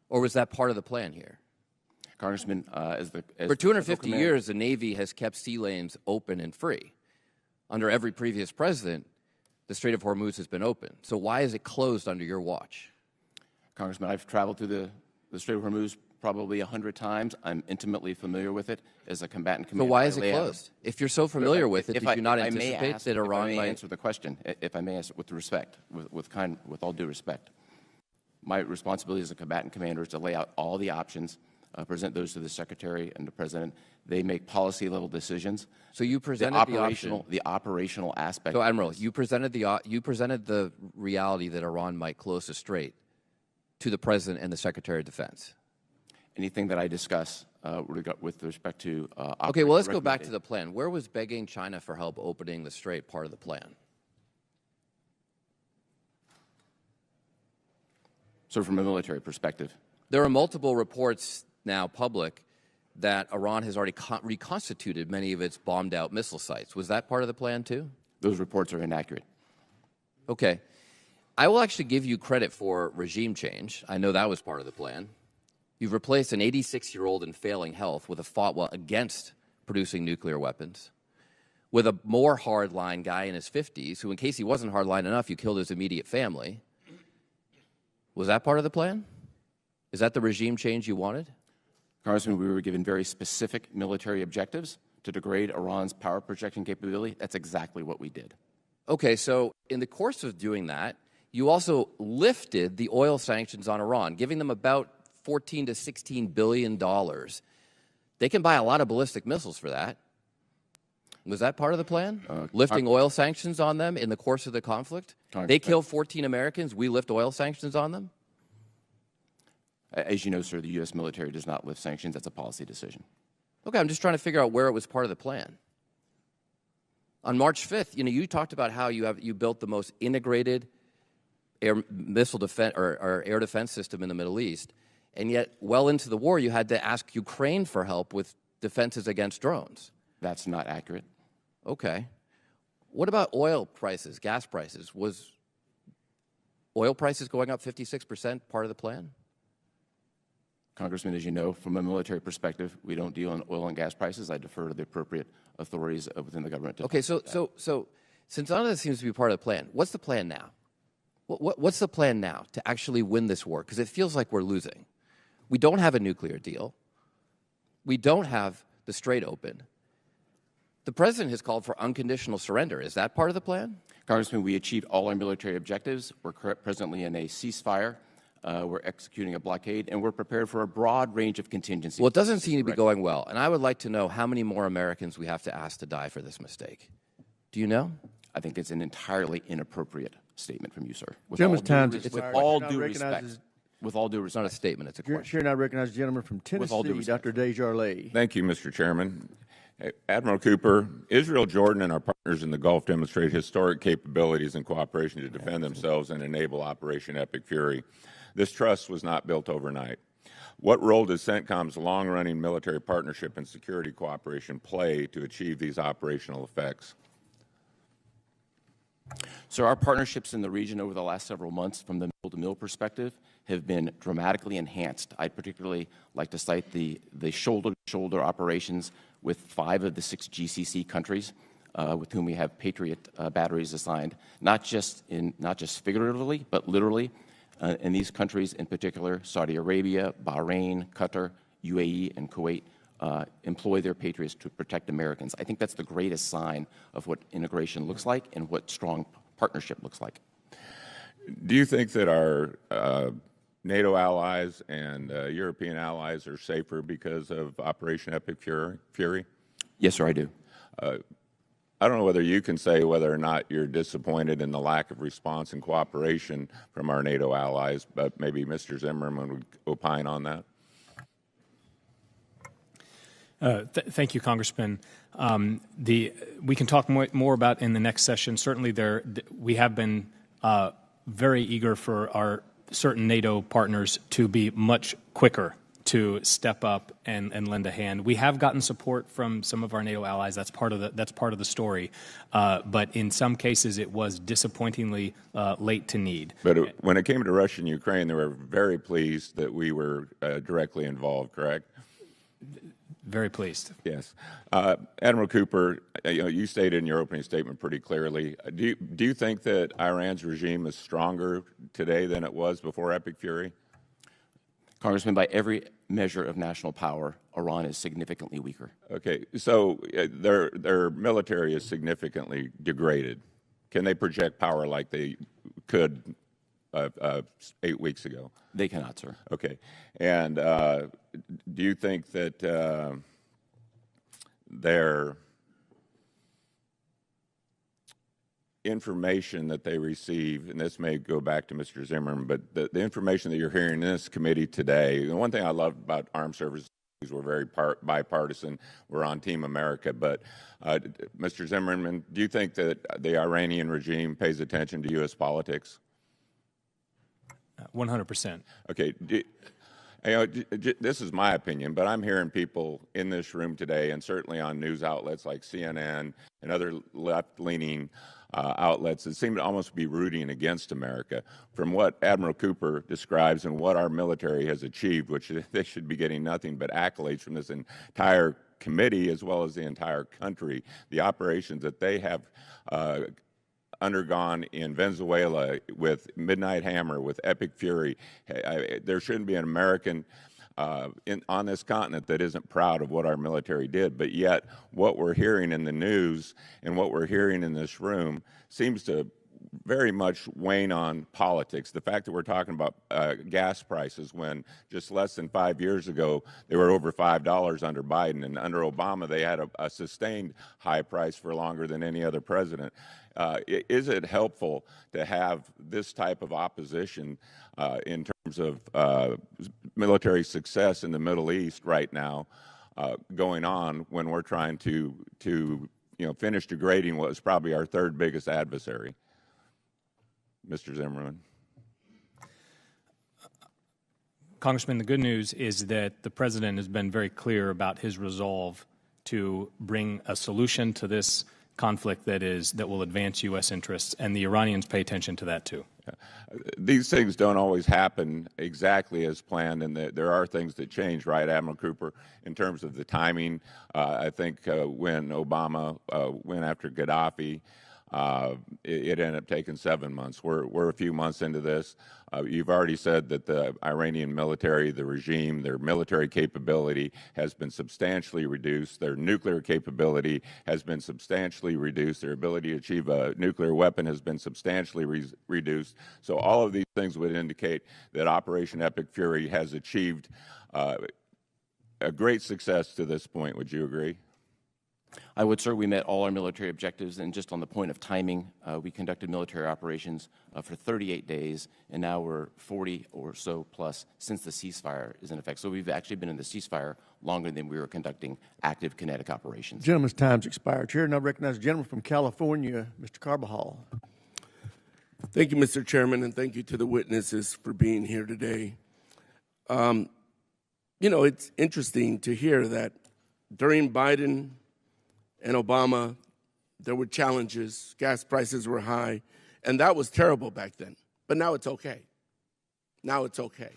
M: Or was that part of the plan here?
D: Congressman,
M: for 250 years, the Navy has kept sea lanes open and free. Under every previous president, the Strait of Hormuz has been open. So why is it closed under your watch?
D: Congressman, I've traveled through the Strait of Hormuz probably 100 times. I'm intimately familiar with it as a combatant commander.
M: So why is it closed? If you're so familiar with it, did you not anticipate that Iran
D: might
M: might
D: answer the question? If I may answer with respect, with all due respect, my responsibility as a combatant commander is to lay out all the options, present those to the Secretary and the President. They make policy-level decisions.
M: So you presented
D: the operational aspect.
M: So, Admiral, you presented the reality that Iran might close the strait to the President and the Secretary of Defense.
D: Anything that I discuss with respect to
M: okay, well, let's go back to the plan. Where was begging China for help opening the strait part of the plan?
D: So from a military perspective,
M: there are multiple reports now public that Iran has already reconstituted many of its bombed-out missile sites. Was that part of the plan, too?
D: Those reports are inaccurate.
M: Okay. I will actually give you credit for regime change. I know that was part of the plan. You've replaced an 86-year-old in failing health with a fatwa against producing nuclear weapons, with a more hardline guy in his 50s who, in case he wasn't hardline enough, you killed his immediate family. Was that part of the plan? Is that the regime change you wanted?
D: Congressman, we were given very specific military objectives to degrade Iran's power projection capability. That's exactly what we did.
M: Okay, so in the course of doing that, you also lifted the oil sanctions on Iran, giving them about $14 to $16 billion. They can buy a lot of ballistic missiles for that. Was that part of the plan? Lifting oil sanctions on them in the course of the conflict? They kill 14 Americans, we lift oil sanctions on them?
D: As you know, sir, the U.S. military does not lift sanctions. That's a policy decision.
M: Okay, I'm just trying to figure out where it was part of the plan. On March 5th, you talked about how you built the most integrated air missile defense or air defense system in the Middle East, and yet well into the war you had to ask Ukraine for help with defenses against drones.
D: That's not accurate.
M: Okay. What about oil prices, gas prices? Was oil prices going up 56% part of the plan?
D: Congressman, as you know, from a military perspective, we don't deal in oil and gas prices. I defer to the appropriate authorities within the government.
M: Okay, so since none of this seems to be part of the plan, what's the plan now? What's the plan now to actually win this war? Because it feels like we're losing. We don't have a nuclear deal. We don't have the strait open. The President has called for unconditional surrender. Is that part of the plan?
D: Congressman, we achieved all our military objectives. We're presently in a ceasefire. We're executing a blockade, and we're prepared for a broad range of contingencies.
M: Well, it doesn't seem to be going well, and I would like to know how many more Americans we have to ask to die for this mistake. Do you know?
D: I think it's an entirely inappropriate statement from you, sir.
A: With all due
D: respect. With all due respect.
M: It's not a statement, it's a question.
A: Chair, now recognize the gentleman from Tennessee, Dr. Desjardins.
N: Thank you, Mr. Chairman. Admiral Cooper, Israel, Jordan, and our partners in the Gulf demonstrate historic capabilities and cooperation to defend themselves and enable Operation Epic Fury. This trust was not built overnight. What role does CENTCOM's long-running military partnership and security cooperation play to achieve these operational effects?
D: So our partnerships in the region over the last several months from the mill-to-mill perspective have been dramatically enhanced. I'd particularly like to cite the shoulder-to-shoulder operations with 5 of the 6 GCC countries with whom we have Patriot batteries assigned, not just figuratively, but literally. In these countries in particular, Saudi Arabia, Bahrain, Qatar, UAE, and Kuwait employ their Patriots to protect Americans. I think that's the greatest sign of what integration looks like and what strong partnership looks like.
N: Do you think that our NATO allies and European allies are safer because of Operation Epic Fury?
D: Yes, sir, I do.
N: I don't know whether you can say whether or not you're disappointed in the lack of response and cooperation from our NATO allies, but maybe Mr. Zimmerman would opine on that.
C: Thank you, Congressman. We can talk more about in the next session. Certainly, we have been very eager for our certain NATO partners to be much quicker to step up and lend a hand. We have gotten support from some of our NATO allies. That's part of the story. But in some cases, it was disappointingly late to need.
N: But when it came to Russia and Ukraine, they were very pleased that we were directly involved. Correct?
C: Very pleased.
N: Yes. Admiral Cooper, you stated in your opening statement pretty clearly. Do you think that Iran's regime is stronger today than it was before Epic Fury?
D: Congressman, by every measure of national power, Iran is significantly weaker.
N: Okay, so their military is significantly degraded. Can they project power like they could 8 weeks ago?
D: They cannot, sir.
N: Okay, and do you think that their information that they receive, and this may go back to Mr. Zimmerman, but the information that you're hearing in this committee today, the one thing I love about armed services is we're very bipartisan. We're on Team America. But, Mr. Zimmerman, do you think that the Iranian regime pays attention to U.S. politics?
C: 100%.
N: Okay. This is my opinion, but I'm hearing people in this room today, and certainly on news outlets like CNN and other left-leaning outlets that seem to almost be rooting against America. From what Admiral Cooper describes and what our military has achieved, which they should be getting nothing but accolades from this entire committee as well as the entire country, the operations that they have undergone in Venezuela with Midnight Hammer, with Epic Fury. There shouldn't be an American on this continent that isn't proud of what our military did. But yet what we're hearing in the news and what we're hearing in this room seems to very much wane on politics. The fact that we're talking about gas prices when just less than 5 years ago they were over $5 under Biden, and under Obama they had a sustained high price for longer than any other president. Is it helpful to have this type of opposition in terms of military success in the Middle East right now going on when we're trying to finish degrading what was probably our third biggest adversary? Mr. Zimmerman.
C: Congressman, the good news is that the President has been very clear about his resolve to bring a solution to this conflict that will advance U.S. interests, and the Iranians pay attention to that too.
N: These things don't always happen exactly as planned, and there are things that change, right, Admiral Cooper, in terms of the timing. I think when Obama went after Gaddafi, it ended up taking 7 months. We're a few months into this. You've already said that the Iranian military, the regime, their military capability has been substantially reduced. Their nuclear capability has been substantially reduced. Their ability to achieve a nuclear weapon has been substantially reduced. So all of these things would indicate that Operation Epic Fury has achieved a great success to this point. Would you agree?
D: I would, sir. We met all our military objectives, and just on the point of timing, we conducted military operations for 38 days, and now we're 40 or so plus since the ceasefire is in effect. So we've actually been in the ceasefire longer than we were conducting active kinetic operations.
A: Gentleman's time's expired. Chair, now recognize the gentleman from California, Mr. Carbajal.
O: Thank you, Mr. Chairman, and thank you to the witnesses for being here today. It's interesting to hear that during Biden and Obama, there were challenges. Gas prices were high, and that was terrible back then. But now it's okay. Now it's okay.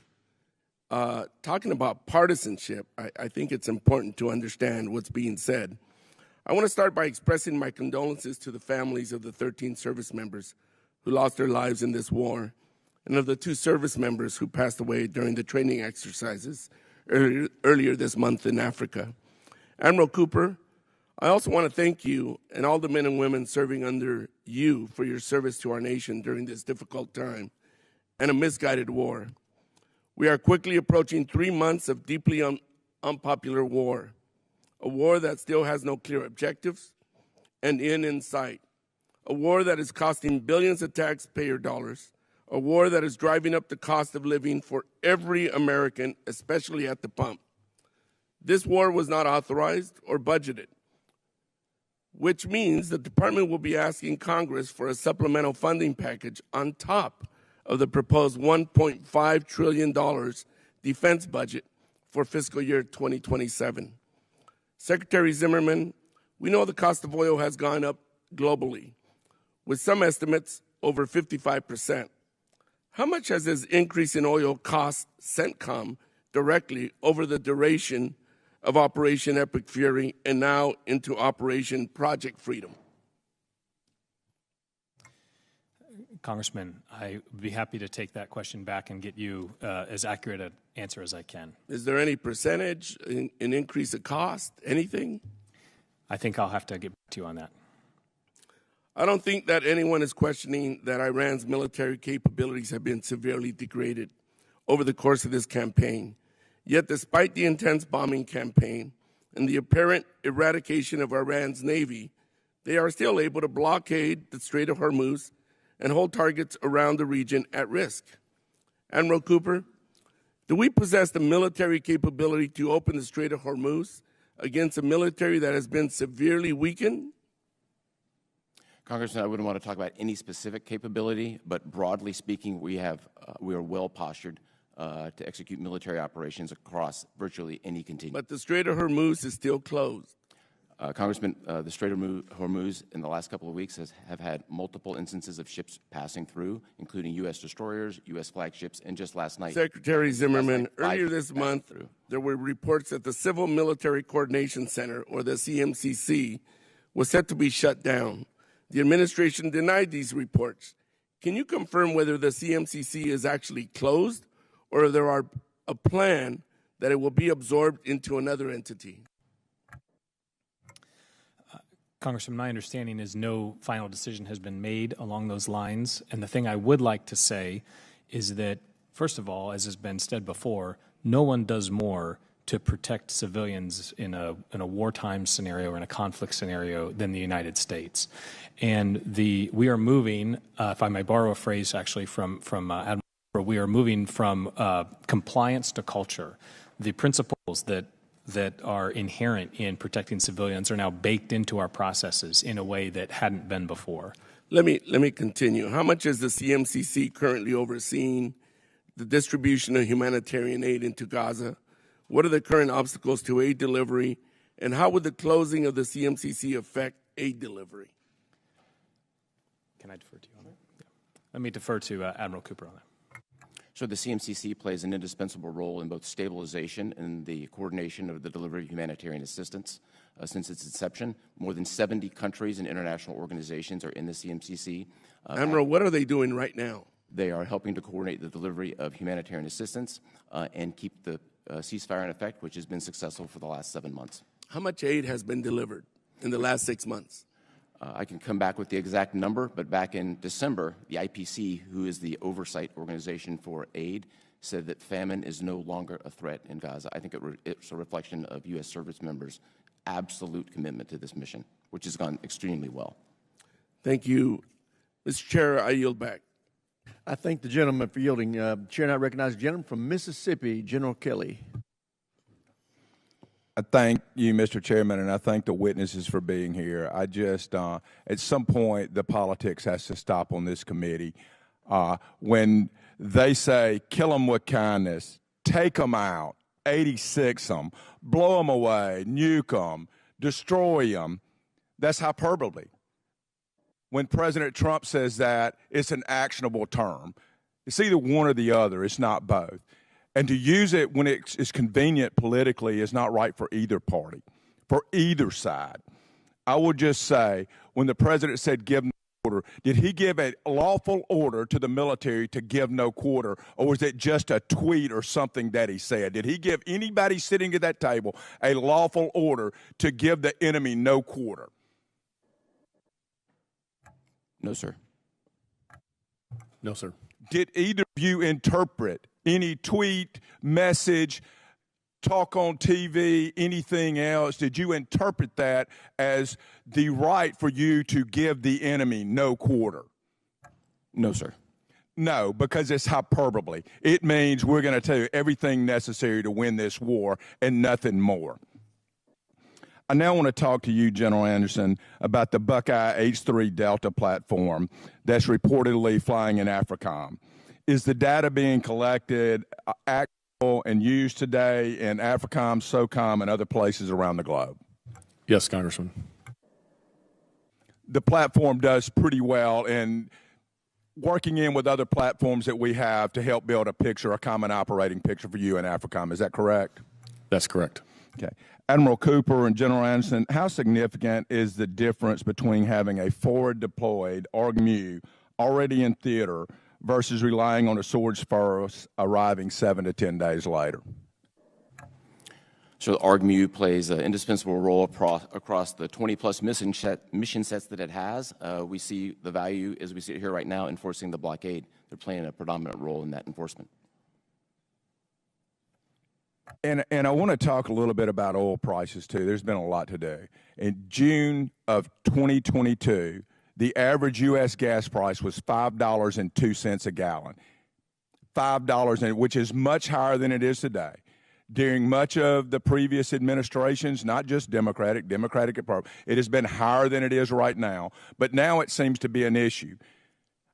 O: Talking about partisanship, I think it's important to understand what's being said. I want to start by expressing my condolences to the families of the 13 service members who lost their lives in this war, and of the 2 service members who passed away during the training exercises earlier this month in Africa. Admiral Cooper, I also want to thank you and all the men and women serving under you for your service to our nation during this difficult time and a misguided war. We are quickly approaching 3 months of deeply unpopular war, a war that still has no clear objectives and end in sight, a war that is costing billions of taxpayer dollars, a war that is driving up the cost of living for every American, especially at the pump. This war was not authorized or budgeted, which means the department will be asking Congress for a supplemental funding package on top of the proposed $1.5 trillion defense budget for fiscal year 2027. Secretary Zimmerman, we know the cost of oil has gone up globally, with some estimates over 55%. How much has this increase in oil cost CENTCOM directly over the duration of Operation Epic Fury and now into Operation Project Freedom?
C: Congressman, I would be happy to take that question back and get you as accurate an answer as I can.
O: Is there any percentage, an increase of cost, anything?
C: I think I'll have to get back to you on that.
O: I don't think that anyone is questioning that Iran's military capabilities have been severely degraded over the course of this campaign. Yet, despite the intense bombing campaign and the apparent eradication of Iran's navy, they are still able to blockade the Strait of Hormuz and hold targets around the region at risk. Admiral Cooper, do we possess the military capability to open the Strait of Hormuz against a military that has been severely weakened?
D: Congressman, I wouldn't want to talk about any specific capability, but broadly speaking, we are well postured to execute military operations across virtually any continuum.
O: But the Strait of Hormuz is still closed.
D: Congressman, the Strait of Hormuz in the last couple of weeks have had multiple instances of ships passing through, including U.S. destroyers, U.S. flagships, and just last night.
O: Secretary Zimmerman, earlier this month, there were reports that the Civil Military Coordination Center, or the CMCC, was set to be shut down. The administration denied these reports. Can you confirm whether the CMCC is actually closed or there are a plan that it will be absorbed into another entity?
C: Congressman, my understanding is no final decision has been made along those lines. And the thing I would like to say is that, first of all, as has been said before, no one does more to protect civilians in a wartime scenario or in a conflict scenario than the United States. And we are moving, if I may borrow a phrase actually from Admiral, we are moving from compliance to culture. The principles that are inherent in protecting civilians are now baked into our processes in a way that hadn't been before.
O: Let me continue. How much is the CMCC currently overseeing the distribution of humanitarian aid into Gaza? What are the current obstacles to aid delivery? And how would the closing of the CMCC affect aid delivery?
C: Can I defer to you on that? Yeah. Let me defer to Admiral Cooper on that.
D: So the CMCC plays an indispensable role in both stabilization and the coordination of the delivery of humanitarian assistance. Since its inception, more than 70 countries and international organizations are in the CMCC.
O: Admiral, what are they doing right now?
D: They are helping to coordinate the delivery of humanitarian assistance and keep the ceasefire in effect, which has been successful for the last 7 months.
O: How much aid has been delivered in the last 6 months?
D: I can come back with the exact number, but back in December, the IPC, who is the oversight organization for aid, said that famine is no longer a threat in Gaza. I think it's a reflection of U.S. service members' absolute commitment to this mission, which has gone extremely well.
O: Thank you. Mr. Chair, I yield back.
A: I thank the gentleman for yielding. Chair, and I recognize the gentleman from Mississippi, General Kelly.
P: I thank you, Mr. Chairman, and I thank the witnesses for being here. I just, at some point, the politics has to stop on this committee. When they say, kill them with kindness, take them out, 86 them, blow them away, nuke them, destroy them, that's hyperbole. When President Trump says that, it's an actionable term. It's either one or the other. It's not both. And to use it when it's convenient politically is not right for either party, for either side. I would just say, when the president said give no quarter, did he give a lawful order to the military to give no quarter, or was it just a tweet or something that he said? Did he give anybody sitting at that table a lawful order to give the enemy no quarter?
D: No, sir.
E: No, sir.
P: Did either of you interpret any tweet, message, talk on TV, anything else? Did you interpret that as the right for you to give the enemy no quarter?
D: No, sir.
P: No, because it's hyperbole. It means we're going to tell you everything necessary to win this war and nothing more. I now want to talk to you, General Anderson, about the Buckeye H-3 Delta platform that's reportedly flying in AFRICOM. Is the data being collected actual and used today in AFRICOM, SOCOM, and other places around the globe?
E: Yes, Congressman.
P: The platform does pretty well in working in with other platforms that we have to help build a picture, a common operating picture for you in AFRICOM. Is that correct?
E: That's correct.
P: Okay. Admiral Cooper and General Anderson, how significant is the difference between having a forward deployed ARGMU already in theater versus relying on a swords force arriving 7 to 10 days later?
D: So the ARGMU plays an indispensable role across the 20-plus mission sets that it has. We see the value, as we see it here right now, enforcing the blockade. They're playing a predominant role in that enforcement.
P: And I want to talk a little bit about oil prices, too. There's been a lot to do. In June of 2022, the average U.S. gas price was $5.02 a gallon, $5, which is much higher than it is today. During much of the previous administrations, not just Democratic, it has been higher than it is right now. But now it seems to be an issue.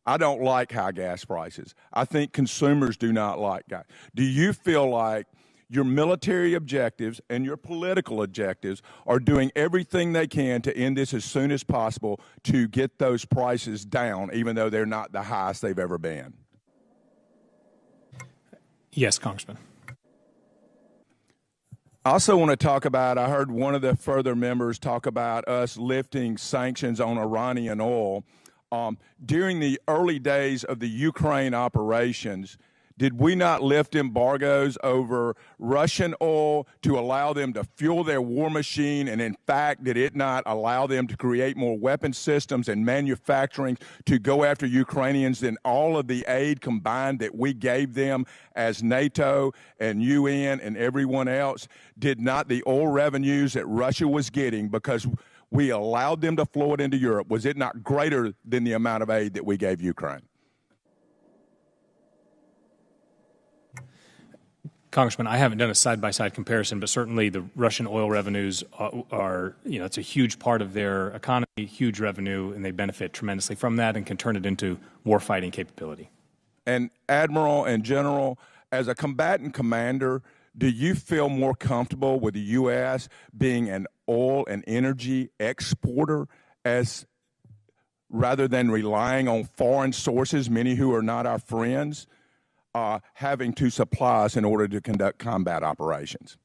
P: I don't like high gas prices. I think consumers do not like gas. Do you feel like your military objectives and your political objectives are doing everything they can to end this as soon as possible to get those prices down, even though they're not the highest they've ever been?
C: Yes, Congressman.
P: I also want to talk about, I heard one of the further members talk about us lifting sanctions on Iranian oil. During the early days of the Ukraine operations, did we not lift embargoes over Russian oil to allow them to fuel their war machine? And in fact, did it not allow them to create more weapon systems and manufacturing to go after Ukrainians than all of the aid combined that we gave them as NATO and UN and everyone else? Did not the oil revenues that Russia was getting, because we allowed them to flow it into Europe, was it not greater than the amount of aid that we gave Ukraine?
C: Congressman, I haven't done a side-by-side comparison, but certainly the Russian oil revenues are, it's a huge part of their economy, huge revenue, and they benefit tremendously from that and can turn it into warfighting capability.
P: And Admiral and General, as a combatant commander, do you feel more comfortable with the U.S. being an oil and energy exporter rather than relying on foreign sources, many who are not our friends, having to supply us in order to conduct combat operations?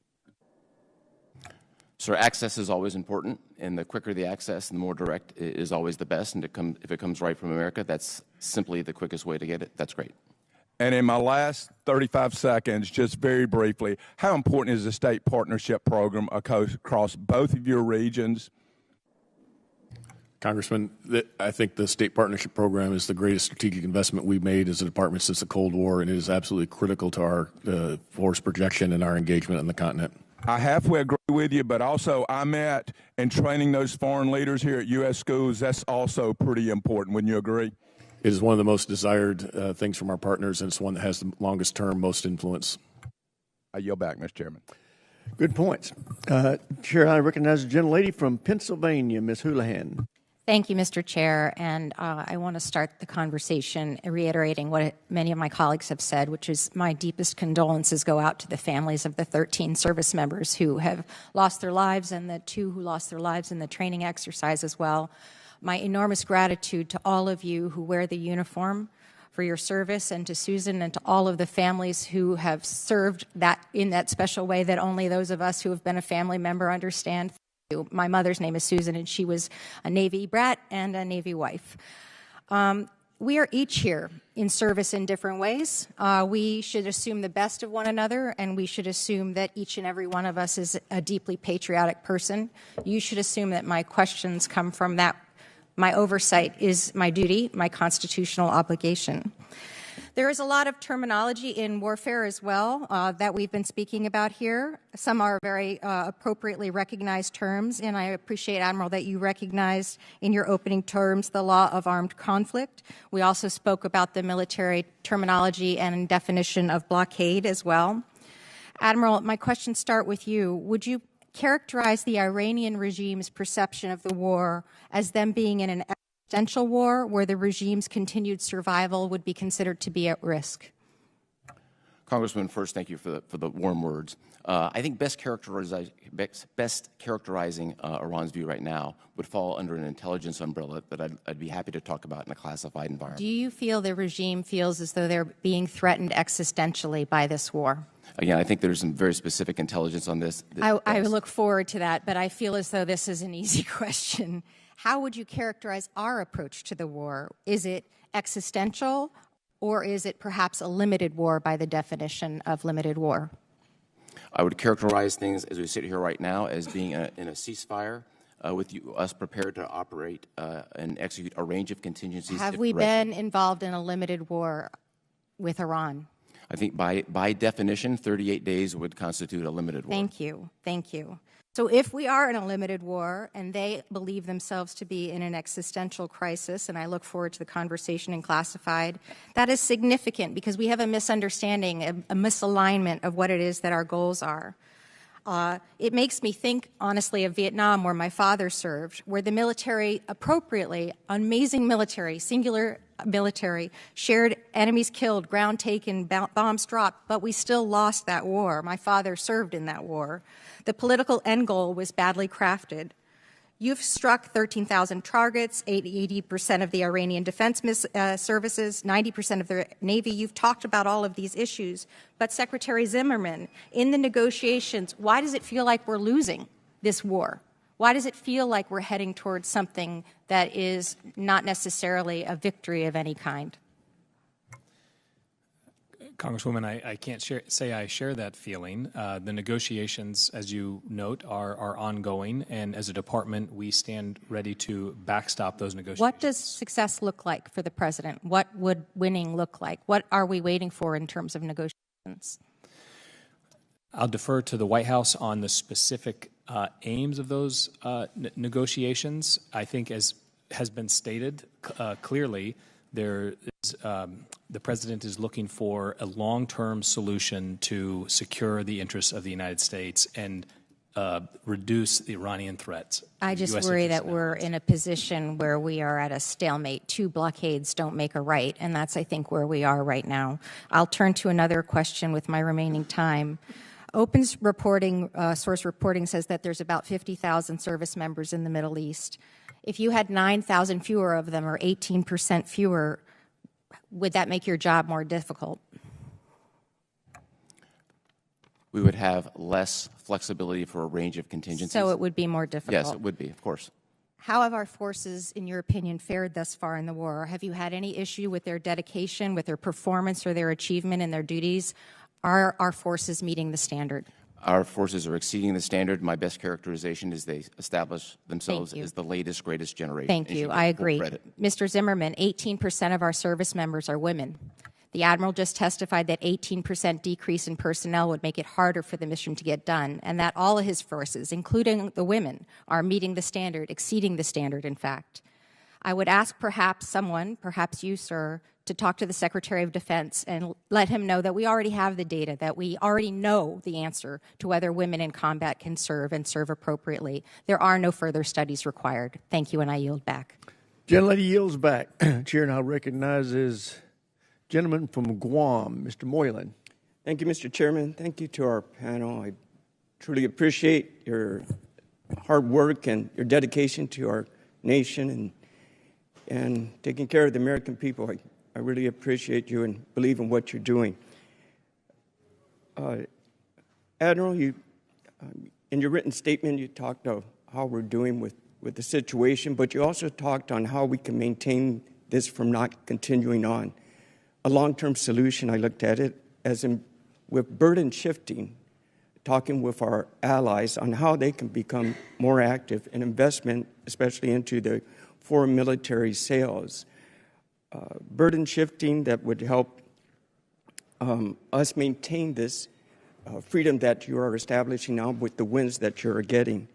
D: So access is always important, and the quicker the access and the more direct is always the best. And if it comes right from America, that's simply the quickest way to get it. That's great.
P: And in my last 35 seconds, just very briefly, how important is the state partnership program across both of your regions?
E: Congressman, I think the state partnership program is the greatest strategic investment we've made as a department since the Cold War, and it is absolutely critical to our force projection and our engagement on the continent.
P: I halfway agree with you, but also I met and training those foreign leaders here at U.S. schools, that's also pretty important. Wouldn't you agree?
E: It is one of the most desired things from our partners, and it's one that has the longest term, most influence.
P: I yield back, Mr. Chairman.
A: Good points. Chair, I recognize the gentlelady from Pennsylvania, Ms. Houlihan.
Q: Thank you, Mr. Chair. And I want to start the conversation reiterating what many of my colleagues have said, which is my deepest condolences go out to the families of the 13 service members who have lost their lives and the 2 who lost their lives in the training exercise as well. My enormous gratitude to all of you who wear the uniform for your service, and to Susan and to all of the families who have served that in that special way that only those of us who have been a family member understand. My mother's name is Susan, and she was a Navy brat and a Navy wife. We are each here in service in different ways. We should assume the best of one another, and we should assume that each and every one of us is a deeply patriotic person. You should assume that my questions come from that. My oversight is my duty, my constitutional obligation. There is a lot of terminology in warfare as well that we've been speaking about here. Some are very appropriately recognized terms, and I appreciate, Admiral, that you recognized in your opening terms the law of armed conflict. We also spoke about the military terminology and definition of blockade as well. Admiral, my questions start with you. Would you characterize the Iranian regime's perception of the war as them being in an existential war where the regime's continued survival would be considered to be at risk?
D: Congressman, first, thank you for the warm words. I think best characterizing Iran's view right now would fall under an intelligence umbrella that I'd be happy to talk about in a classified environment.
Q: Do you feel the regime feels as though they're being threatened existentially by this war?
D: Again, I think there's some very specific intelligence on this.
Q: I look forward to that, but I feel as though this is an easy question. How would you characterize our approach to the war? Is it existential, or is it perhaps a limited war by the definition of limited war?
D: I would characterize things as we sit here right now as being in a ceasefire with us prepared to operate and execute a range of contingencies.
Q: Have we been involved in a limited war with Iran?
D: I think by definition, 38 days would constitute a limited war.
Q: Thank you. Thank you. So if we are in a limited war and they believe themselves to be in an existential crisis, and I look forward to the conversation in classified, that is significant because we have a misunderstanding, a misalignment of what it is that our goals are. It makes me think, honestly, of Vietnam, where my father served, where the military, appropriately, amazing military, singular military, shared enemies killed, ground taken, bombs dropped, but we still lost that war. My father served in that war. The political end goal was badly crafted. You've struck 13,000 targets, 80% of the Iranian defense services, 90% of the Navy. You've talked about all of these issues. But Secretary Zimmerman, in the negotiations, why does it feel like we're losing this war? Why does it feel like we're heading towards something that is not necessarily a victory of any kind?
C: Congresswoman, I can't say I share that feeling. The negotiations, as you note, are ongoing, and as a department, we stand ready to backstop those negotiations.
Q: What does success look like for the president? What would winning look like? What are we waiting for in terms of negotiations?
C: I'll defer to the White House on the specific aims of those negotiations. I think, as has been stated clearly, there is, the president is looking for a long-term solution to secure the interests of the United States and reduce the Iranian threats.
Q: I just worry that we're in a position where we are at a stalemate. Two blockades don't make a right, and that's, I think, where we are right now. I'll turn to another question with my remaining time. Open's reporting, source reporting says that there's about 50,000 service members in the Middle East. If you had 9,000 fewer of them, or 18% fewer, would that make your job more difficult?
D: We would have less flexibility for a range of contingencies.
Q: So it would be more difficult?
D: Yes, it would be, of course.
Q: How have our forces, in your opinion, fared thus far in the war? Have you had any issue with their dedication, with their performance, or their achievement in their duties? Are our forces meeting the standard?
D: Our forces are exceeding the standard. My best characterization is they establish themselves as the latest, greatest generation.
Q: Thank you. I agree. Mr. Zimmerman, 18% of our service members are women. The Admiral just testified that 18% decrease in personnel would make it harder for the mission to get done, and that all of his forces, including the women, are meeting the standard, exceeding the standard, in fact. I would ask perhaps someone, perhaps you, sir, to talk to the Secretary of Defense and let him know that we already have the data, that we already know the answer to whether women in combat can serve and serve appropriately. There are no further studies required. Thank you, and I yield back.
A: Gentlelady yields back. Chair now recognizes gentleman from Guam, Mr. Moylan.
R: Thank you, Mr. Chairman. Thank you to our panel. I truly appreciate your hard work and your dedication to our nation and taking care of the American people. I really appreciate you and believe in what you're doing. Admiral, you, in your written statement, you talked of how we're doing with the situation, but you also talked on how we can maintain this from not continuing on. A long-term solution, I looked at it as in with burden shifting, talking with our allies on how they can become more active in investment, especially into the foreign military sales. Burden shifting that would help us maintain this freedom that you are establishing now with the wins that you're getting.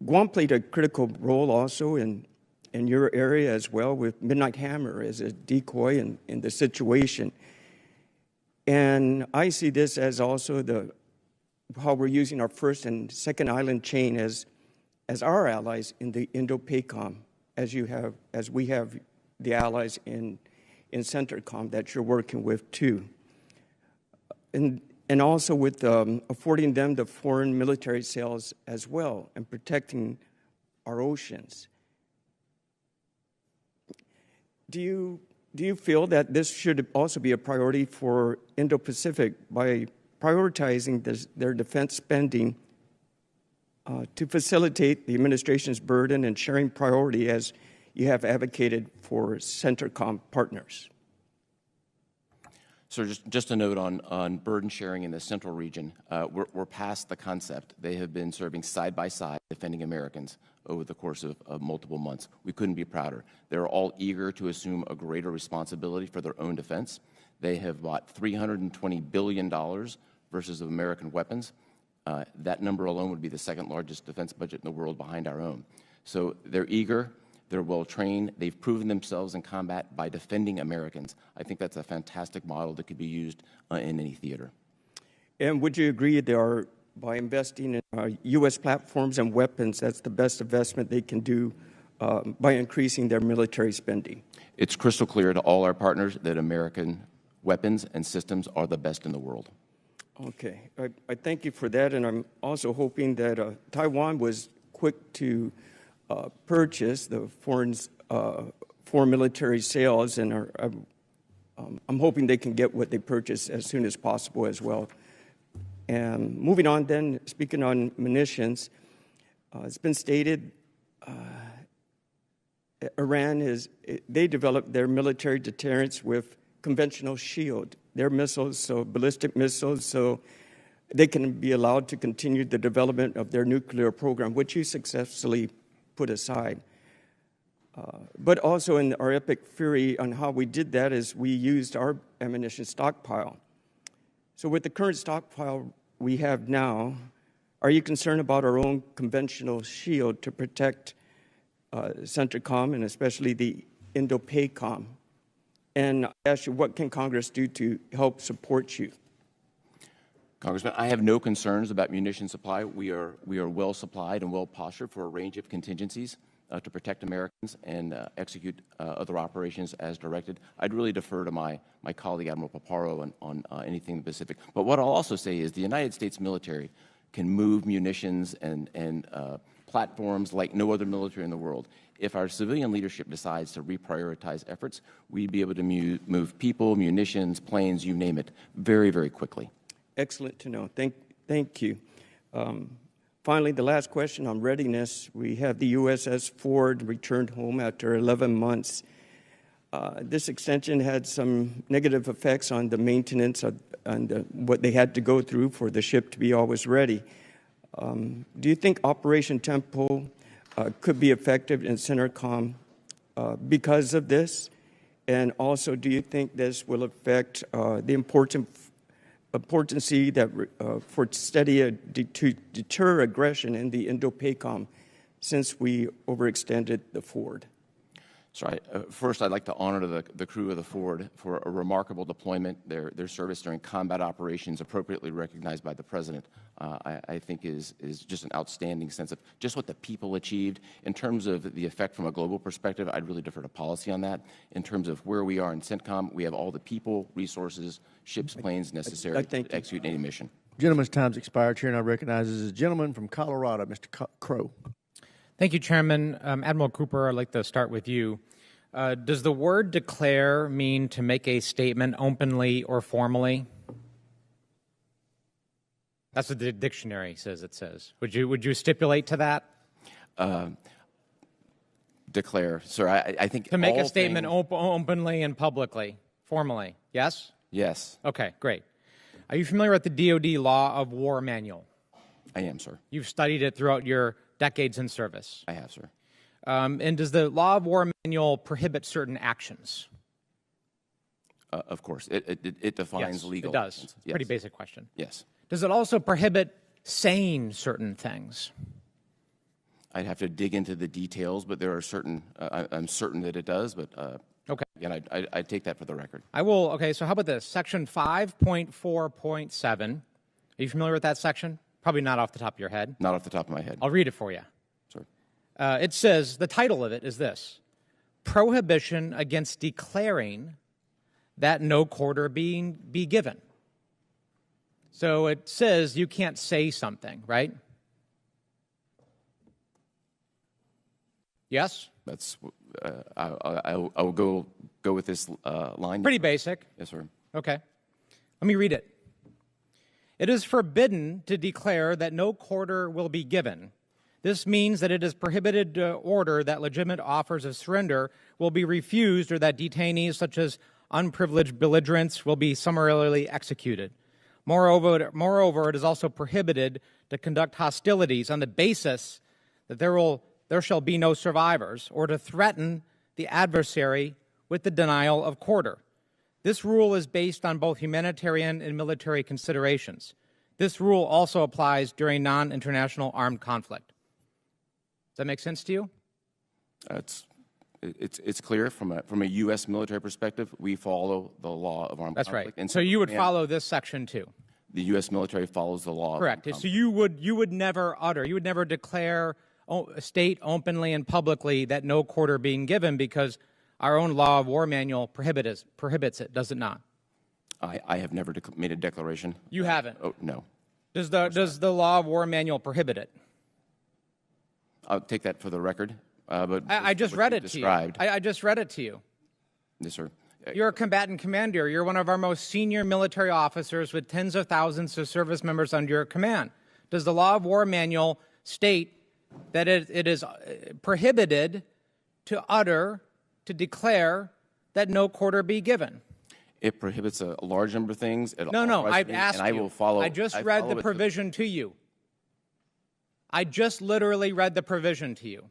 R: Guam played a critical role also in your area as well, with Midnight Hammer as a decoy in the situation. And I see this as also how we're using our first and second island chain as our allies in the Indo-PACOM, as we have the allies in CENTCOM that you're working with too. And also with affording them the foreign military sales as well and protecting our oceans. Do you feel that this should also be a priority for Indo-Pacific by prioritizing their defense spending to facilitate the administration's burden and sharing priority as you have advocated for CENTCOM partners?
D: So just a note on burden sharing in the central region. We're past the concept. They have been serving side by side, defending Americans over the course of multiple months. We couldn't be prouder. They're all eager to assume a greater responsibility for their own defense. They have bought $320 billion versus of American weapons. That number alone would be the second largest defense budget in the world behind our own. So they're eager. They're well-trained. They've proven themselves in combat by defending Americans. I think that's a fantastic model that could be used in any theater.
R: And would you agree by investing in U.S. platforms and weapons, that's the best investment they can do by increasing their military spending?
D: It's crystal clear to all our partners that American weapons and systems are the best in the world.
R: Okay. I thank you for that, and I'm also hoping that Taiwan was quick to purchase the foreign military sales, and I'm hoping they can get what they purchase as soon as possible as well. And moving on then, speaking on munitions, it's been stated Iran they developed their military deterrence with conventional shield, their missiles, so ballistic missiles, so they can be allowed to continue the development of their nuclear program, which you successfully put aside. But also in our epic fury on how we did that is we used our ammunition stockpile. So with the current stockpile we have now, are you concerned about our own conventional shield to protect CENTCOM and especially the Indo-PACOM? And I ask you, what can Congress do to help support you?
D: Congressman, I have no concerns about munition supply. We are well supplied and well postured for a range of contingencies to protect Americans and execute other operations as directed. I'd really defer to my colleague, Admiral Paparo, on anything in the Pacific. But what I'll also say is the United States military can move munitions and platforms like no other military in the world. If our civilian leadership decides to reprioritize efforts, we'd be able to move people, munitions, planes, you name it, very, very quickly.
R: Excellent to know. Thank you. Finally, the last question on readiness. We have the USS Ford returned home after 11 months. This extension had some negative effects on the maintenance and what they had to go through for the ship to be always ready. Do you think Operation Tempo could be effective in CENTCOM because of this? And also, do you think this will affect the importance that for steady to deter aggression in the Indo-PACOM since we overextended the Ford?
D: So first, I'd like to honor the crew of the Ford for a remarkable deployment. Their service during combat operations, appropriately recognized by the President, I think is just an outstanding sense of just what the people achieved. In terms of the effect from a global perspective, I'd really defer to policy on that. In terms of where we are in CENTCOM, we have all the people, resources, ships, planes necessary to execute any mission.
A: Gentleman's time's expired. Chair now recognizes a gentleman from Colorado, Mr. Crow.
S: Thank you, Chairman. Admiral Cooper, I'd like to start with you. Does the word declare mean to make a statement openly or formally? That's what the dictionary says it says. Would you stipulate to that?
D: Declare. Sir, I think
S: to make a statement openly and publicly, formally, yes?
D: Yes. Okay,
S: great. Are you familiar with the DoD Law of War Manual?
D: I am, sir.
S: You've studied it throughout your decades in service.
D: I have, sir.
S: And does the Law of War Manual prohibit certain actions?
D: Of course. It defines
S: Yes,
D: legal.
S: it does.
D: Yes.
S: Pretty basic question.
D: Yes.
S: Does it also prohibit saying certain things?
D: I'd have to dig into the details, but there are certain, I'm certain that it does, but
S: okay.
D: Again, I'd take that for the record.
S: I will. Okay, so how about this? Section 5.4.7. Are you familiar with that section? Probably not off the top of your head.
D: Not off the top of my head.
S: I'll read it for you.
D: Sorry.
S: It says, the title of it is this: Prohibition against declaring that no quarter be given. So it says you can't say something, right? Yes?
D: That's. I'll go with this line.
S: Pretty basic.
D: Yes, sir.
S: Okay. Let me read it. It is forbidden to declare that no quarter will be given. This means that it is prohibited to order that legitimate offers of surrender will be refused, or that detainees such as unprivileged belligerents will be summarily executed. Moreover, it is also prohibited to conduct hostilities on the basis that there shall be no survivors, or to threaten the adversary with the denial of quarter. This rule is based on both humanitarian and military considerations. This rule also applies during non-international armed conflict. Does that make sense to you?
D: It's clear from a U.S. military perspective. We follow the law of armed
S: That's
D: conflict.
S: right.
D: And
S: so you would follow this section too.
D: The U.S. military follows the law.
S: Correct.
D: Of armed
S: so you would never declare a state openly and publicly that no quarter being given, because our own law of war manual prohibits it, does it not?
D: I have never made a declaration.
S: You haven't?
D: Oh, no.
S: Does the law of war manual prohibit it?
D: I'll take that for the record. But
S: I just read it to you. I just read it to you.
D: Yes, sir.
S: You're a combatant commander. You're one of our most senior military officers with tens of thousands of service members under your command. Does the law of war manual state that it is prohibited to declare that no quarter be given?
D: It prohibits a large number of things.
S: No, I've asked you.
D: I will follow.
S: I just read the provision to you. I just literally read the provision to you.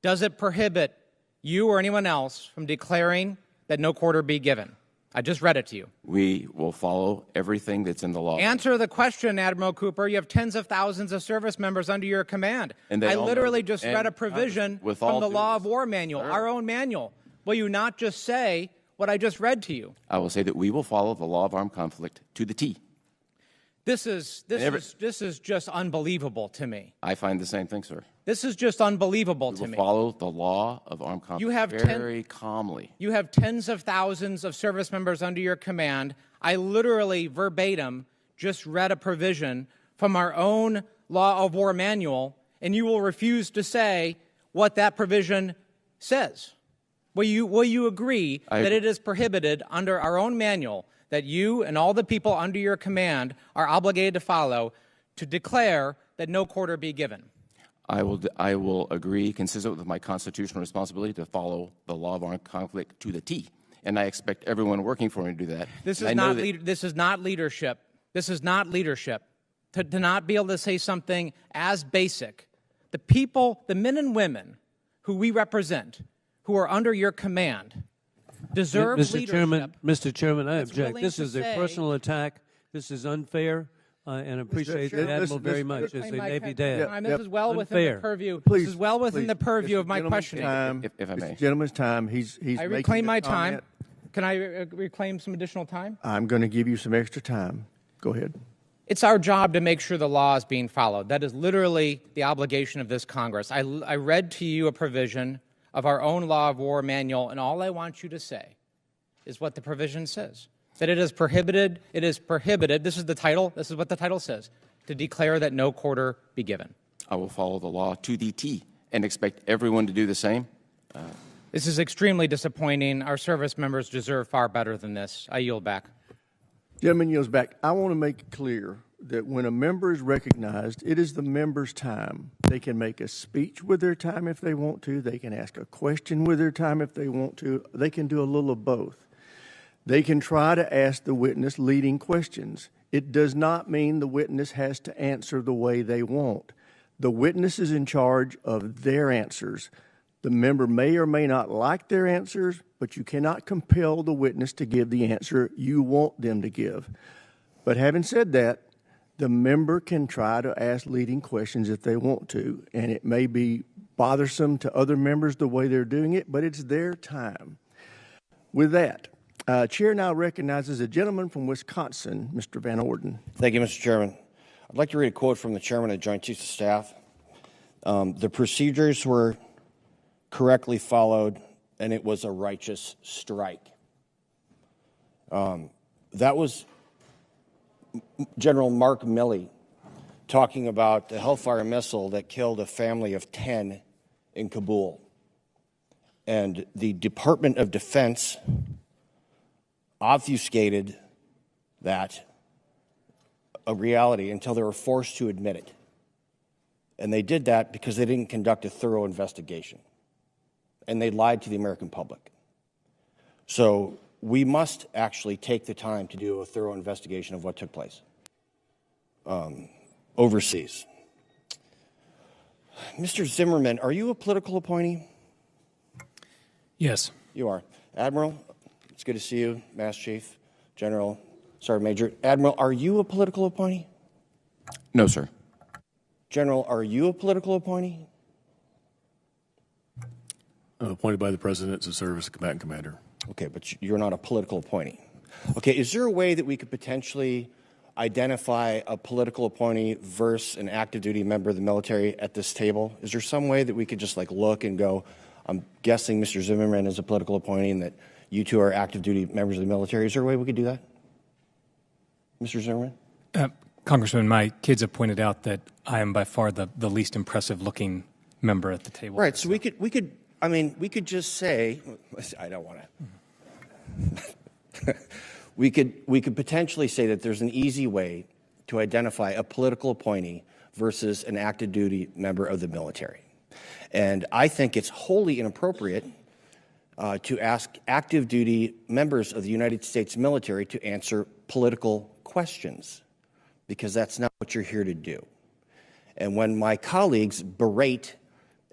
S: Does it prohibit you or anyone else from declaring that no quarter be given? I just read it to you.
D: We will follow everything that's in the law.
S: Answer the question, Admiral Cooper. You have tens of thousands of service members under your command.
D: And
S: I literally just read a provision from the law of war manual, our own manual. Will you not just say what I just read to you?
D: I will say that we will follow the law of armed conflict to the T.
S: This is just unbelievable to me.
D: I find the same thing, sir.
S: This is just unbelievable to me.
D: We will follow the law of armed conflict very calmly.
S: You have tens of thousands of service members under your command. I literally, verbatim, just read a provision from our own law of war manual, and you will refuse to say what that provision says. Will you agree that it is prohibited under our own manual that you and all the people under your command are obligated to follow to declare that no quarter be given?
D: I will agree, consistent with my constitutional responsibility, to follow the law of armed conflict to the T. And I expect everyone working for me to do that.
S: This is not leadership. This is not leadership. To not be able to say something as basic. The people, the men and women who we represent, who are under your command, deserve leadership.
F: Mr. Chairman, I object.
S: willing
F: This
S: to
F: is a
S: say-
F: personal attack. This is unfair, and appreciate the Admiral very much as a Navy dad.
S: This is well within
F: Unfair.
S: the purview.
A: Please,
S: This is well within the purview of my questioning.
D: If I may.
A: Gentleman's time. He's
S: I
A: making
S: reclaim
A: a
S: my
A: comment.
S: time. Can I reclaim some additional time?
A: I'm going to give you some extra time. Go ahead.
S: It's our job to make sure the law is being followed. That is literally the obligation of this Congress. I read to you a provision of our own law of war manual, and all I want you to say is what the provision says. That it is prohibited, this is the title, this is what the title says, to declare that no quarter be given.
D: I will follow the law to the T and expect everyone to do the same.
S: This is extremely disappointing. Our service members deserve far better than this. I yield back.
A: Gentleman yields back. I want to make it clear that when a member is recognized, it is the member's time. They can make a speech with their time if they want to. They can ask a question with their time if they want to. They can do a little of both. They can try to ask the witness leading questions. It does not mean the witness has to answer the way they want. The witness is in charge of their answers. The member may or may not like their answers, but you cannot compel the witness to give the answer you want them to give. But having said that, the member can try to ask leading questions if they want to, and it may be bothersome to other members the way they're doing it, but it's their time. With that, Chair now recognizes a gentleman from Wisconsin, Mr. Van Orden.
T: Thank you, Mr. Chairman. I'd like to read a quote from the Chairman of the Joint Chiefs of Staff. The procedures were correctly followed, and it was a righteous strike. That was General Mark Milley talking about the Hellfire missile that killed a family of 10 in Kabul. And the Department of Defense obfuscated that a reality until they were forced to admit it. And they did that because they didn't conduct a thorough investigation. And they lied to the American public. So we must actually take the time to do a thorough investigation of what took place overseas. Mr. Zimmerman, are you a political appointee?
C: Yes.
T: You are. Admiral, it's good to see you. Master Chief, General, Sergeant Major. Admiral, are you a political appointee?
U: No, sir.
T: General, are you a political appointee?
E: I'm appointed by the President to serve as a combatant commander.
T: Okay, but you're not a political appointee. Okay, is there a way that we could potentially identify a political appointee versus an active duty member of the military at this table? Is there some way that we could just like look and go, I'm guessing Mr. Zimmerman is a political appointee and that you two are active duty members of the military? Is there a way we could do that? Mr. Zimmerman?
C: Congressman, my kids have pointed out that I am by far the least impressive looking member at the table.
T: Right, so we could just say, I don't want to. We could potentially say that there's an easy way to identify a political appointee versus an active duty member of the military. And I think it's wholly inappropriate to ask active duty members of the United States military to answer political questions, because that's not what you're here to do. And when my colleagues berate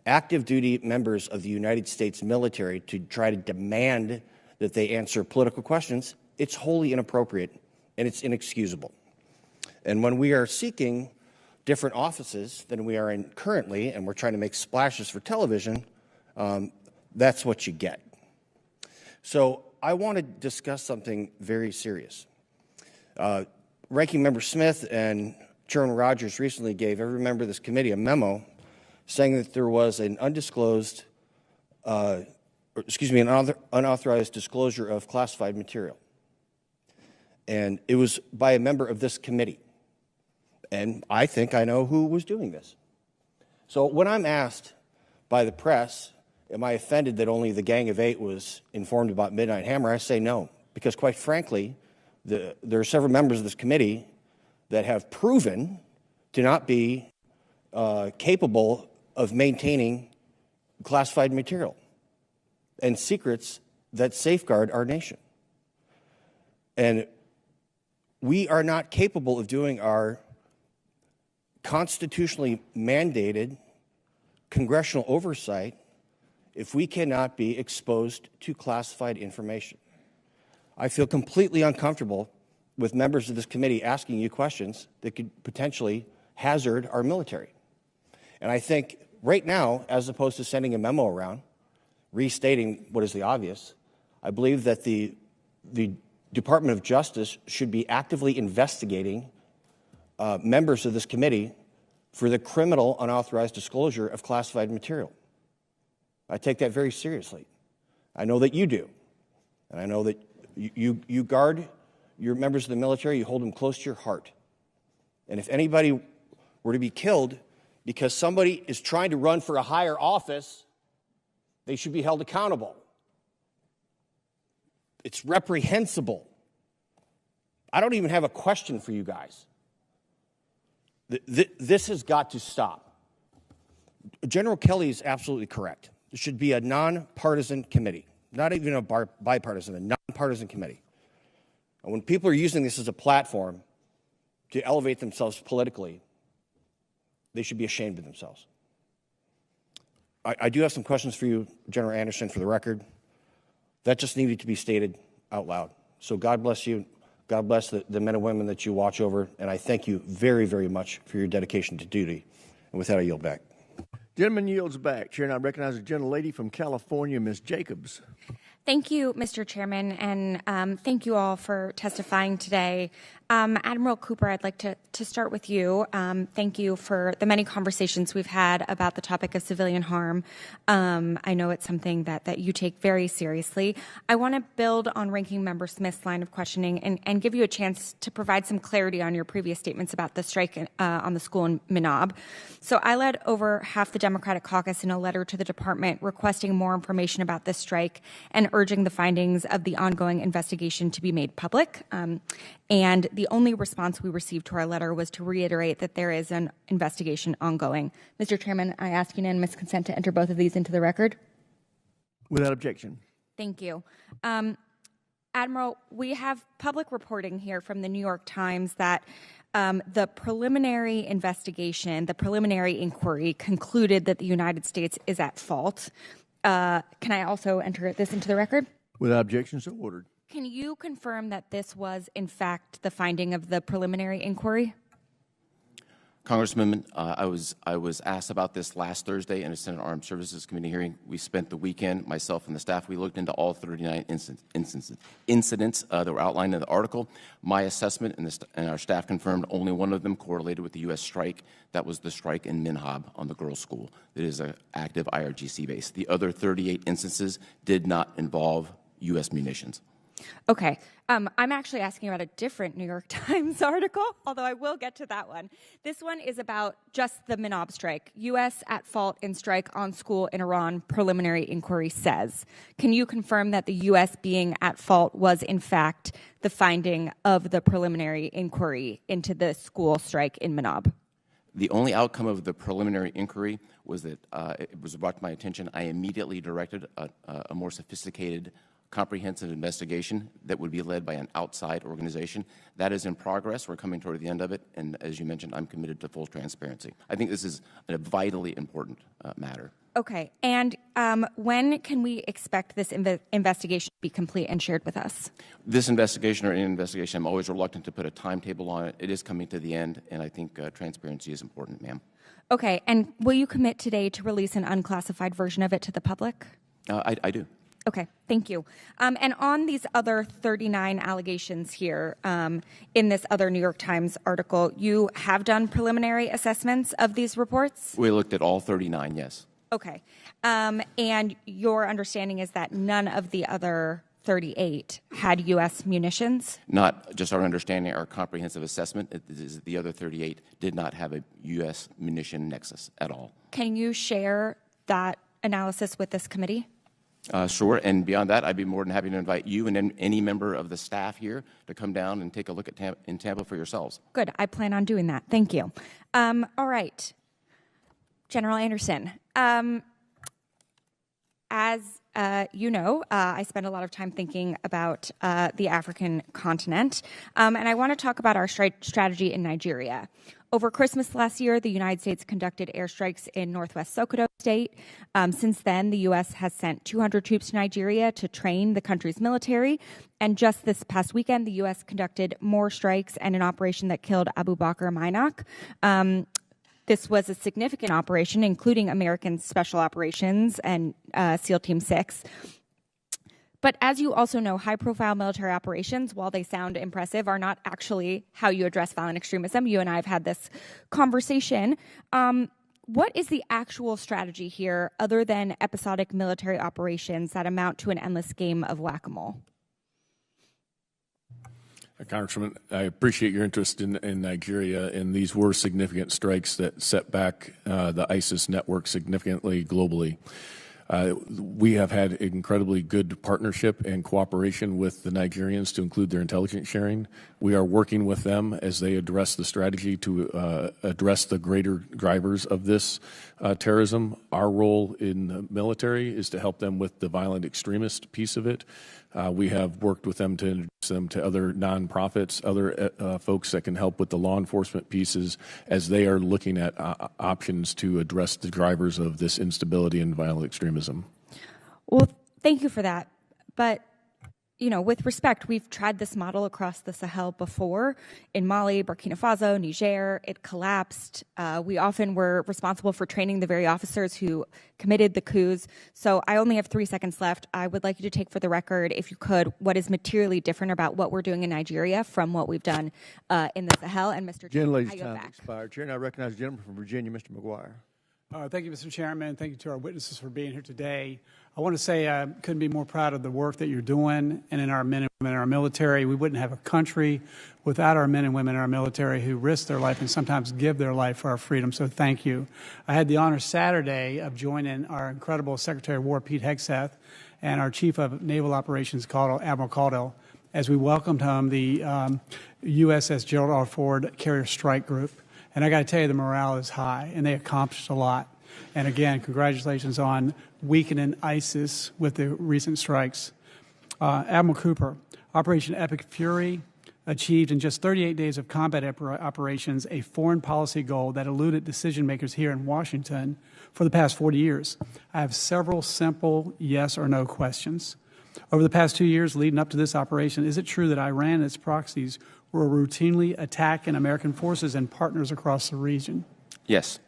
T: active duty members of the United States military to try to demand that they answer political questions, it's wholly inappropriate and it's inexcusable. And when we are seeking different offices than we are in currently, and we're trying to make splashes for television, that's what you get. So I want to discuss something very serious. Ranking Member Smith and Chairman Rogers recently gave every member of this committee a memo saying that there was an unauthorized disclosure of classified material. And it was by a member of this committee. And I think I know who was doing this. So when I'm asked by the press, am I offended that only the Gang of Eight was informed about Midnight Hammer, I say no. Because quite frankly, there are several members of this committee that have proven to not be capable of maintaining classified material and secrets that safeguard our nation. And we are not capable of doing our constitutionally mandated congressional oversight if we cannot be exposed to classified information. I feel completely uncomfortable with members of this committee asking you questions that could potentially hazard our military. And I think right now, as opposed to sending a memo around, restating what is the obvious, I believe that the Department of Justice should be actively investigating members of this committee for the criminal unauthorized disclosure of classified material. I take that very seriously. I know that you do. And I know that you guard your members of the military, you hold them close to your heart. And if anybody were to be killed because somebody is trying to run for a higher office, they should be held accountable. It's reprehensible. I don't even have a question for you guys. This has got to stop. General Kelly is absolutely correct. There should be a nonpartisan committee, not even a bipartisan, a nonpartisan committee. And when people are using this as a platform to elevate themselves politically, they should be ashamed of themselves. I do have some questions for you, General Anderson, for the record. That just needed to be stated out loud. So God bless you. God bless the men and women that you watch over, and I thank you very, very much for your dedication to duty. And with that, I yield back.
A: Gentleman yields back. Chair, now recognize the gentlelady from California, Ms. Jacobs.
U: Thank you, Mr. Chairman, and thank you all for testifying today. Admiral Cooper, I'd like to start with you. Thank you for the many conversations we've had about the topic of civilian harm. I know it's something that you take very seriously. I want to build on Ranking Member Smith's line of questioning and give you a chance to provide some clarity on your previous statements about the strike on the school in Minab. So I led over half the Democratic caucus in a letter to the department requesting more information about this strike and urging the findings of the ongoing investigation to be made public. And the only response we received to our letter was to reiterate that there is an investigation ongoing. Mr. Chairman, I ask unanimous consent to enter both of these into the record.
A: Without objection.
U: Thank you. Admiral, we have public reporting here from the New York Times that the preliminary investigation, the preliminary inquiry concluded that the United States is at fault. Can I also enter this into the record?
A: Without objection, so ordered.
U: Can you confirm that this was, in fact, the finding of the preliminary inquiry?
D: Congressman, I was asked about this last Thursday in a Senate Armed Services Committee hearing. We spent the weekend, myself and the staff, we looked into all 39 incidents that were outlined in the article. My assessment and our staff confirmed only one of them correlated with the U.S. strike. That was the strike in Minhab on the girls' school. It is an active IRGC base. The other 38 instances did not involve U.S. munitions.
U: Okay. I'm actually asking about a different New York Times article, although I will get to that one. This one is about just the Minhab strike. U.S. at fault in strike on school in Iran, preliminary inquiry says. Can you confirm that the U.S. being at fault was, in fact, the finding of the preliminary inquiry into the school strike in Minhab?
D: The only outcome of the preliminary inquiry was that it was brought to my attention. I immediately directed a more sophisticated comprehensive investigation that would be led by an outside organization. That is in progress. We're coming toward the end of it. And as you mentioned, I'm committed to full transparency. I think this is a vitally important matter.
U: Okay. And when can we expect this investigation to be complete and shared with us?
D: This investigation or any investigation, I'm always reluctant to put a timetable on it. It is coming to the end, and I think transparency is important, ma'am.
U: Okay. And will you commit today to release an unclassified version of it to the public?
D: I do.
U: Okay, thank you. And on these other 39 allegations here, in this other New York Times article, you have done preliminary assessments of these reports?
D: We looked at all 39, yes.
U: Okay. And your understanding is that none of the other 38 had U.S. munitions?
D: Not just our understanding, our comprehensive assessment is that the other 38 did not have a U.S. munition nexus at all.
U: Can you share that analysis with this committee?
D: Sure, and beyond that, I'd be more than happy to invite you and any member of the staff here to come down and take a look at in Tampa for yourselves.
U: Good, I plan on doing that. Thank you. All right, General Anderson. As you know, I spend a lot of time thinking about the African continent, and I want to talk about our strategy in Nigeria. Over Christmas last year, the United States conducted airstrikes in northwest Sokoto State. Since then, the U.S. has sent 200 troops to Nigeria to train the country's military. And just this past weekend, the U.S. conducted more strikes and an operation that killed Abu Bakr Mainak. This was a significant operation, including American Special Operations and SEAL Team 6. But as you also know, high-profile military operations, while they sound impressive, are not actually how you address violent extremism. You and I have had this conversation. What is the actual strategy here other than episodic military operations that amount to an endless game of whack-a-mole?
E: Congressman, I appreciate your interest in Nigeria, and these were significant strikes that set back the ISIS network significantly globally. We have had incredibly good partnership and cooperation with the Nigerians to include their intelligence sharing. We are working with them as they address the strategy to address the greater drivers of this terrorism. Our role in the military is to help them with the violent extremist piece of it. We have worked with them to introduce them to other nonprofits, other folks that can help with the law enforcement pieces as they are looking at options to address the drivers of this instability and violent extremism.
U: Well, thank you for that. But, you know, with respect, we've tried this model across the Sahel before. In Mali, Burkina Faso, Niger, it collapsed. We often were responsible for training the very officers who committed the coups. So I only have 3 seconds left. I would like you to take for the record, if you could, what is materially different about what we're doing in Nigeria from what we've done in the Sahel. And Mr.
A: Gentlelady's
U: Chairman,
A: time expired. Chair, and I recognize the gentleman from Virginia, Mr. McGuire.
B: Thank you, Mr. Chairman. Thank you to our witnesses for being here today. I want to say I couldn't be more proud of the work that you're doing and in our men and women in our military. We wouldn't have a country without our men and women in our military who risk their life and sometimes give their life for our freedom. So thank you. I had the honor Saturday of joining our incredible Secretary of War, Pete Hegseth, and our Chief of Naval Operations, Admiral Caudill, as we welcomed home the USS Gerald R. Ford Carrier Strike Group. And I got to tell you, the morale is high, and they accomplished a lot. And again, congratulations on weakening ISIS with the recent strikes. Admiral Cooper, Operation Epic Fury achieved in just 38 days of combat operations a foreign policy goal that eluded decision makers here in Washington for the past 40 years. I have several simple yes or no questions. Over the past 2 years leading up to this operation, is it true that Iran and its proxies were routinely attacking American forces and partners across the region?
D: Yes.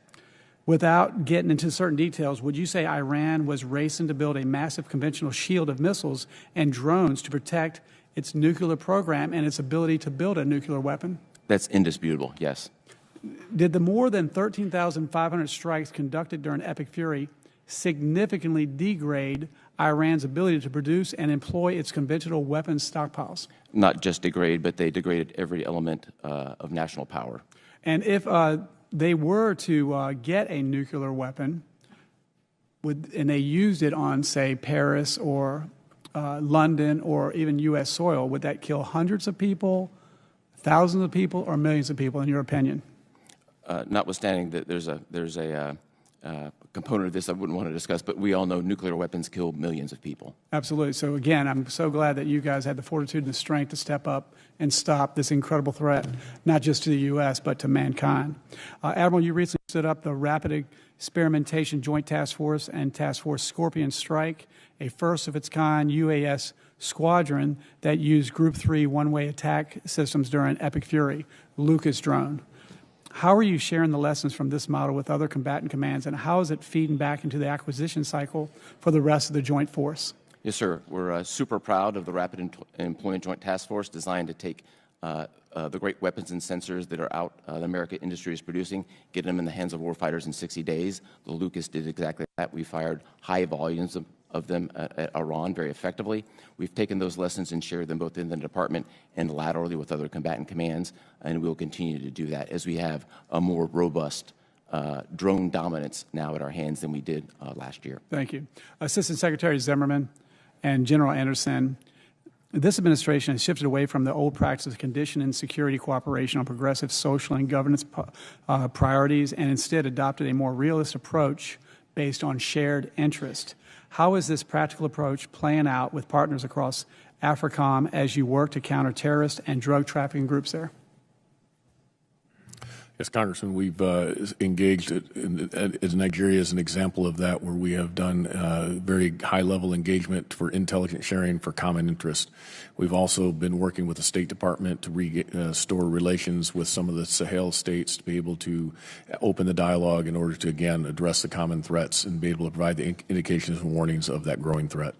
B: Without getting into certain details, would you say Iran was racing to build a massive conventional shield of missiles and drones to protect its nuclear program and its ability to build a nuclear weapon?
D: That's indisputable, yes.
B: Did the more than 13,500 strikes conducted during Epic Fury significantly degrade Iran's ability to produce and employ its conventional weapons stockpiles?
D: Not just degrade, but they degraded every element of national power.
B: And if they were to get a nuclear weapon, and they used it on, say, Paris or London or even U.S. soil, would that kill hundreds of people, thousands of people, or millions of people, in your opinion?
D: Notwithstanding that there's a component of this I wouldn't want to discuss, but we all know nuclear weapons kill millions of people.
B: Absolutely. So again, I'm so glad that you guys had the fortitude and the strength to step up and stop this incredible threat, not just to the U.S., but to mankind. Admiral, you recently stood up the Rapid Experimentation Joint Task Force and Task Force Scorpion Strike, a first-of-its-kind UAS squadron that used Group 3 one-way attack systems during Epic Fury, Lucas drone. How are you sharing the lessons from this model with other combatant commands, and how is it feeding back into the acquisition cycle for the rest of the joint force?
D: Yes, sir. We're super proud of the Rapid Employment Joint Task Force designed to take the great weapons and sensors that are out the American industry is producing, get them in the hands of warfighters in 60 days. The Lucas did exactly that. We fired high volumes of them at Iran very effectively. We've taken those lessons and shared them both in the department and laterally with other combatant commands, and we'll continue to do that as we have a more robust drone dominance now at our hands than we did last year.
B: Thank you. Assistant Secretary Zimmerman and General Anderson, this administration has shifted away from the old practice of conditioning security cooperation on progressive social and governance priorities and instead adopted a more realist approach based on shared interest. How is this practical approach playing out with partners across AFRICOM as you work to counter terrorist and drug trafficking groups there?
E: Yes, Congressman, we've engaged as Nigeria as an example of that, where we have done very high-level engagement for intelligence sharing for common interest. We've also been working with the State Department to restore relations with some of the Sahel states to be able to open the dialogue in order to, again, address the common threats and be able to provide the indications and warnings of that growing threat.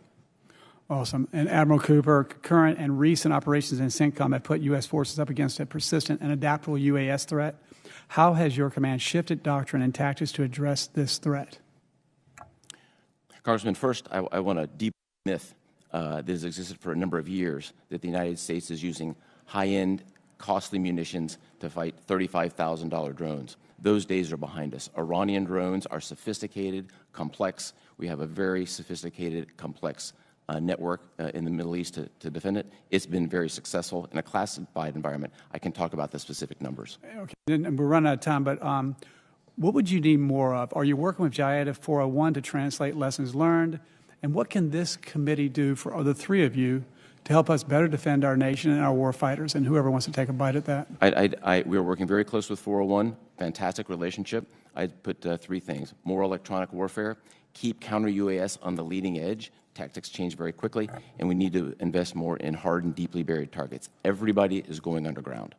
B: Awesome. And Admiral Cooper, current and recent operations in CENTCOM have put U.S. forces up against a persistent and adaptable UAS threat. How has your command shifted doctrine and tactics to address this threat?
D: Congressman, first, I want to debunk the myth that has existed for a number of years that the United States is using high-end, costly munitions to fight $35,000 drones. Those days are behind us. Iranian drones are sophisticated, complex. We have a very sophisticated, complex network in the Middle East to defend it. It's been very successful in a classified environment. I can talk about the specific numbers.
B: Okay, and we're running out of time, but what would you need more of? Are you working with JIADA 401 to translate lessons learned? And what can this committee do for the three of you to help us better defend our nation and our war fighters? And whoever wants to take a bite at that.
D: We are working very close with 401, fantastic relationship. I'd put three things: more electronic warfare, keep counter-UAS on the leading edge. Tactics change very quickly, and we need to invest more in hardened, deeply buried targets. Everybody is going underground.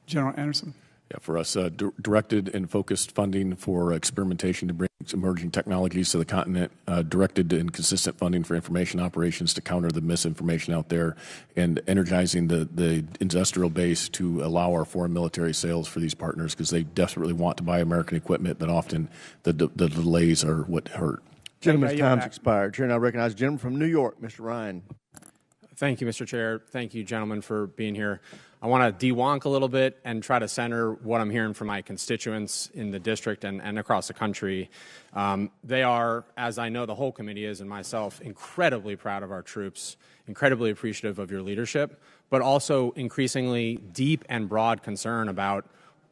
B: General Anderson.
E: Yeah, for us, directed and focused funding for experimentation to bring emerging technologies to the continent, directed and consistent funding for information operations to counter the misinformation out there, and energizing the industrial base to allow our foreign military sales for these partners, because they desperately want to buy American equipment, but often the delays are what hurt.
A: Gentleman's time's expired. Chair now recognizes the gentleman from New York, Mr. Ryan.
G: Thank you, Mr. Chair. Thank you, gentlemen, for being here. I want to de-wonk a little bit and try to center what I'm hearing from my constituents in the district and across the country. They are, as I know the whole committee is and myself, incredibly proud of our troops, incredibly appreciative of your leadership, but also increasingly deep and broad concern about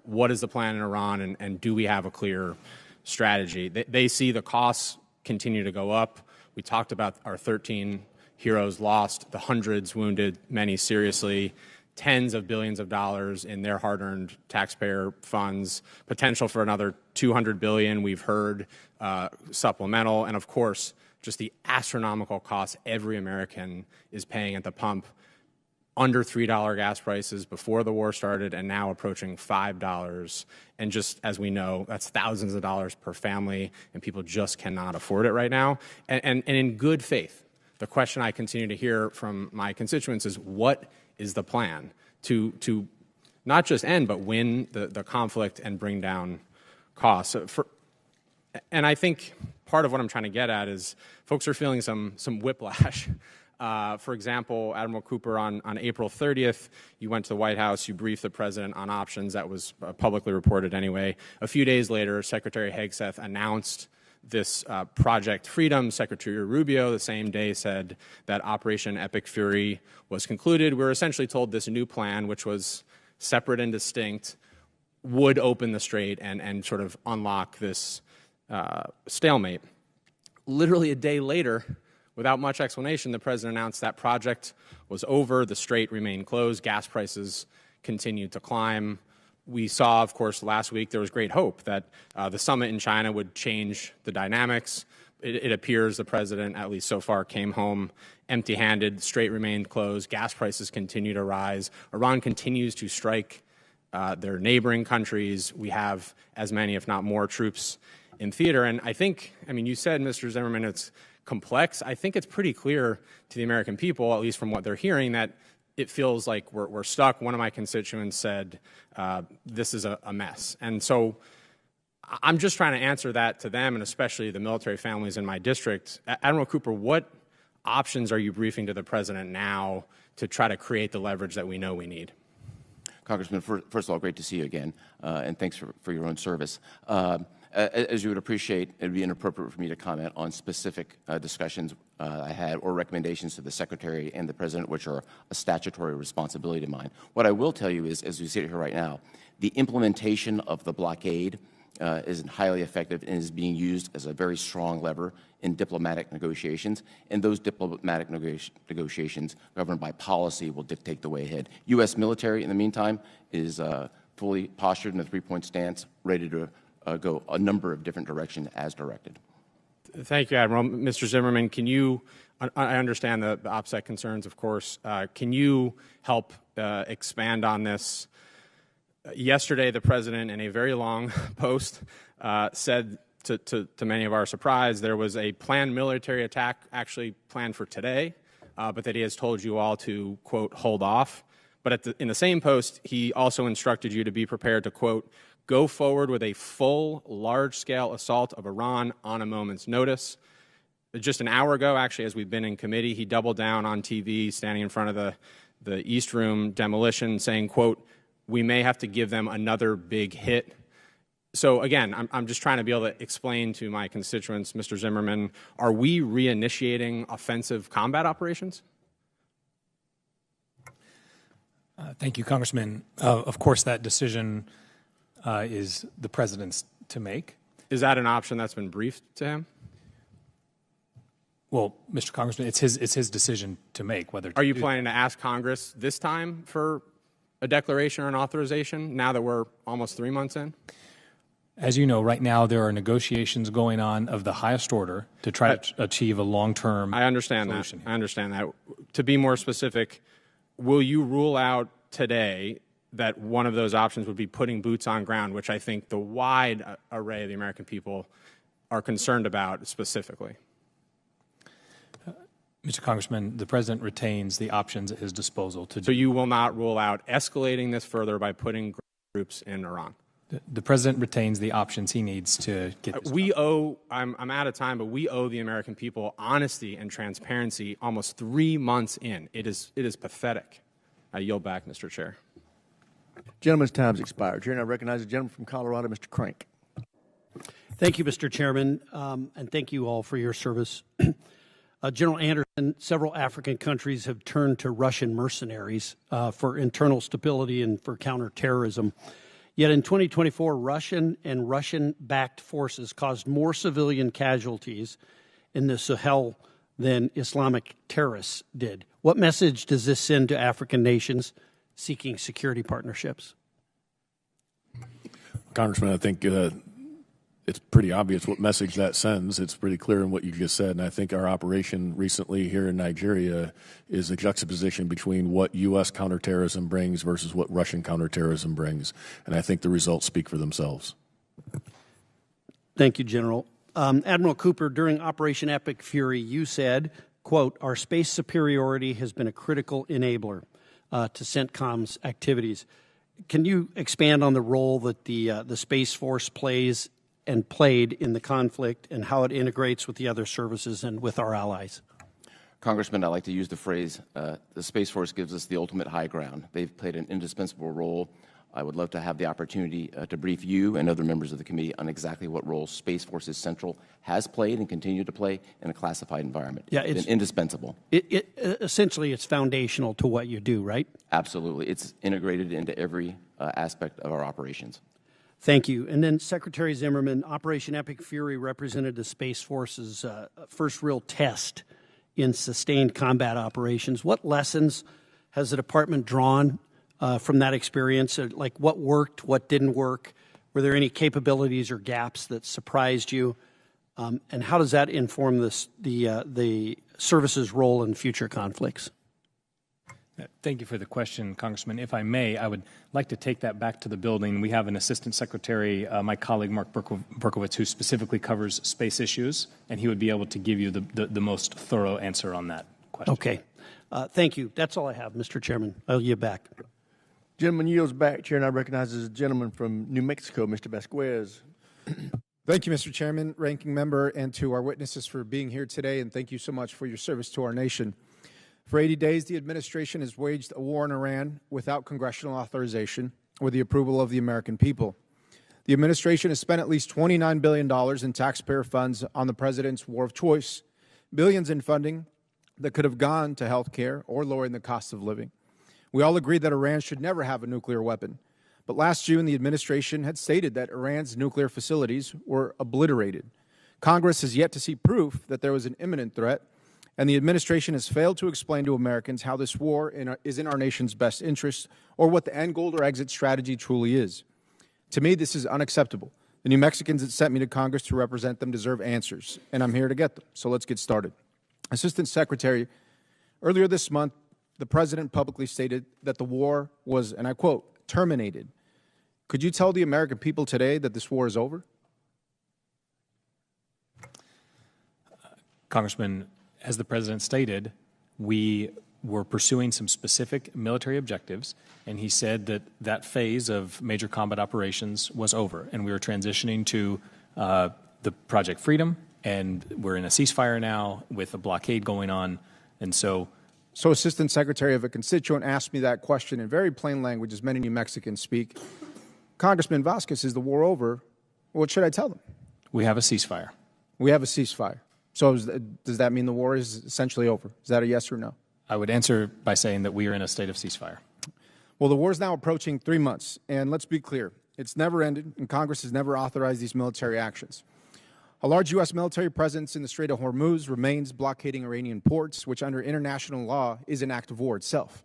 G: what is the plan in Iran and do we have a clear strategy. They see the costs continue to go up. We talked about our 13 heroes lost, the hundreds wounded, many seriously, tens of billions of dollars in their hard-earned taxpayer funds, potential for another $200 billion, we've heard, supplemental, and of course, just the astronomical costs every American is paying at the pump. Under $3 gas prices before the war started and now approaching $5. And just as we know, that's thousands of dollars per family, and people just cannot afford it right now. And in good faith, the question I continue to hear from my constituents is, what is the plan to not just end, but win the conflict and bring down costs? And I think part of what I'm trying to get at is folks are feeling some whiplash. For example, Admiral Cooper, on April 30th, you went to the White House, you briefed the president on options. That was publicly reported anyway. A few days later, Secretary Hegseth announced this Project Freedom. Secretary Rubio the same day said that Operation Epic Fury was concluded. We were essentially told this new plan, which was separate and distinct, would open the strait and sort of unlock this stalemate. Literally a day later, without much explanation, the president announced that project was over, the strait remained closed, gas prices continued to climb. We saw, of course, last week there was great hope that the summit in China would change the dynamics. It appears the president, at least so far, came home empty-handed, strait remained closed, gas prices continue to rise. Iran continues to strike their neighboring countries. We have as many, if not more, troops in theater. And I think, you said, Mr. Zimmerman, it's complex. I think it's pretty clear to the American people, at least from what they're hearing, that it feels like we're stuck. One of my constituents said, this is a mess. And so I'm just trying to answer that to them, and especially the military families in my district. Admiral Cooper, what options are you briefing to the president now to try to create the leverage that we know we need?
D: Congressman, first of all, great to see you again, and thanks for your own service. As you would appreciate, it would be inappropriate for me to comment on specific discussions I had or recommendations to the Secretary and the President, which are a statutory responsibility of mine. What I will tell you is, as we sit here right now, the implementation of the blockade is highly effective and is being used as a very strong lever in diplomatic negotiations, and those diplomatic negotiations governed by policy will dictate the way ahead. U.S. military, in the meantime, is fully postured in a three-point stance, ready to go a number of different directions as directed.
G: Thank you, Admiral. Mr. Zimmerman, can you, I understand the OPSEC concerns, of course, can you help expand on this? Yesterday, the President, in a very long post, said to many of our surprise, there was a planned military attack actually planned for today, but that he has told you all to, quote, hold off. But in the same post, he also instructed you to be prepared to, quote, go forward with a full, large-scale assault of Iran on a moment's notice. Just an hour ago, actually, as we've been in committee, he doubled down on TV, standing in front of the East Room demolition, saying, quote, we may have to give them another big hit. So again, I'm just trying to be able to explain to my constituents, Mr. Zimmerman, are we reinitiating offensive combat operations?
C: Thank you, Congressman. Of course, that decision is the president's to make.
G: Is that an option that's been briefed to him?
C: Well, Mr. Congressman, it's his decision to make whether to
G: Are you
C: do
G: planning to ask Congress this time for a declaration or an authorization now that we're almost 3 months in?
C: As you know, right now there are negotiations going on of the highest order to try to achieve a long-term
G: I understand
C: solution.
G: that. I understand that. To be more specific, will you rule out today that one of those options would be putting boots on ground, which I think the wide array of the American people are concerned about specifically?
C: Mr. Congressman, the President retains the options at his disposal to do.
G: So you will not rule out escalating this further by putting groups in Iran?
C: The President retains the options he needs to get this done.
G: I'm out of time, but we owe the American people honesty and transparency almost 3 months in. It is pathetic. I yield back, Mr. Chair.
A: Gentleman's time's expired. Chair, and I recognize the gentleman from Colorado, Mr. Crank.
I: Thank you, Mr. Chairman, and thank you all for your service. General Anderson, several African countries have turned to Russian mercenaries for internal stability and for counterterrorism. Yet in 2024, Russian and Russian-backed forces caused more civilian casualties in the Sahel than Islamic terrorists did. What message does this send to African nations seeking security partnerships?
E: Congressman, I think it's pretty obvious what message that sends. It's pretty clear in what you just said. And I think our operation recently here in Nigeria is a juxtaposition between what U.S. counterterrorism brings versus what Russian counterterrorism brings. And I think the results speak for themselves.
I: Thank you, General. Admiral Cooper, during Operation Epic Fury, you said, quote, "Our space superiority has been a critical enabler to CENTCOM's activities." Can you expand on the role that the Space Force plays and played in the conflict and how it integrates with the other services and with our allies?
D: Congressman, I like to use the phrase, the Space Force gives us the ultimate high ground. They've played an indispensable role. I would love to have the opportunity to brief you and other members of the committee on exactly what role Space Forces Central has played and continued to play in a classified environment.
I: Yeah,
D: it's been indispensable.
I: Essentially, it's foundational to what you do, right?
D: Absolutely. It's integrated into every aspect of our operations.
I: Thank you. And then Secretary Zimmerman, Operation Epic Fury represented the Space Force's first real test in sustained combat operations. What lessons has the department drawn from that experience? Like what worked, what didn't work? Were there any capabilities or gaps that surprised you? And how does that inform the service's role in future conflicts?
C: Thank you for the question, Congressman. If I may, I would like to take that back to the building. We have an Assistant Secretary, my colleague Mark Berkowitz, who specifically covers space issues, and he would be able to give you the most thorough answer on that question.
I: Okay. Thank you. That's all I have, Mr. Chairman. I'll yield back.
A: Gentleman yields back. Chair now recognizes the gentleman from New Mexico, Mr. Vasquez.
V: Thank you, Mr. Chairman, ranking member, and to our witnesses for being here today, and thank you so much for your service to our nation. For 80 days, the administration has waged a war in Iran without congressional authorization or the approval of the American people. The administration has spent at least $29 billion in taxpayer funds on the president's war of choice, billions in funding that could have gone to health care or lowering the cost of living. We all agree that Iran should never have a nuclear weapon. But last June, the administration had stated that Iran's nuclear facilities were obliterated. Congress has yet to see proof that there was an imminent threat, and the administration has failed to explain to Americans how this war is in our nation's best interest or what the end goal or exit strategy truly is. To me, this is unacceptable. The New Mexicans that sent me to Congress to represent them deserve answers, and I'm here to get them. So let's get started. Assistant Secretary, earlier this month, the President publicly stated that the war was, and I quote, terminated. Could you tell the American people today that this war is over?
C: Congressman, as the President stated, we were pursuing some specific military objectives, and he said that that phase of major combat operations was over, and we were transitioning to the Project Freedom, and we're in a ceasefire now with a blockade going on, and so...
V: So, Assistant Secretary, if a constituent asked me that question in very plain language, as many New Mexicans speak, Congressman Vasquez, is the war over? What should I tell them?
C: We have a ceasefire.
V: We have a ceasefire. So does that mean the war is essentially over? Is that a yes or no?
C: I would answer by saying that we are in a state of ceasefire.
V: Well, the war is now approaching 3 months, and let's be clear. It's never ended, and Congress has never authorized these military actions. A large U.S. military presence in the Strait of Hormuz remains blockading Iranian ports, which under international law is an act of war itself.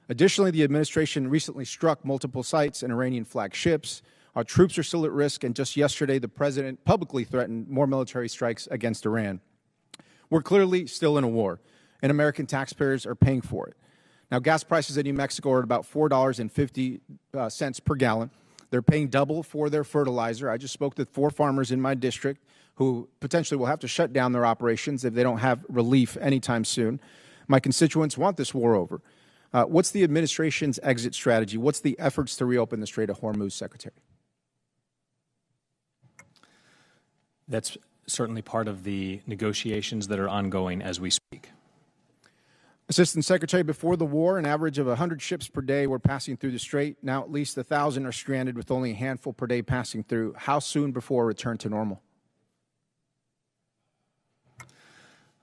V: Additionally, the administration recently struck multiple sites and Iranian-flagged ships. Our troops are still at risk, and just yesterday, the president publicly threatened more military strikes against Iran. We're clearly still in a war, and American taxpayers are paying for it. Now, gas prices in New Mexico are at about $4.50 per gallon. They're paying double for their fertilizer. I just spoke to 4 farmers in my district who potentially will have to shut down their operations if they don't have relief anytime soon. My constituents want this war over. What's the administration's exit strategy? What's the efforts to reopen the Strait of Hormuz, Secretary?
C: That's certainly part of the negotiations that are ongoing as we speak.
V: Assistant Secretary, before the war, an average of 100 ships per day were passing through the strait. Now at least 1,000 are stranded with only a handful per day passing through. How soon before a return to normal?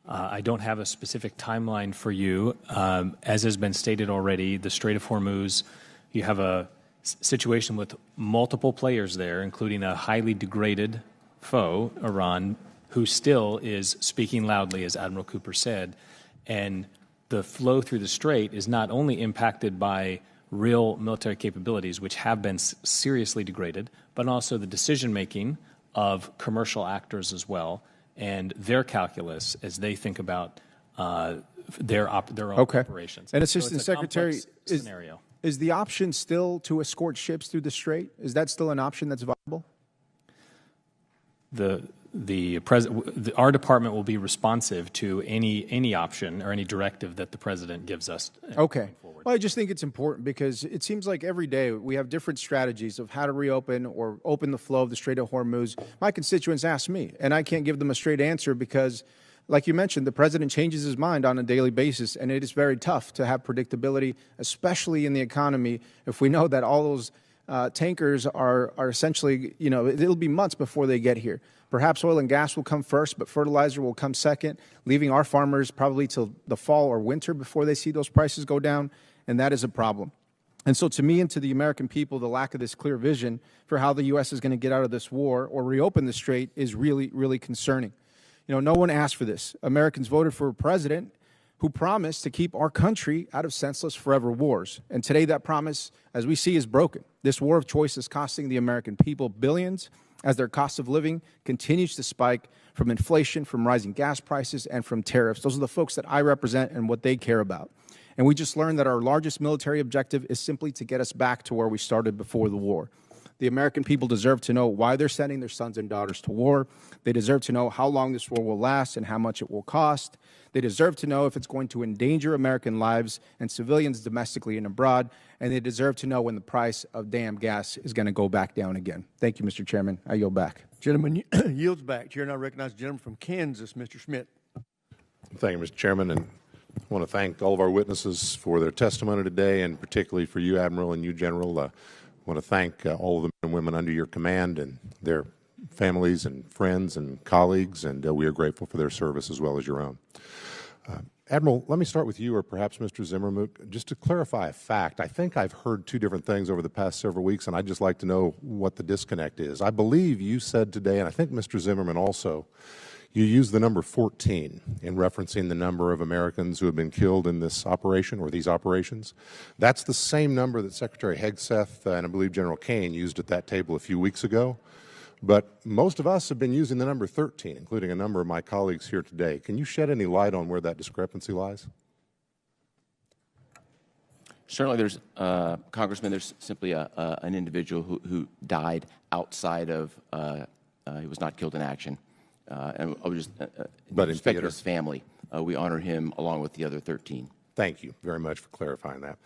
C: I don't have a specific timeline for you. As has been stated already, the Strait of Hormuz, you have a situation with multiple players there, including a highly degraded foe, Iran, who still is speaking loudly, as Admiral Cooper said. And the flow through the strait is not only impacted by real military capabilities, which have been seriously degraded, but also the decision-making of commercial actors as well, and their calculus as they think about their own operations.
V: And Assistant
C: so
V: Secretary, is the option still to escort ships through the strait? Is that still an option that's viable?
C: Our department will be responsive to any option or any directive that the president gives us.
V: Okay. Well, I just think it's important because it seems like every day we have different strategies of how to reopen or open the flow of the Strait of Hormuz. My constituents ask me, and I can't give them a straight answer because, like you mentioned, the president changes his mind on a daily basis, and it is very tough to have predictability, especially in the economy, if we know that all those tankers are essentially, it'll be months before they get here. Perhaps oil and gas will come first, but fertilizer will come second, leaving our farmers probably till the fall or winter before they see those prices go down, and that is a problem. And so to me and to the American people, the lack of this clear vision for how the U.S. is going to get out of this war or reopen the strait is really, really concerning. No one asked for this. Americans voted for a president who promised to keep our country out of senseless forever wars. And today that promise, as we see, is broken. This war of choice is costing the American people billions as their cost of living continues to spike from inflation, from rising gas prices, and from tariffs. Those are the folks that I represent and what they care about. And we just learned that our largest military objective is simply to get us back to where we started before the war. The American people deserve to know why they're sending their sons and daughters to war. They deserve to know how long this war will last and how much it will cost. They deserve to know if it's going to endanger American lives and civilians domestically and abroad. And they deserve to know when the price of damn gas is going to go back down again. Thank you, Mr. Chairman. I yield back.
A: Gentleman yields back. Chair now recognizes the gentleman from Kansas, Mr. Schmidt.
J: Thank you, Mr. Chairman. And I want to thank all of our witnesses for their testimony today, and particularly for you, Admiral, and you, General. I want to thank all of the men and women under your command and their families and friends and colleagues, and we are grateful for their service as well as your own. Admiral, let me start with you, or perhaps Mr. Zimmerman, just to clarify a fact. I think I've heard two different things over the past several weeks, and I'd just like to know what the disconnect is. I believe you said today, and I think Mr. Zimmerman also, you used the number 14 in referencing the number of Americans who have been killed in this operation or these operations. That's the same number that Secretary Hegseth and I believe General Kane used at that table a few weeks ago. But most of us have been using the number 13, including a number of my colleagues here today. Can you shed any light on where that discrepancy lies?
D: Certainly, there's Congressman. There's simply an individual who died outside of. He was not killed in action, and I would just
J: but
D: respect his family. We honor him along with the other 13.
J: Thank you very much for clarifying that.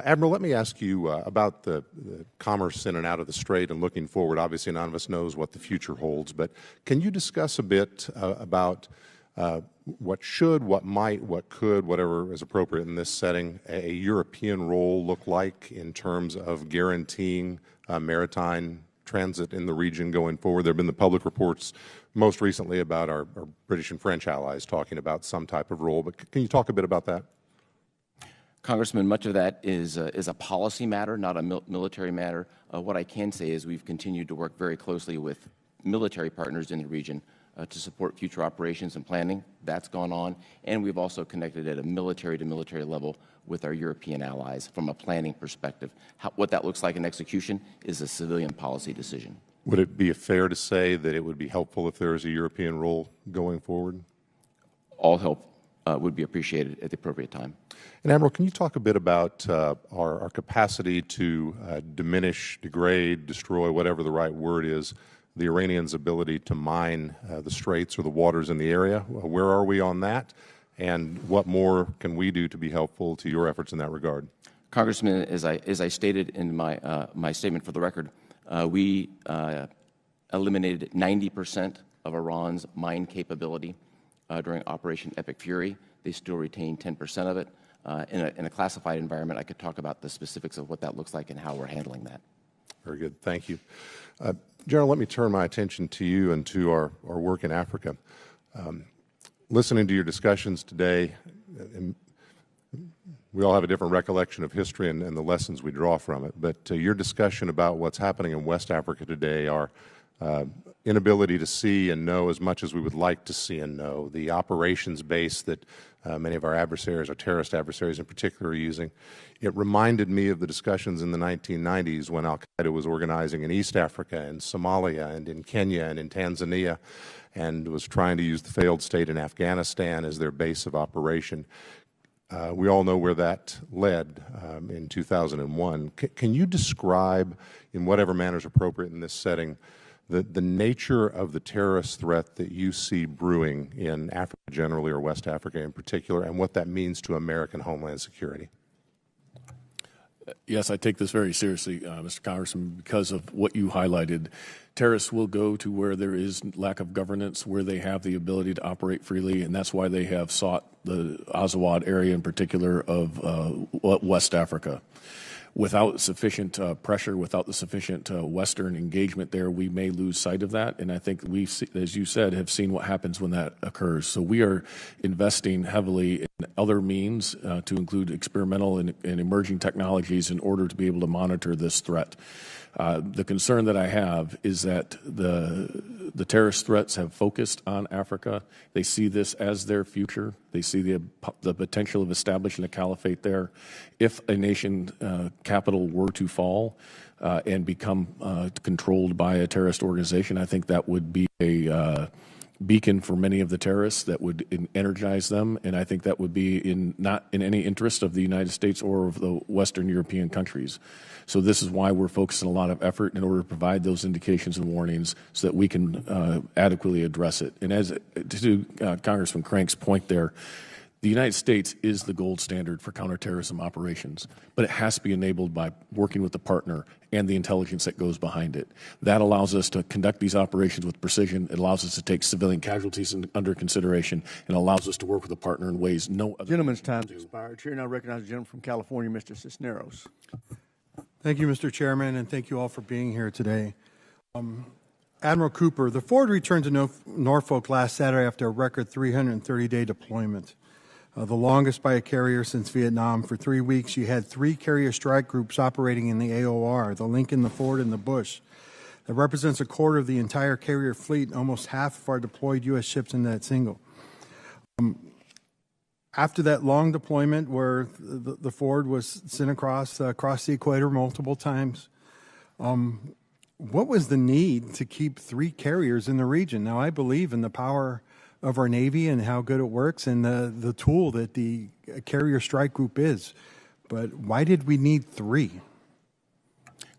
J: Admiral, let me ask you about the commerce in and out of the Strait and looking forward. Obviously, none of us knows what the future holds, but can you discuss a bit about what should, what might, what could, whatever is appropriate in this setting, a European role look like in terms of guaranteeing maritime transit in the region going forward? There have been the public reports most recently about our British and French allies talking about some type of role, but can you talk a bit about that?
D: Congressman, much of that is a policy matter, not a military matter. What I can say is we've continued to work very closely with military partners in the region to support future operations and planning. That's gone on. And we've also connected at a military-to-military level with our European allies from a planning perspective. What that looks like in execution is a civilian policy decision.
J: Would it be fair to say that it would be helpful if there is a European role going forward?
D: All help would be appreciated at the appropriate time.
J: And Admiral, can you talk a bit about our capacity to diminish, degrade, destroy, whatever the right word is, the Iranians' ability to mine the straits or the waters in the area? Where are we on that? And what more can we do to be helpful to your efforts in that regard?
D: Congressman, as I stated in my statement for the record, we eliminated 90% of Iran's mine capability during Operation Epic Fury. They still retain 10% of it. In a classified environment, I could talk about the specifics of what that looks like and how we're handling that.
J: Very good. Thank you. General, let me turn my attention to you and to our work in Africa. Listening to your discussions today, we all have a different recollection of history and the lessons we draw from it, but your discussion about what's happening in West Africa today, our inability to see and know as much as we would like to see and know, the operations base that many of our adversaries, our terrorist adversaries in particular, are using. It reminded me of the discussions in the 1990s when al-Qaeda was organizing in East Africa and Somalia and in Kenya and in Tanzania and was trying to use the failed state in Afghanistan as their base of operation. We all know where that led in 2001. Can you describe, in whatever manner is appropriate in this setting, the nature of the terrorist threat that you see brewing in Africa generally or West Africa in particular, and what that means to American homeland security?
E: Yes, I take this very seriously, Mr. Congressman, because of what you highlighted. Terrorists will go to where there is lack of governance, where they have the ability to operate freely, and that's why they have sought the Azawad area in particular of West Africa. Without sufficient pressure, without the sufficient Western engagement there, we may lose sight of that. And I think we, as you said, have seen what happens when that occurs. So we are investing heavily in other means to include experimental and emerging technologies in order to be able to monitor this threat. The concern that I have is that the terrorist threats have focused on Africa. They see this as their future. They see the potential of establishing a caliphate there. If a nation capital were to fall and become controlled by a terrorist organization, I think that would be a beacon for many of the terrorists that would energize them, and I think that would be not in any interest of the United States or of the Western European countries. So this is why we're focusing a lot of effort in order to provide those indications and warnings so that we can adequately address it. And as to Congressman Crank's point there, the United States is the gold standard for counterterrorism operations, but it has to be enabled by working with the partner and the intelligence that goes behind it. That allows us to conduct these operations with precision. It allows us to take civilian casualties under consideration, and allows us to work with a partner in ways no other.
A: Gentleman's time has expired. Chair now recognizes the gentleman from California, Mr. Cisneros.
H: Thank you, Mr. Chairman, and thank you all for being here today. Admiral Cooper, the Ford returned to Norfolk last Saturday after a record 330-day deployment. The longest by a carrier since Vietnam. For 3 weeks, you had 3 carrier strike groups operating in the AOR, the Lincoln, the Ford, and the Bush. That represents a quarter of the entire carrier fleet and almost half of our deployed U.S. ships in that single. After that long deployment where the Ford was sent across the equator multiple times, what was the need to keep 3 carriers in the region? Now, I believe in the power of our Navy and how good it works and the tool that the carrier strike group is. But why did we need 3?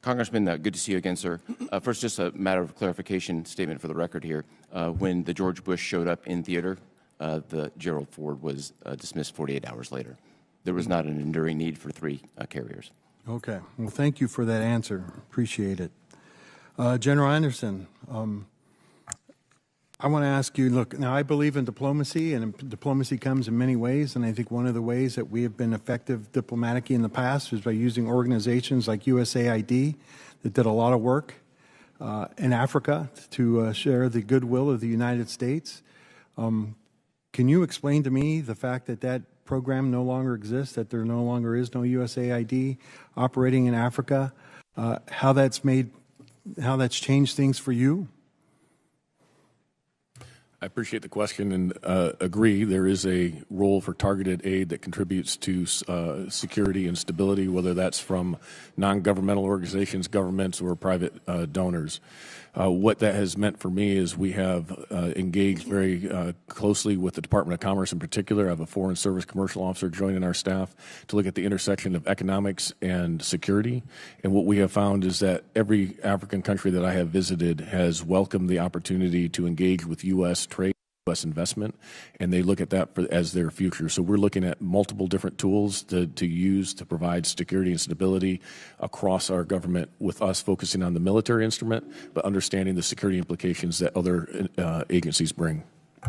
D: Congressman, good to see you again, sir. First, just a matter of clarification statement for the record here. When the George Bush showed up in theater, the Gerald Ford was dismissed 48 hours later. There was not an enduring need for 3 carriers.
H: Okay. Well, thank you for that answer. Appreciate it. General Anderson, I want to ask you, look, now I believe in diplomacy, and diplomacy comes in many ways, and I think one of the ways that we have been effective diplomatically in the past is by using organizations like USAID that did a lot of work in Africa to share the goodwill of the United States. Can you explain to me the fact that that program no longer exists, that there no longer is no USAID operating in Africa, how that's changed things for you?
E: I appreciate the question and agree there is a role for targeted aid that contributes to security and stability, whether that's from non-governmental organizations, governments, or private donors. What that has meant for me is we have engaged very closely with the Department of Commerce in particular. I have a Foreign Service Commercial Officer joining our staff to look at the intersection of economics and security. And what we have found is that every African country that I have visited has welcomed the opportunity to engage with U.S. trade, U.S. investment, and they look at that as their future. So we're looking at multiple different tools to use to provide security and stability across our government, with us focusing on the military instrument, but understanding the security implications that other agencies bring.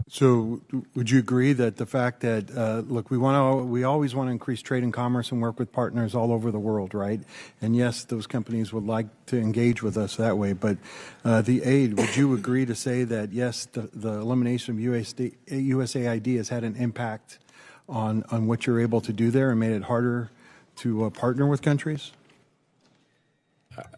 H: So, would you agree that the fact that look, we always want to increase trade and commerce and work with partners all over the world, right? And yes, those companies would like to engage with us that way. But the aid, would you agree to say that yes, the elimination of USAID has had an impact on what you're able to do there and made it harder to partner with countries?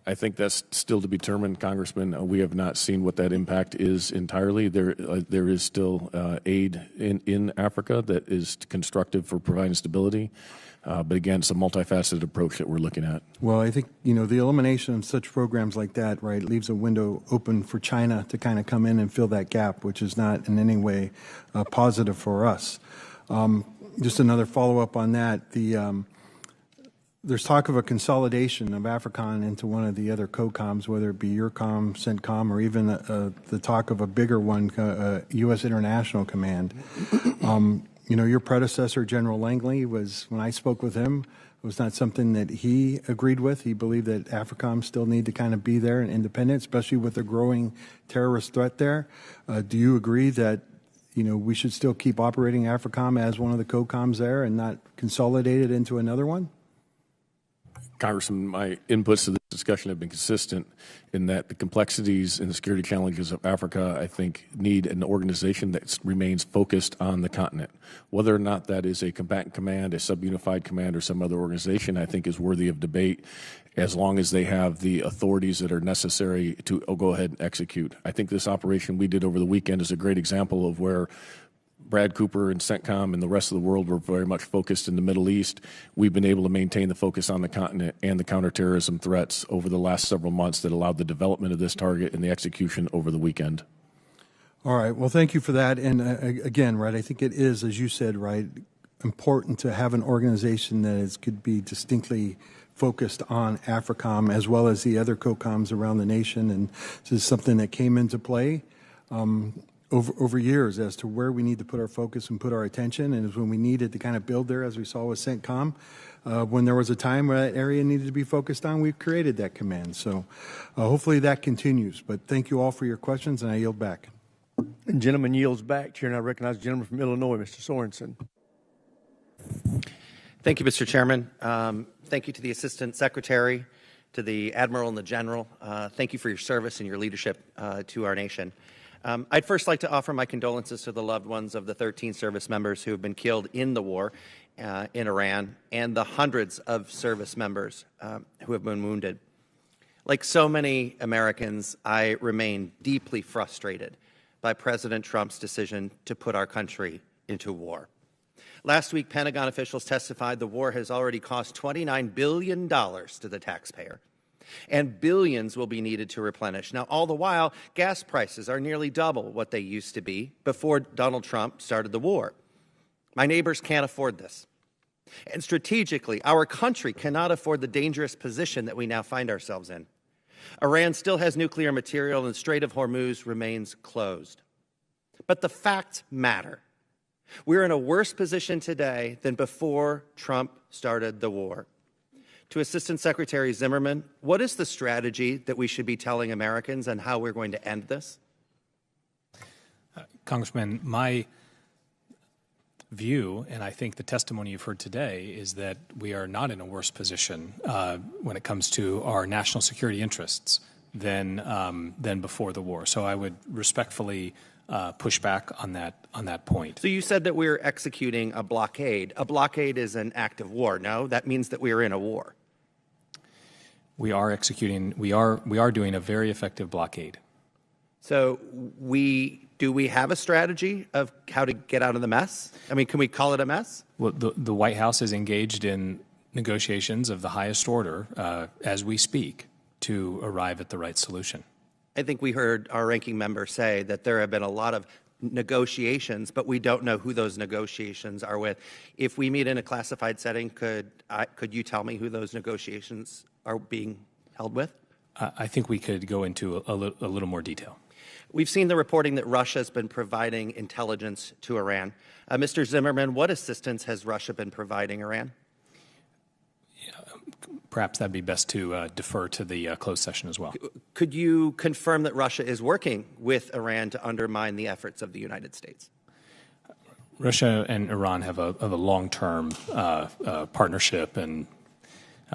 E: I think that's still to be determined, Congressman. We have not seen what that impact is entirely. There is still aid in Africa that is constructive for providing stability. But again, it's a multifaceted approach that we're looking at.
H: Well, I think, the elimination of such programs like that, right, leaves a window open for China to kind of come in and fill that gap, which is not in any way positive for us. Just another follow-up on that. There's talk of a consolidation of AFRICOM into one of the other COCOMs, whether it be your COM, CENTCOM, or even the talk of a bigger one, U.S. International Command. Your predecessor, General Langley, when I spoke with him, was not something that he agreed with. He believed that AFRICOM still need to kind of be there and independent, especially with the growing terrorist threat there. Do you agree that we should still keep operating AFRICOM as one of the COCOMs there and not consolidate it into another one?
E: Congressman, my inputs to this discussion have been consistent in that the complexities and the security challenges of Africa, I think, need an organization that remains focused on the continent. Whether or not that is a combatant command, a subunified command, or some other organization, I think is worthy of debate, as long as they have the authorities that are necessary to go ahead and execute. I think this operation we did over the weekend is a great example of where Brad Cooper and CENTCOM and the rest of the world were very much focused in the Middle East. We've been able to maintain the focus on the continent and the counterterrorism threats over the last several months that allowed the development of this target and the execution over the weekend.
H: All right. Well, thank you for that. And again, right, I think it is, as you said, right, important to have an organization that could be distinctly focused on AFRICOM as well as the other COCOMs around the nation. And this is something that came into play over years as to where we need to put our focus and put our attention, and is when we needed to kind of build there, as we saw with CENTCOM. When there was a time where that area needed to be focused on, we've created that command. So hopefully that continues. But thank you all for your questions, and I yield back.
A: The gentleman yields back. Chair, and I recognize the gentleman from Illinois, Mr. Sorensen.
K: Thank you, Mr. Chairman. Thank you to the Assistant Secretary, to the Admiral and the General. Thank you for your service and your leadership to our nation. I'd first like to offer my condolences to the loved ones of the 13 service members who have been killed in the war in Iran, and the hundreds of service members who have been wounded. Like so many Americans, I remain deeply frustrated by President Trump's decision to put our country into war. Last week, Pentagon officials testified the war has already cost $29 billion to the taxpayer, and billions will be needed to replenish. Now, all the while, gas prices are nearly double what they used to be before Donald Trump started the war. My neighbors can't afford this. And strategically, our country cannot afford the dangerous position that we now find ourselves in. Iran still has nuclear material, and the Strait of Hormuz remains closed. But the facts matter. We're in a worse position today than before Trump started the war. To Assistant Secretary Zimmerman, what is the strategy that we should be telling Americans and how we're going to end this?
C: Congressman, my view, and I think the testimony you've heard today, is that we are not in a worse position when it comes to our national security interests than before the war. So I would respectfully push back on that point.
K: So you said that we're executing a blockade. A blockade is an act of war. No, that means that we are in a war.
C: We are doing a very effective blockade.
K: So do Do we have a strategy of how to get out of the mess? I mean, can we call it a mess?
C: Well, the White House is engaged in negotiations of the highest order as we speak to arrive at the right solution.
K: I think we heard our ranking member say that there have been a lot of negotiations, but we don't know who those negotiations are with. If we meet in a classified setting, could you tell me who those negotiations are being held with?
C: I think we could go into a little more detail.
K: We've seen the reporting that Russia has been providing intelligence to Iran. Mr. Zimmerman, what assistance has Russia been providing Iran?
C: Perhaps that'd be best to defer to the closed session as well.
K: Could you confirm that Russia is working with Iran to undermine the efforts of the United States?
C: Russia and Iran have a long-term partnership, and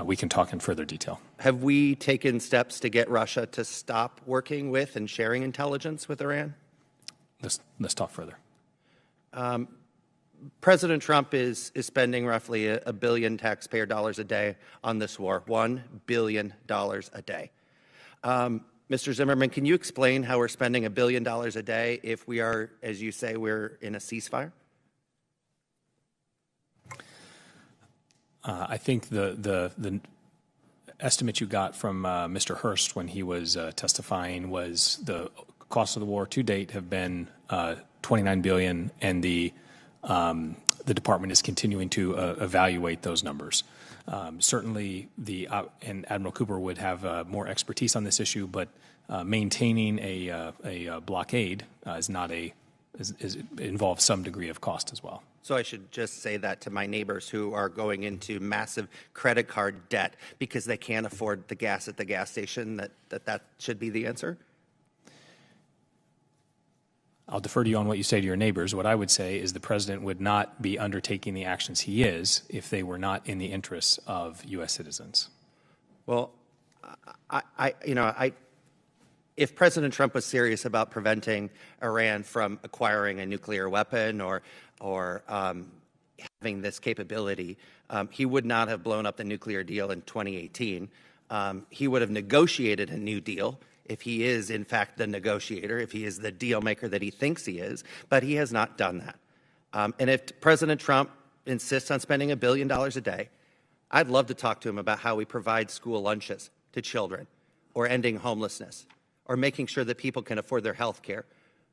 C: we can talk in further detail.
K: Have we taken steps to get Russia to stop working with and sharing intelligence with Iran?
C: Let's talk further.
K: President Trump is spending roughly $1 billion taxpayer dollars a day on this war, $1 billion a day. Mr. Zimmerman, can you explain how we're spending $1 billion a day if we are, as you say, we're in a ceasefire?
C: I think the estimate you got from Mr. Hurst when he was testifying was the cost of the war to date have been $29 billion, and the department is continuing to evaluate those numbers. Certainly, and Admiral Cooper would have more expertise on this issue, but maintaining a blockade involves some degree of cost as well.
K: So I should just say that to my neighbors who are going into massive credit card debt because they can't afford the gas at the gas station, that should be the answer?
C: I'll defer to you on what you say to your neighbors. What I would say is the president would not be undertaking the actions he is if they were not in the interests of U.S. citizens.
K: Well, if President Trump was serious about preventing Iran from acquiring a nuclear weapon or having this capability, he would not have blown up the nuclear deal in 2018. He would have negotiated a new deal if he is, in fact, the negotiator, if he is the deal maker that he thinks he is, but he has not done that. And if President Trump insists on spending $1 billion a day, I'd love to talk to him about how we provide school lunches to children, or ending homelessness, or making sure that people can afford their health care,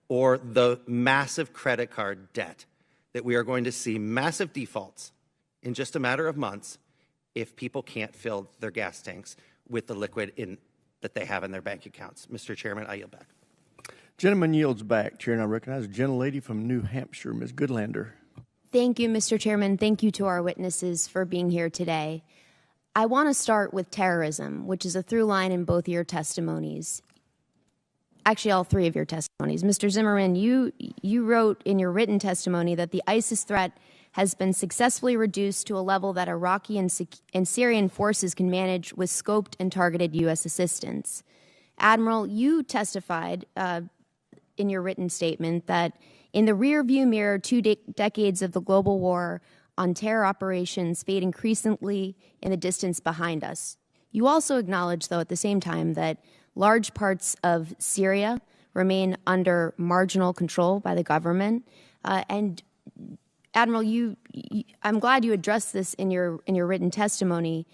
K: or the massive credit card debt that we are going to see massive defaults in just a matter of months if people can't fill their gas tanks with the liquid that they have in their bank accounts. Mr. Chairman, I yield back.
A: Gentleman yields back. Chair, and I recognize a gentlelady from New Hampshire, Ms. Goodlander.
L: Thank you, Mr. Chairman. Thank you to our witnesses for being here today. I want to start with terrorism, which is a through line in both your testimonies. Actually, all three of your testimonies. Mr. Zimmerman, you wrote in your written testimony that the ISIS threat has been successfully reduced to a level that Iraqi and Syrian forces can manage with scoped and targeted U.S. assistance. Admiral, you testified in your written statement that in the rearview mirror, 2 decades of the global war on terror operations fade increasingly in the distance behind us. You also acknowledged, though, at the same time that large parts of Syria remain under marginal control by the government. And Admiral, I'm glad you addressed this in your written testimony.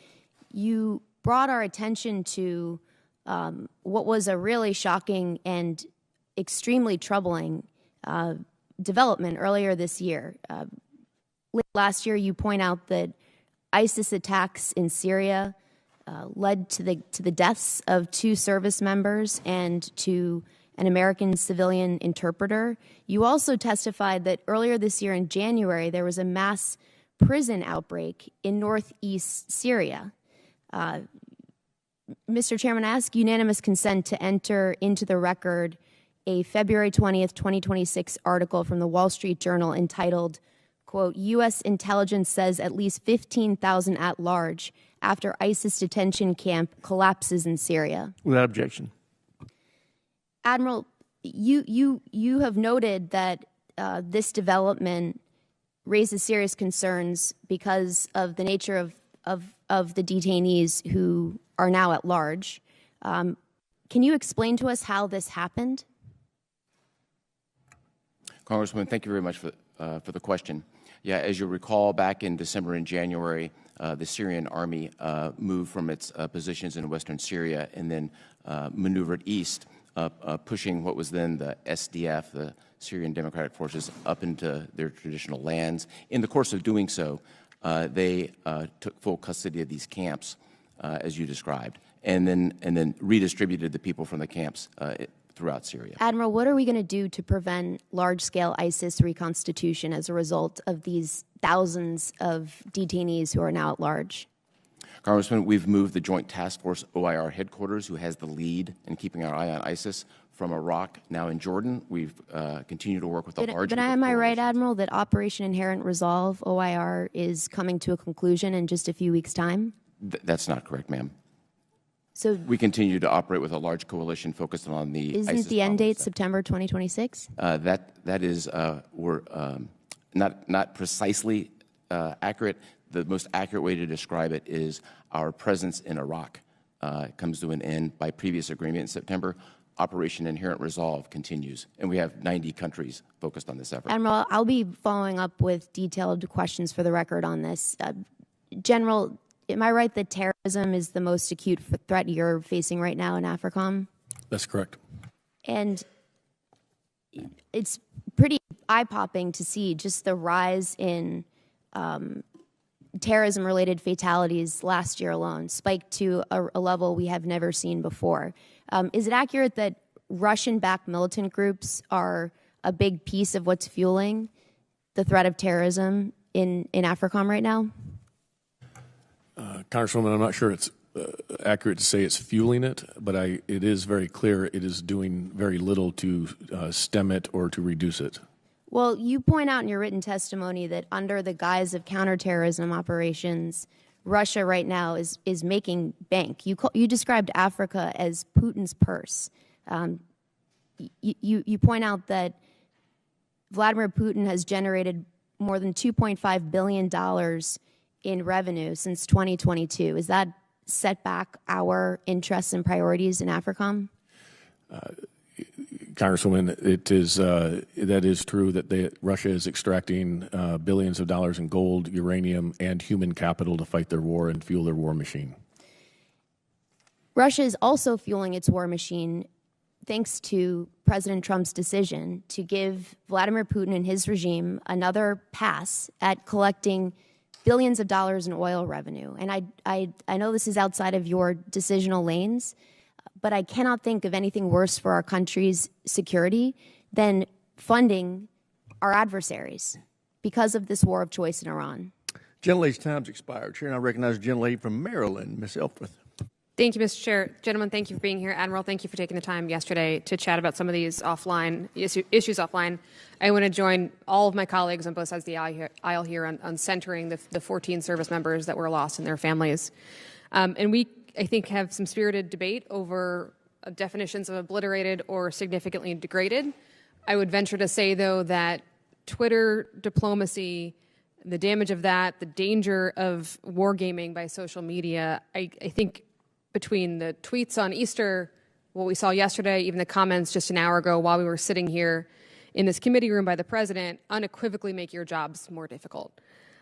L: You brought our attention to what was a really shocking and extremely troubling development earlier this year. Late last year, you point out that ISIS attacks in Syria led to the deaths of 2 service members and to an American civilian interpreter. You also testified that earlier this year in January, there was a mass prison outbreak in northeast Syria. Mr. Chairman, I ask unanimous consent to enter into the record a February 20th, 2026 article from the Wall Street Journal entitled, quote, U.S. intelligence says at least 15,000 at large after ISIS detention camp collapses in Syria.
A: Without objection.
L: Admiral, you have noted that this development raises serious concerns because of the nature of the detainees who are now at large. Can you explain to us how this happened?
D: Congresswoman, thank you very much for the question. Yeah, as you recall, back in December and January, the Syrian army moved from its positions in western Syria and then maneuvered east, pushing what was then the SDF, the Syrian Democratic Forces, up into their traditional lands. In the course of doing so, they took full custody of these camps, as you described, and then redistributed the people from the camps throughout Syria.
L: Admiral, what are we going to do to prevent large-scale ISIS reconstitution as a result of these thousands of detainees who are now at large?
D: Congressman, we've moved the Joint Task Force OIR headquarters, who has the lead in keeping our eye on ISIS, from Iraq, now in Jordan. We've continued to work with a large...
L: But am I right, Admiral, that Operation Inherent Resolve, OIR, is coming to a conclusion in just a few weeks' time?
D: That's not correct, ma'am.
L: So
D: we continue to operate with a large coalition focused on the
L: Isn't
D: ISIS
L: the end date September 2026?
D: That is we're not precisely accurate. The most accurate way to describe it is our presence in Iraq comes to an end by previous agreement in September. Operation Inherent Resolve continues, and we have 90 countries focused on this effort.
L: Admiral, I'll be following up with detailed questions for the record on this. General, am I right that terrorism is the most acute threat you're facing right now in AFRICOM?
E: That's correct.
L: And it's pretty eye-popping to see just the rise in terrorism-related fatalities last year alone, spiked to a level we have never seen before. Is it accurate that Russian-backed militant groups are a big piece of what's fueling the threat of terrorism in AFRICOM right now?
E: Congresswoman, I'm not sure it's accurate to say it's fueling it, but it is very clear it is doing very little to stem it or to reduce it.
L: Well, you point out in your written testimony that under the guise of counterterrorism operations, Russia right now is making bank. You described Africa as Putin's purse. You point out that Vladimir Putin has generated more than $2.5 billion in revenue since 2022. Is that set back our interests and priorities in AFRICOM?
E: Congresswoman, that is true that Russia is extracting billions of dollars in gold, uranium, and human capital to fight their war and fuel their war machine.
L: Russia is also fueling its war machine thanks to President Trump's decision to give Vladimir Putin and his regime another pass at collecting billions of dollars in oil revenue. And I know this is outside of your decisional lanes, but I cannot think of anything worse for our country's security than funding our adversaries because of this war of choice in Iran.
A: Gentlelady's time's expired. Chair, and I recognize the gentlelady from Maryland, Ms. Elfreth.
M: Thank you, Mr. Chair. Gentlemen, thank you for being here. Admiral, thank you for taking the time yesterday to chat about some of these issues offline. I want to join all of my colleagues on both sides of the aisle here on centering the 14 service members that were lost and their families. And we, I think, have some spirited debate over definitions of obliterated or significantly degraded. I would venture to say, though, that Twitter diplomacy, the damage of that, the danger of wargaming by social media, I think between the tweets on Easter, what we saw yesterday, even the comments just an hour ago while we were sitting here in this committee room by the president, unequivocally make your jobs more difficult.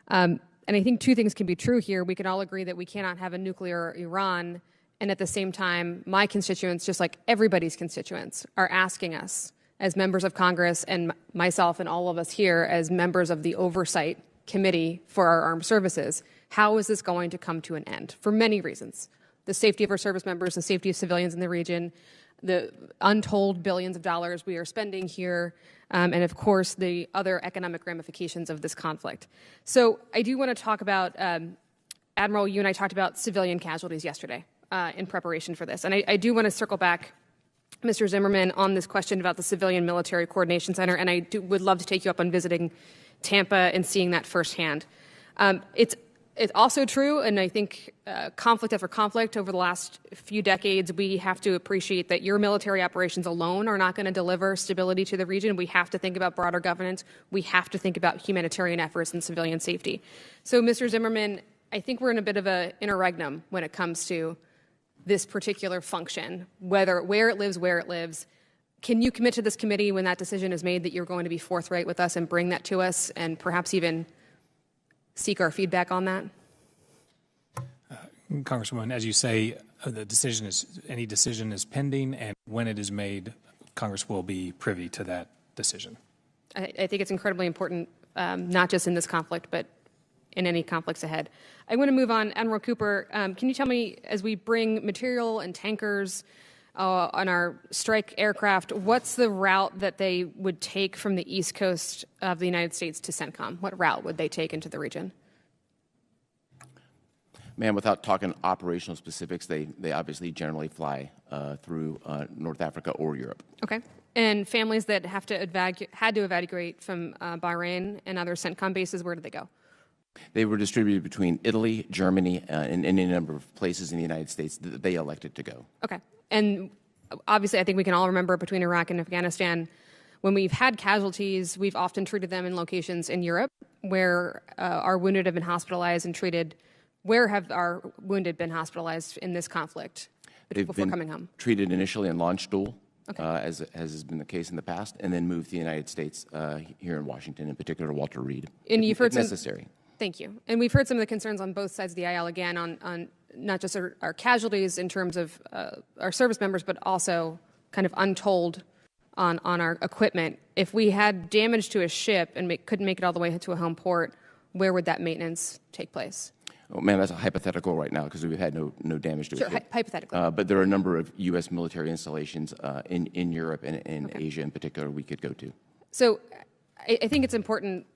M: And I think two things can be true here. We can all agree that we cannot have a nuclear Iran, and at the same time, my constituents, just like everybody's constituents, are asking us as members of Congress and myself and all of us here as members of the oversight committee for our armed services, how is this going to come to an end? For many reasons. The safety of our service members, the safety of civilians in the region, the untold billions of dollars we are spending here, and of course the other economic ramifications of this conflict. So I do want to talk about, Admiral, you and I talked about civilian casualties yesterday in preparation for this. And I do want to circle back, Mr. Zimmerman, on this question about the Civilian Military Coordination Center, and I would love to take you up on visiting Tampa and seeing that firsthand. It's also true, and I think conflict after conflict over the last few decades, we have to appreciate that your military operations alone are not going to deliver stability to the region. We have to think about broader governance. We have to think about humanitarian efforts and civilian safety. So, Mr. Zimmerman, I think we're in a bit of an interregnum when it comes to this particular function, where it lives, Can you commit to this committee when that decision is made that you're going to be forthright with us and bring that to us and perhaps even seek our feedback on that?
C: Congresswoman, as you say, any decision is pending, and when it is made, Congress will be privy to that decision.
M: I think it's incredibly important, not just in this conflict, but in any conflicts ahead. I want to move on. Admiral Cooper, can you tell me, as we bring material and tankers on our strike aircraft, what's the route that they would take from the east coast of the United States to CENTCOM? What route would they take into the region?
D: Ma'am, without talking operational specifics, they obviously generally fly through North Africa or Europe.
M: Okay. And families that had to evacuate from Bahrain and other CENTCOM bases, where did they go?
D: They were distributed between Italy, Germany, and any number of places in the United States that they elected to go.
M: Okay. And obviously, I think we can all remember between Iraq and Afghanistan, when we've had casualties, we've often treated them in locations in Europe where our wounded have been hospitalized and treated. Where have our wounded been hospitalized in this conflict before coming home?
D: Treated initially in Landstuhl, as has been the case in the past, and then moved to the United States here in Washington, in particular Walter Reed,
M: and you've heard
D: necessary.
M: Thank you. And we've heard some of the concerns on both sides of the aisle, again, on not just our casualties in terms of our service members, but also kind of untold on our equipment. If we had damage to a ship and couldn't make it all the way to a home port, where would that maintenance take place?
D: Oh, man, that's a hypothetical right now because we've had no damage to it.
M: Sure, hypothetically.
D: But there are a number of U.S. military installations in Europe and in Asia in particular we could go to.
M: So I think it's important.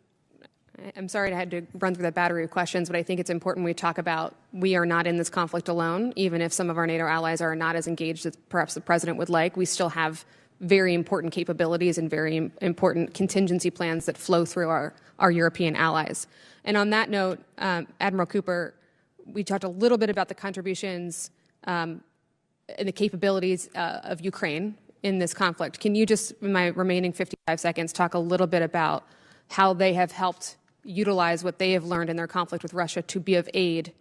M: I'm sorry I had to run through that battery of questions, but I think it's important we talk about we are not in this conflict alone. Even if some of our NATO allies are not as engaged as perhaps the president would like, we still have very important capabilities and very important contingency plans that flow through our European allies. And on that note, Admiral Cooper, we talked a little bit about the contributions and the capabilities of Ukraine in this conflict. Can you just, in my remaining 55 seconds, talk a little bit about how they have helped utilize what they have learned in their conflict with Russia to be of aid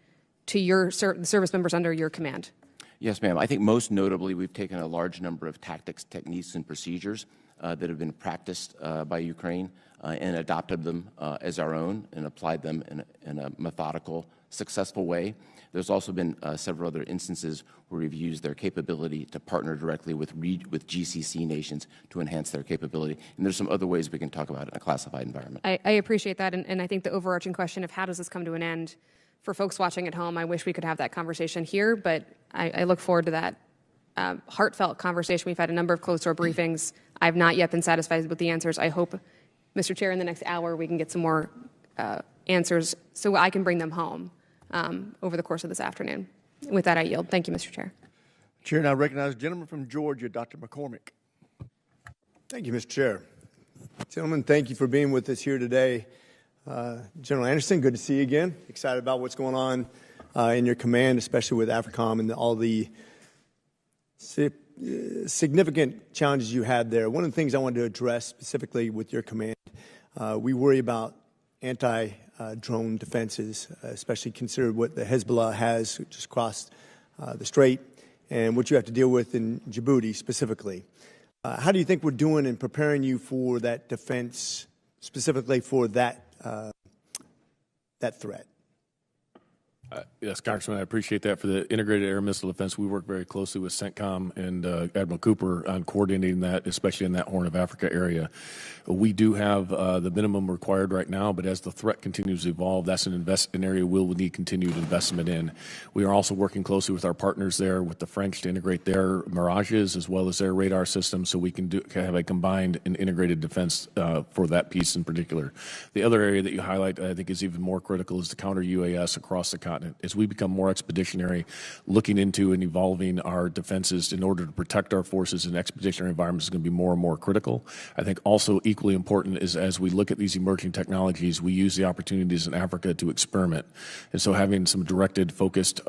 M: to your service members under your command?
D: Yes, ma'am. I think most notably we've taken a large number of tactics, techniques, and procedures that have been practiced by Ukraine and adopted them as our own and applied them in a methodical, successful way. There's also been several other instances where we've used their capability to partner directly with GCC nations to enhance their capability. And there's some other ways we can talk about it in a classified environment.
M: I appreciate that, and I think the overarching question of how does this come to an end, for folks watching at home, I wish we could have that conversation here, but I look forward to that heartfelt conversation. We've had a number of closed-door briefings. I've not yet been satisfied with the answers. I hope, Mr. Chair, in the next hour we can get some more answers so I can bring them home over the course of this afternoon. With that, I yield. Thank you, Mr. Chair.
A: Chair, now recognize the gentleman from Georgia, Dr. McCormick.
N: Thank you, Mr. Chair. Gentlemen, thank you for being with us here today. General Anderson, good to see you again. Excited about what's going on in your command, especially with AFRICOM and all the significant challenges you had there. One of the things I wanted to address specifically with your command, we worry about anti-drone defenses, especially consider what the Hezbollah has just crossed the strait and what you have to deal with in Djibouti specifically. How do you think we're doing in preparing you for that defense, specifically for that threat?
E: Yes, Congressman, I appreciate that. For the integrated air missile defense, we work very closely with CENTCOM and Admiral Cooper on coordinating that, especially in that Horn of Africa area. We do have the minimum required right now, but as the threat continues to evolve, that's an area we'll need continued investment in. We are also working closely with our partners there, with the French, to integrate their Mirages as well as their radar systems so we can have a combined and integrated defense for that piece in particular. The other area that you highlight, I think, is even more critical is the counter-UAS across the continent. As we become more expeditionary, looking into and evolving our defenses in order to protect our forces in expeditionary environments is going to be more and more critical. I think also equally important is as we look at these emerging technologies, we use the opportunities in Africa to experiment. And so having some directed, focused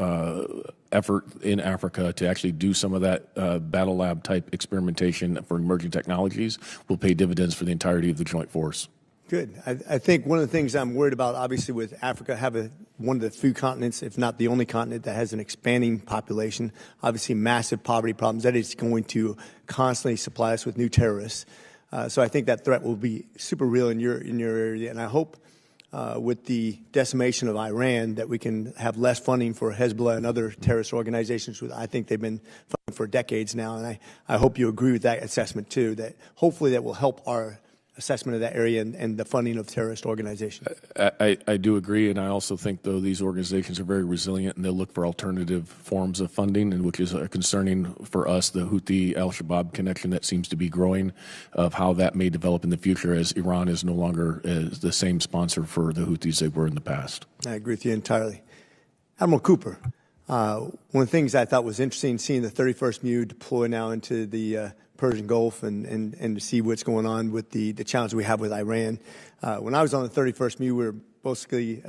E: effort in Africa to actually do some of that battle lab type experimentation for emerging technologies will pay dividends for the entirety of the joint force.
N: Good. I think one of the things I'm worried about, obviously, with Africa, one of the few continents, if not the only continent, that has an expanding population, obviously massive poverty problems, that is going to constantly supply us with new terrorists. So I think that threat will be super real in your area, and I hope with the decimation of Iran that we can have less funding for Hezbollah and other terrorist organizations. I think they've been funding for decades now, and I hope you agree with that assessment too, that hopefully that will help our assessment of that area and the funding of terrorist organizations.
E: I do agree, and I also think, though, these organizations are very resilient, and they'll look for alternative forms of funding, and which is concerning for us, the Houthi al-Shabaab connection that seems to be growing, of how that may develop in the future as Iran is no longer the same sponsor for the Houthis they were in the past. I
N: agree with you entirely. Admiral Cooper, one of the things I thought was interesting, seeing the 31st MEU deploy now into the Persian Gulf and to see what's going on with the challenge we have with Iran. When I was on the 31st MEU, we were mostly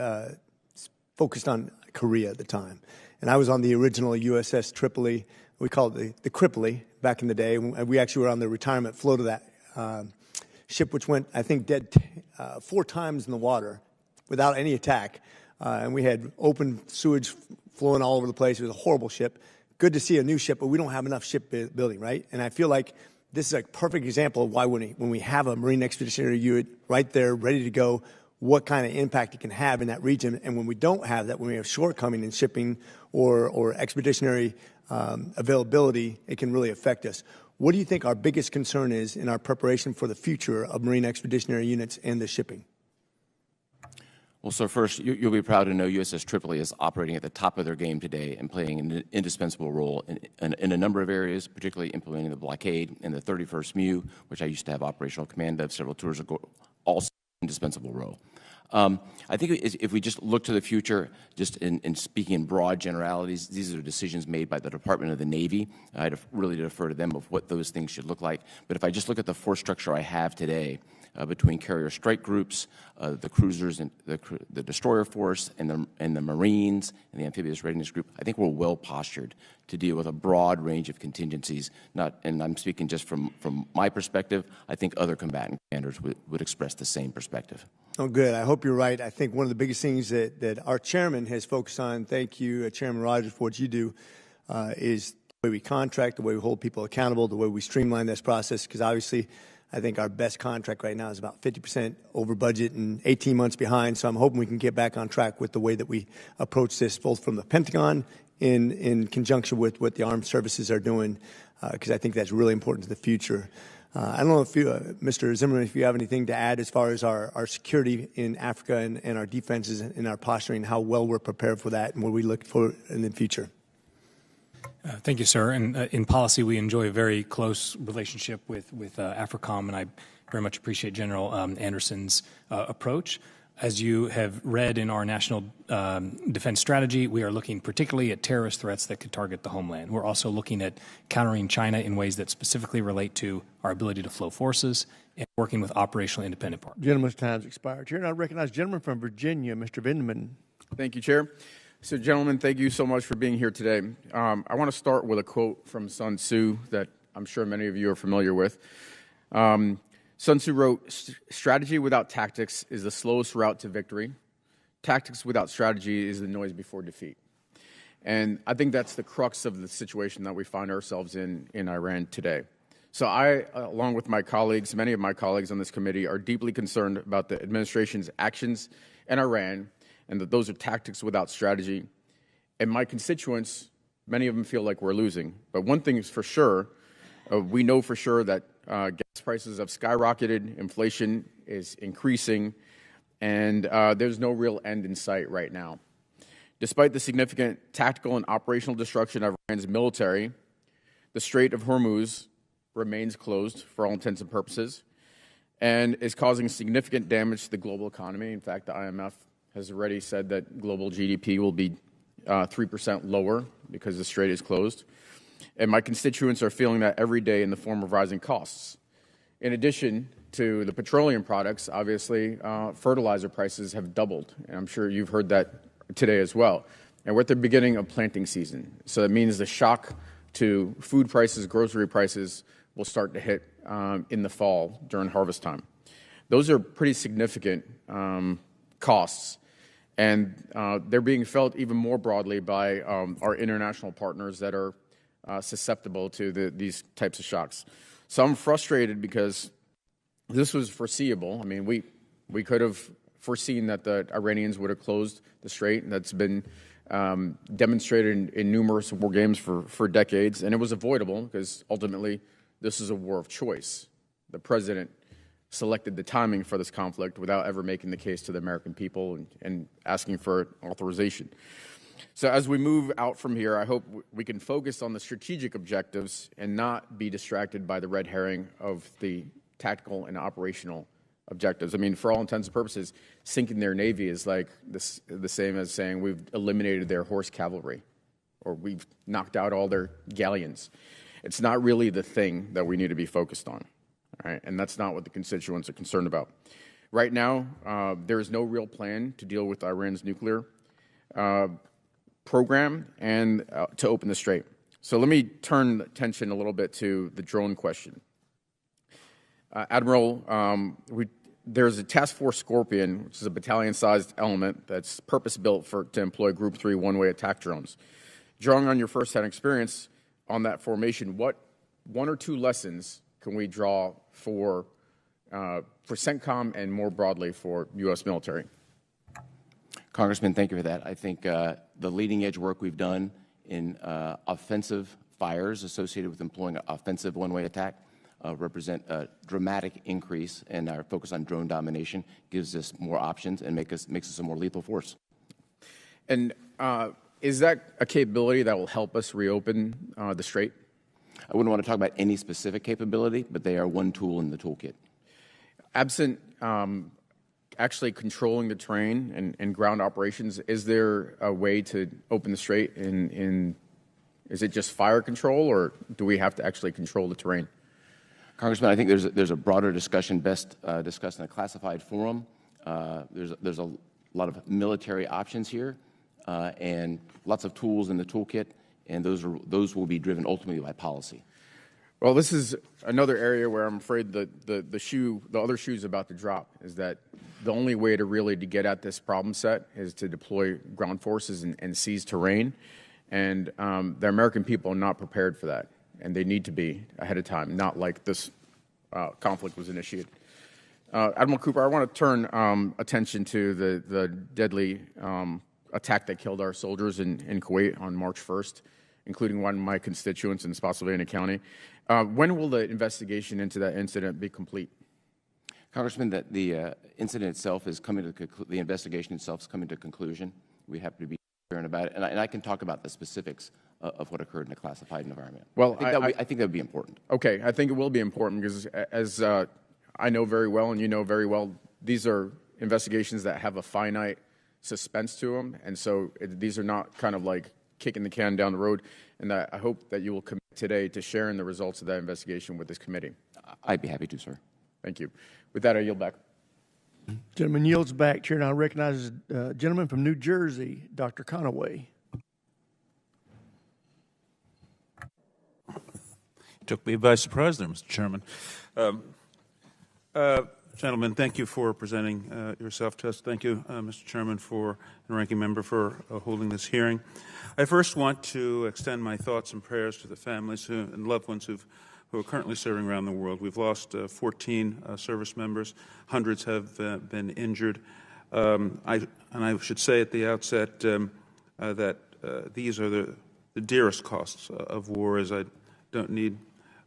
N: focused on Korea at the time. And I was on the original USS Tripoli. We called it the Cripoli back in the day. We actually were on the retirement float of that ship, which went, I think, dead 4 times in the water without any attack. And we had open sewage flowing all over the place. It was a horrible ship. Good to see a new ship, but we don't have enough shipbuilding, right? And I feel like this is a perfect example of why when we have a Marine Expeditionary Unit right there, ready to go, what kind of impact it can have in that region. And when we don't have that, when we have shortcoming in shipping or expeditionary availability, it can really affect us. What do you think our biggest concern is in our preparation for the future of Marine Expeditionary Units and the shipping?
D: Well, so first, you'll be proud to know USS Tripoli is operating at the top of their game today and playing an indispensable role in a number of areas, particularly implementing the blockade and the 31st MEU, which I used to have operational command of several tours ago, also an indispensable role. I think if we just look to the future, just in speaking in broad generalities, these are decisions made by the Department of the Navy. I'd really defer to them of what those things should look like. But if I just look at the force structure I have today, between carrier strike groups, the cruisers and the destroyer force, and the Marines and the amphibious readiness group, I think we're well postured to deal with a broad range of contingencies. And I'm speaking just from my perspective. I think other combatant commanders would express the same perspective.
N: Oh, good. I hope you're right. I think one of the biggest things that our chairman has focused on, thank you, Chairman Rogers, for what you do, is the way we contract, the way we hold people accountable, the way we streamline this process, because obviously I think our best contract right now is about 50% over budget and 18 months behind. So I'm hoping we can get back on track with the way that we approach this, both from the Pentagon in conjunction with what the armed services are doing, because I think that's really important to the future. I don't know if you, Mr. Zimmerman, if you have anything to add as far as our security in Africa and our defenses and our posturing, how well we're prepared for that and what we look for in the future.
C: Thank you, sir. And in policy, we enjoy a very close relationship with AFRICOM, and I very much appreciate General Anderson's approach. As you have read in our national defense strategy, we are looking particularly at terrorist threats that could target the homeland. We're also looking at countering China in ways that specifically relate to our ability to flow forces and working with operational independent partners.
A: Gentleman's time's expired. Chair, and I recognize the gentleman from Virginia, Mr. Vindman.
O: Thank you, Chair. So, gentlemen, thank you so much for being here today. I want to start with a quote from Sun Tzu that I'm sure many of you are familiar with. Sun Tzu wrote, "Strategy without tactics is the slowest route to victory. Tactics without strategy is the noise before defeat." And I think that's the crux of the situation that we find ourselves in Iran today. So I, along with my colleagues, many of my colleagues on this committee, are deeply concerned about the administration's actions in Iran, and that those are tactics without strategy. And my constituents, many of them feel like we're losing. But one thing is for sure, we know for sure that gas prices have skyrocketed, inflation is increasing, and there's no real end in sight right now. Despite the significant tactical and operational destruction of Iran's military, the Strait of Hormuz remains closed for all intents and purposes and is causing significant damage to the global economy. In fact, the IMF has already said that global GDP will be 3% lower because the strait is closed. And my constituents are feeling that every day in the form of rising costs. In addition to the petroleum products, obviously, fertilizer prices have doubled. And I'm sure you've heard that today as well. And we're at the beginning of planting season. So that means the shock to food prices, grocery prices will start to hit in the fall during harvest time. Those are pretty significant costs, and they're being felt even more broadly by our international partners that are susceptible to these types of shocks. So I'm frustrated because this was foreseeable. I mean, we could have foreseen that the Iranians would have closed the strait, and that's been demonstrated in numerous war games for decades, and it was avoidable because ultimately this is a war of choice. The president selected the timing for this conflict without ever making the case to the American people and asking for authorization. So as we move out from here, I hope we can focus on the strategic objectives and not be distracted by the red herring of the tactical and operational objectives. I mean, for all intents and purposes, sinking their navy is like the same as saying we've eliminated their horse cavalry or we've knocked out all their galleons. It's not really the thing that we need to be focused on, all right? And that's not what the constituents are concerned about. Right now, there is no real plan to deal with Iran's nuclear program and to open the strait. So let me turn attention a little bit to the drone question. Admiral, there's a Task Force Scorpion, which is a battalion-sized element that's purpose-built to employ Group 3 one-way attack drones. Drawing on your first-hand experience on that formation, what one or two lessons can we draw for CENTCOM and more broadly for U.S. military?
D: Congressman, thank you for that. I think the leading-edge work we've done in offensive fires associated with employing an offensive one-way attack represent a dramatic increase in our focus on drone domination, gives us more options, and makes us a more lethal force.
O: And is that a capability that will help us reopen the strait?
D: I wouldn't want to talk about any specific capability, but they are one tool in the toolkit.
O: Absent actually controlling the terrain and ground operations, is there a way to open the strait is it just fire control, or do we have to actually control the terrain?
D: Congressman, I think there's a broader discussion best discussed in a classified forum. There's a lot of military options here and lots of tools in the toolkit, and those will be driven ultimately by policy.
O: Well, this is another area where I'm afraid the other shoe is about to drop, is that the only way to get at this problem set is to deploy ground forces and seize terrain. And the American people are not prepared for that, and they need to be ahead of time, not like this conflict was initiated. Admiral Cooper, I want to turn attention to the deadly attack that killed our soldiers in Kuwait on March 1st, including one of my constituents in Spotsylvania County. When will the investigation into that incident be complete?
D: Congressman, that the incident itself is coming to the investigation itself is coming to conclusion. We have to be transparent about it, and I can talk about the specifics of what occurred in a classified environment.
O: Well,
D: I think that would be important.
O: Okay, I think it will be important because, as I know very well and you know very well, these are investigations that have a finite suspense to them, and so these are not kind of like kicking the can down the road. And I hope that you will commit today to sharing the results of that investigation with this committee.
D: I'd be happy to, sir.
O: Thank you. With that, I yield back.
A: Gentleman yields back. Chair now recognizes gentleman from New Jersey, Dr. Conaway.
P: Took me by surprise there, Mr. Chairman. Gentlemen, thank you for presenting yourself to us. Thank you, Mr. Chairman, and Ranking Member, for holding this hearing. I first want to extend my thoughts and prayers to the families and loved ones who are currently serving around the world. We've lost 14 service members. Hundreds have been injured. I should say at the outset that these are the dearest costs of war, as I don't need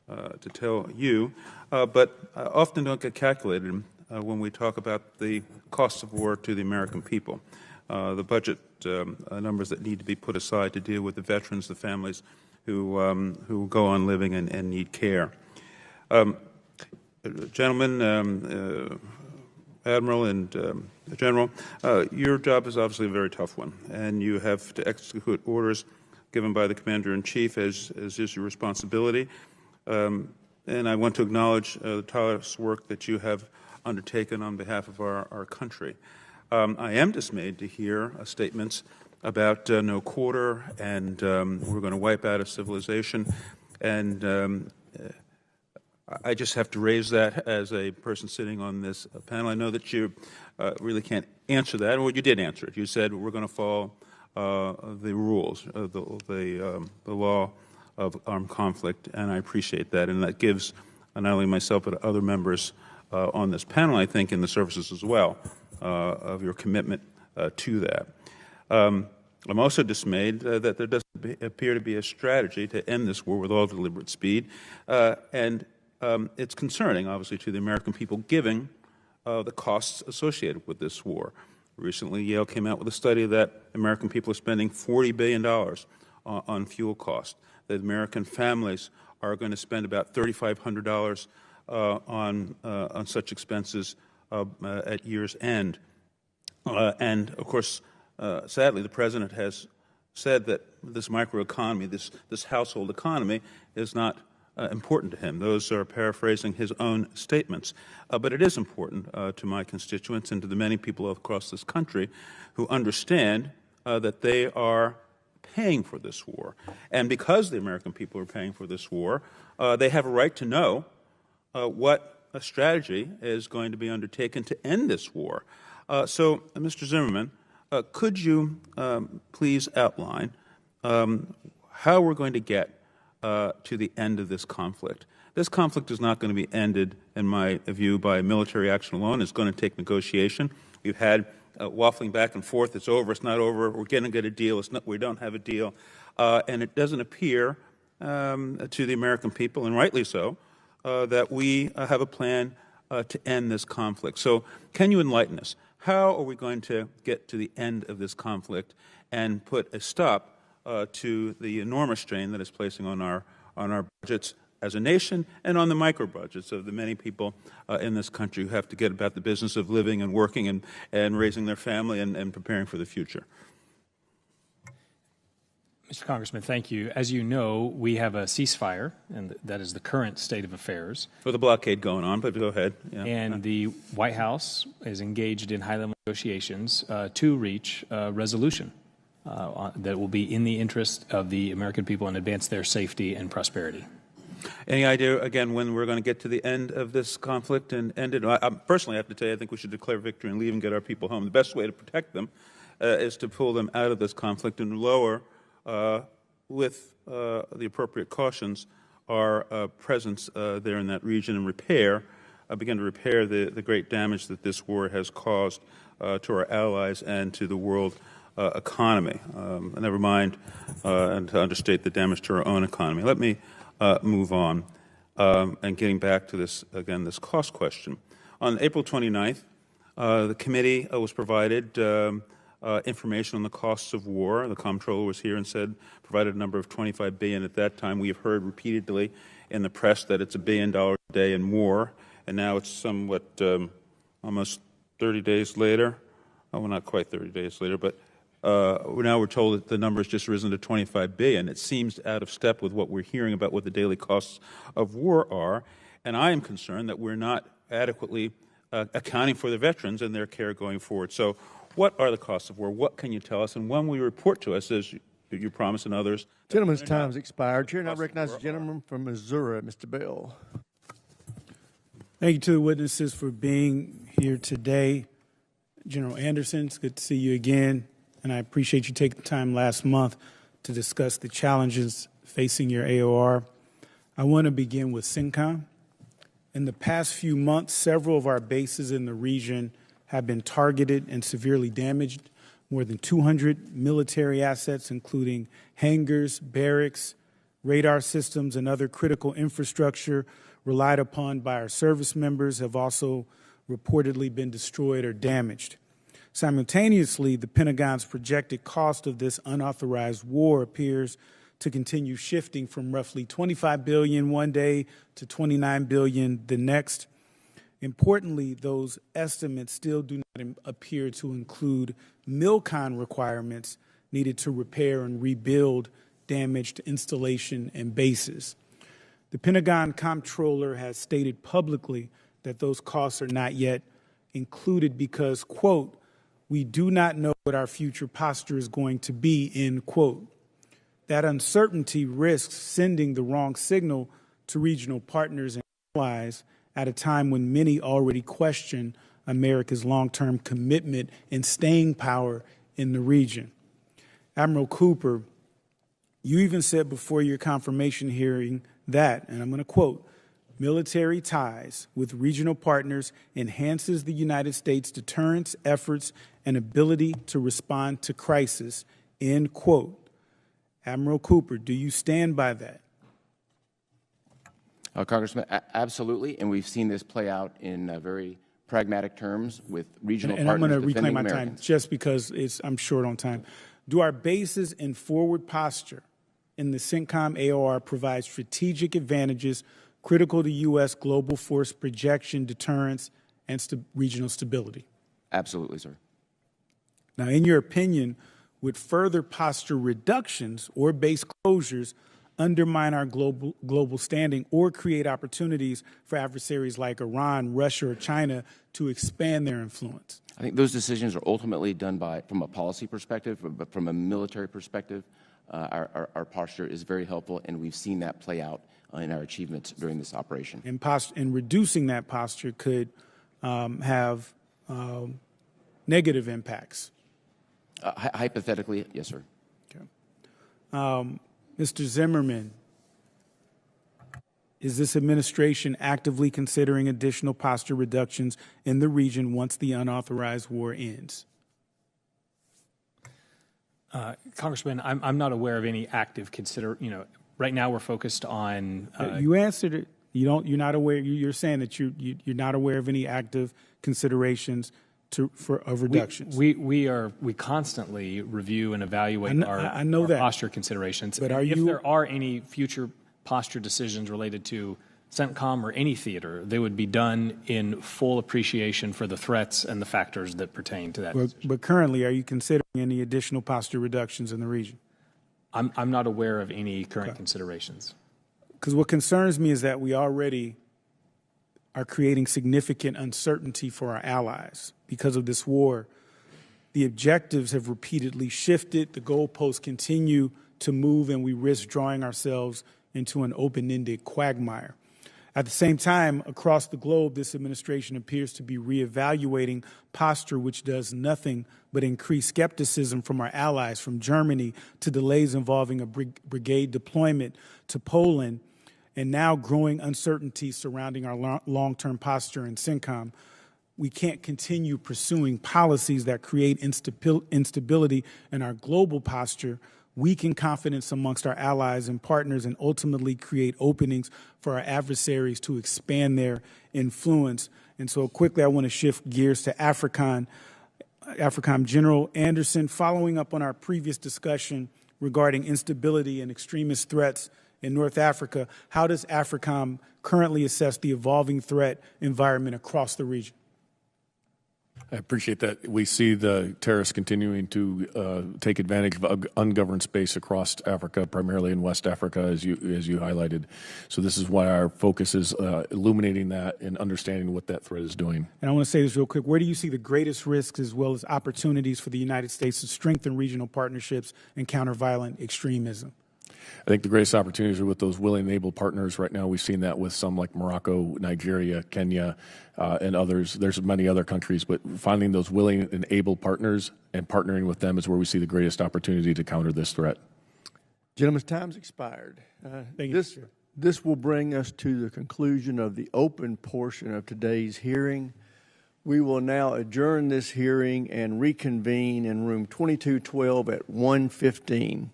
P: to tell you, but often don't get calculated when we talk about the costs of war to the American people. The budget numbers that need to be put aside to deal with the veterans, the families who go on living and need care. Gentlemen, Admiral and General, your job is obviously a very tough one, and you have to execute orders given by the Commander-in-Chief, as is your responsibility. And I want to acknowledge the tireless work that you have undertaken on behalf of our country. I am dismayed to hear statements about no quarter and we're going to wipe out a civilization. And I just have to raise that as a person sitting on this panel. I know that you really can't answer that. Well, you did answer it. You said we're going to follow the rules, the law of armed conflict, and I appreciate that. And that gives not only myself but other members on this panel, I think, in the services as well, of your commitment to that. I'm also dismayed that there doesn't appear to be a strategy to end this war with all deliberate speed, and it's concerning, obviously, to the American people, given the costs associated with this war. Recently, Yale came out with a study that American people are spending $40 billion on fuel costs, that American families are going to spend about $3,500 on such expenses at year's end. And, of course, sadly, the President has said that this microeconomy, this household economy, is not important to him. Those are paraphrasing his own statements. But it is important to my constituents and to the many people across this country who understand that they are paying for this war. And because the American people are paying for this war, they have a right to know what a strategy is going to be undertaken to end this war. So, Mr. Zimmerman, could you please outline how we're going to get to the end of this conflict? This conflict is not going to be ended, in my view, by military action alone. It's going to take negotiation. We've had waffling back and forth. It's over. It's not over. We're going to get a deal. We don't have a deal. And it doesn't appear to the American people, and rightly so, that we have a plan to end this conflict. So can you enlighten us? How are we going to get to the end of this conflict and put a stop to the enormous strain that is placing on our budgets as a nation and on the micro budgets of the many people in this country who have to get about the business of living and working and raising their family and preparing for the future?
C: Mr. Congressman, thank you. As you know, we have a ceasefire, and that is the current state of affairs.
P: With a blockade going on, but go ahead. Yeah.
C: And the White House is engaged in high-level negotiations to reach a resolution that will be in the interest of the American people and advance their safety and prosperity.
P: Any idea, again, when we're going to get to the end of this conflict and end it? I personally have to tell you, I think we should declare victory and leave and get our people home. The best way to protect them is to pull them out of this conflict and lower, with the appropriate cautions, our presence there in that region and begin to repair the great damage that this war has caused to our allies and to the world economy. Never mind, and to understate the damage to our own economy. Let me move on, and getting back to this, again, this cost question. On April 29th, the committee was provided information on the costs of war. The comptroller was here and provided a number of $25 billion at that time. We have heard repeatedly in the press that it's $1 billion a day and more, and now it's somewhat almost 30 days later. Oh, well, not quite 30 days later, but now we're told that the number has just risen to $25 billion. It seems out of step with what we're hearing about what the daily costs of war are, and I am concerned that we're not adequately accounting for the veterans and their care going forward. So what are the costs of war? What can you tell us? And when will you report to us, as you promised and others?
A: Gentleman's time's expired. Chair now recognizes the gentleman from Missouri, Mr. Bell.
B: Thank you to the witnesses for being here today. General Anderson, it's good to see you again, and I appreciate you taking the time last month to discuss the challenges facing your AOR. I want to begin with CENTCOM. In the past few months, several of our bases in the region have been targeted and severely damaged. More than 200 military assets, including hangars, barracks, radar systems, and other critical infrastructure relied upon by our service members, have also reportedly been destroyed or damaged. Simultaneously, the Pentagon's projected cost of this unauthorized war appears to continue shifting from roughly $25 billion one day to $29 billion the next. Importantly, those estimates still do not appear to include MILCON requirements needed to repair and rebuild damaged installation and bases. The Pentagon comptroller has stated publicly that those costs are not yet included because, quote, we do not know what our future posture is going to be, end quote. That uncertainty risks sending the wrong signal to regional partners and
Q: allies at a time when many already question America's long-term commitment and staying power in the region. Admiral Cooper, you even said before your confirmation hearing that, and I'm going to quote, military ties with regional partners enhances the United States' deterrence efforts and ability to respond to crisis, end quote. Admiral Cooper, do you stand by that?
D: Congressman, absolutely, and we've seen this play out in very pragmatic terms with regional partners.
Q: And I'm going to reclaim my
D: Americans.
Q: time just because I'm short on time. Do our bases and forward posture in the CENTCOM AOR provide strategic advantages critical to U.S. global force projection, deterrence, and regional stability?
D: Absolutely, sir.
Q: Now, in your opinion, would further posture reductions or base closures undermine our global standing or create opportunities for adversaries like Iran, Russia, or China to expand their influence?
D: I think those decisions are ultimately done from a policy perspective, but from a military perspective, our posture is very helpful, and we've seen that play out in our achievements during this operation.
Q: And reducing that posture could have negative impacts.
D: Hypothetically, yes, sir.
Q: Okay. Mr. Zimmerman, is this administration actively considering additional posture reductions in the region once the unauthorized war ends?
C: Congressman, I'm not aware of any active right now we're focused on.
Q: You answered it. You're not aware. You're saying that you're not aware of any active considerations of reductions.
C: We constantly review and evaluate our posture considerations.
Q: But
C: if there are any future posture decisions related to CENTCOM or any theater, they would be done in full appreciation for the threats and the factors that pertain to that.
Q: But currently, are you considering any additional posture reductions in the region?
C: I'm not aware of any current considerations.
Q: Because what concerns me is that we already are creating significant uncertainty for our allies because of this war. The objectives have repeatedly shifted. The goalposts continue to move, and we risk drawing ourselves into an open-ended quagmire. At the same time, across the globe, this administration appears to be reevaluating posture, which does nothing but increase skepticism from our allies, from Germany to delays involving a brigade deployment to Poland, and now growing uncertainty surrounding our long-term posture in CENTCOM. We can't continue pursuing policies that create instability in our global posture, weaken confidence amongst our allies and partners, and ultimately create openings for our adversaries to expand their influence. And so quickly, I want to shift gears to AFRICOM. General Anderson, following up on our previous discussion regarding instability and extremist threats in North Africa, how does AFRICOM currently assess the evolving threat environment across the region?
E: I appreciate that. We see the terrorists continuing to take advantage of ungoverned space across Africa, primarily in West Africa, as you highlighted. So this is why our focus is illuminating that and understanding what that threat is doing.
Q: And I want to say this real quick. Where do you see the greatest risks as well as opportunities for the United States to strengthen regional partnerships and counter violent extremism?
E: I think the greatest opportunities are with those willing and able partners. Right now, we've seen that with some like Morocco, Nigeria, Kenya, and others. There's many other countries, but finding those willing and able partners and partnering with them is where we see the greatest opportunity to counter this threat.
A: Gentlemen's time's expired. This will bring us to the conclusion of the open portion of today's hearing. We will now adjourn this hearing and reconvene in room 2212 at 1:15.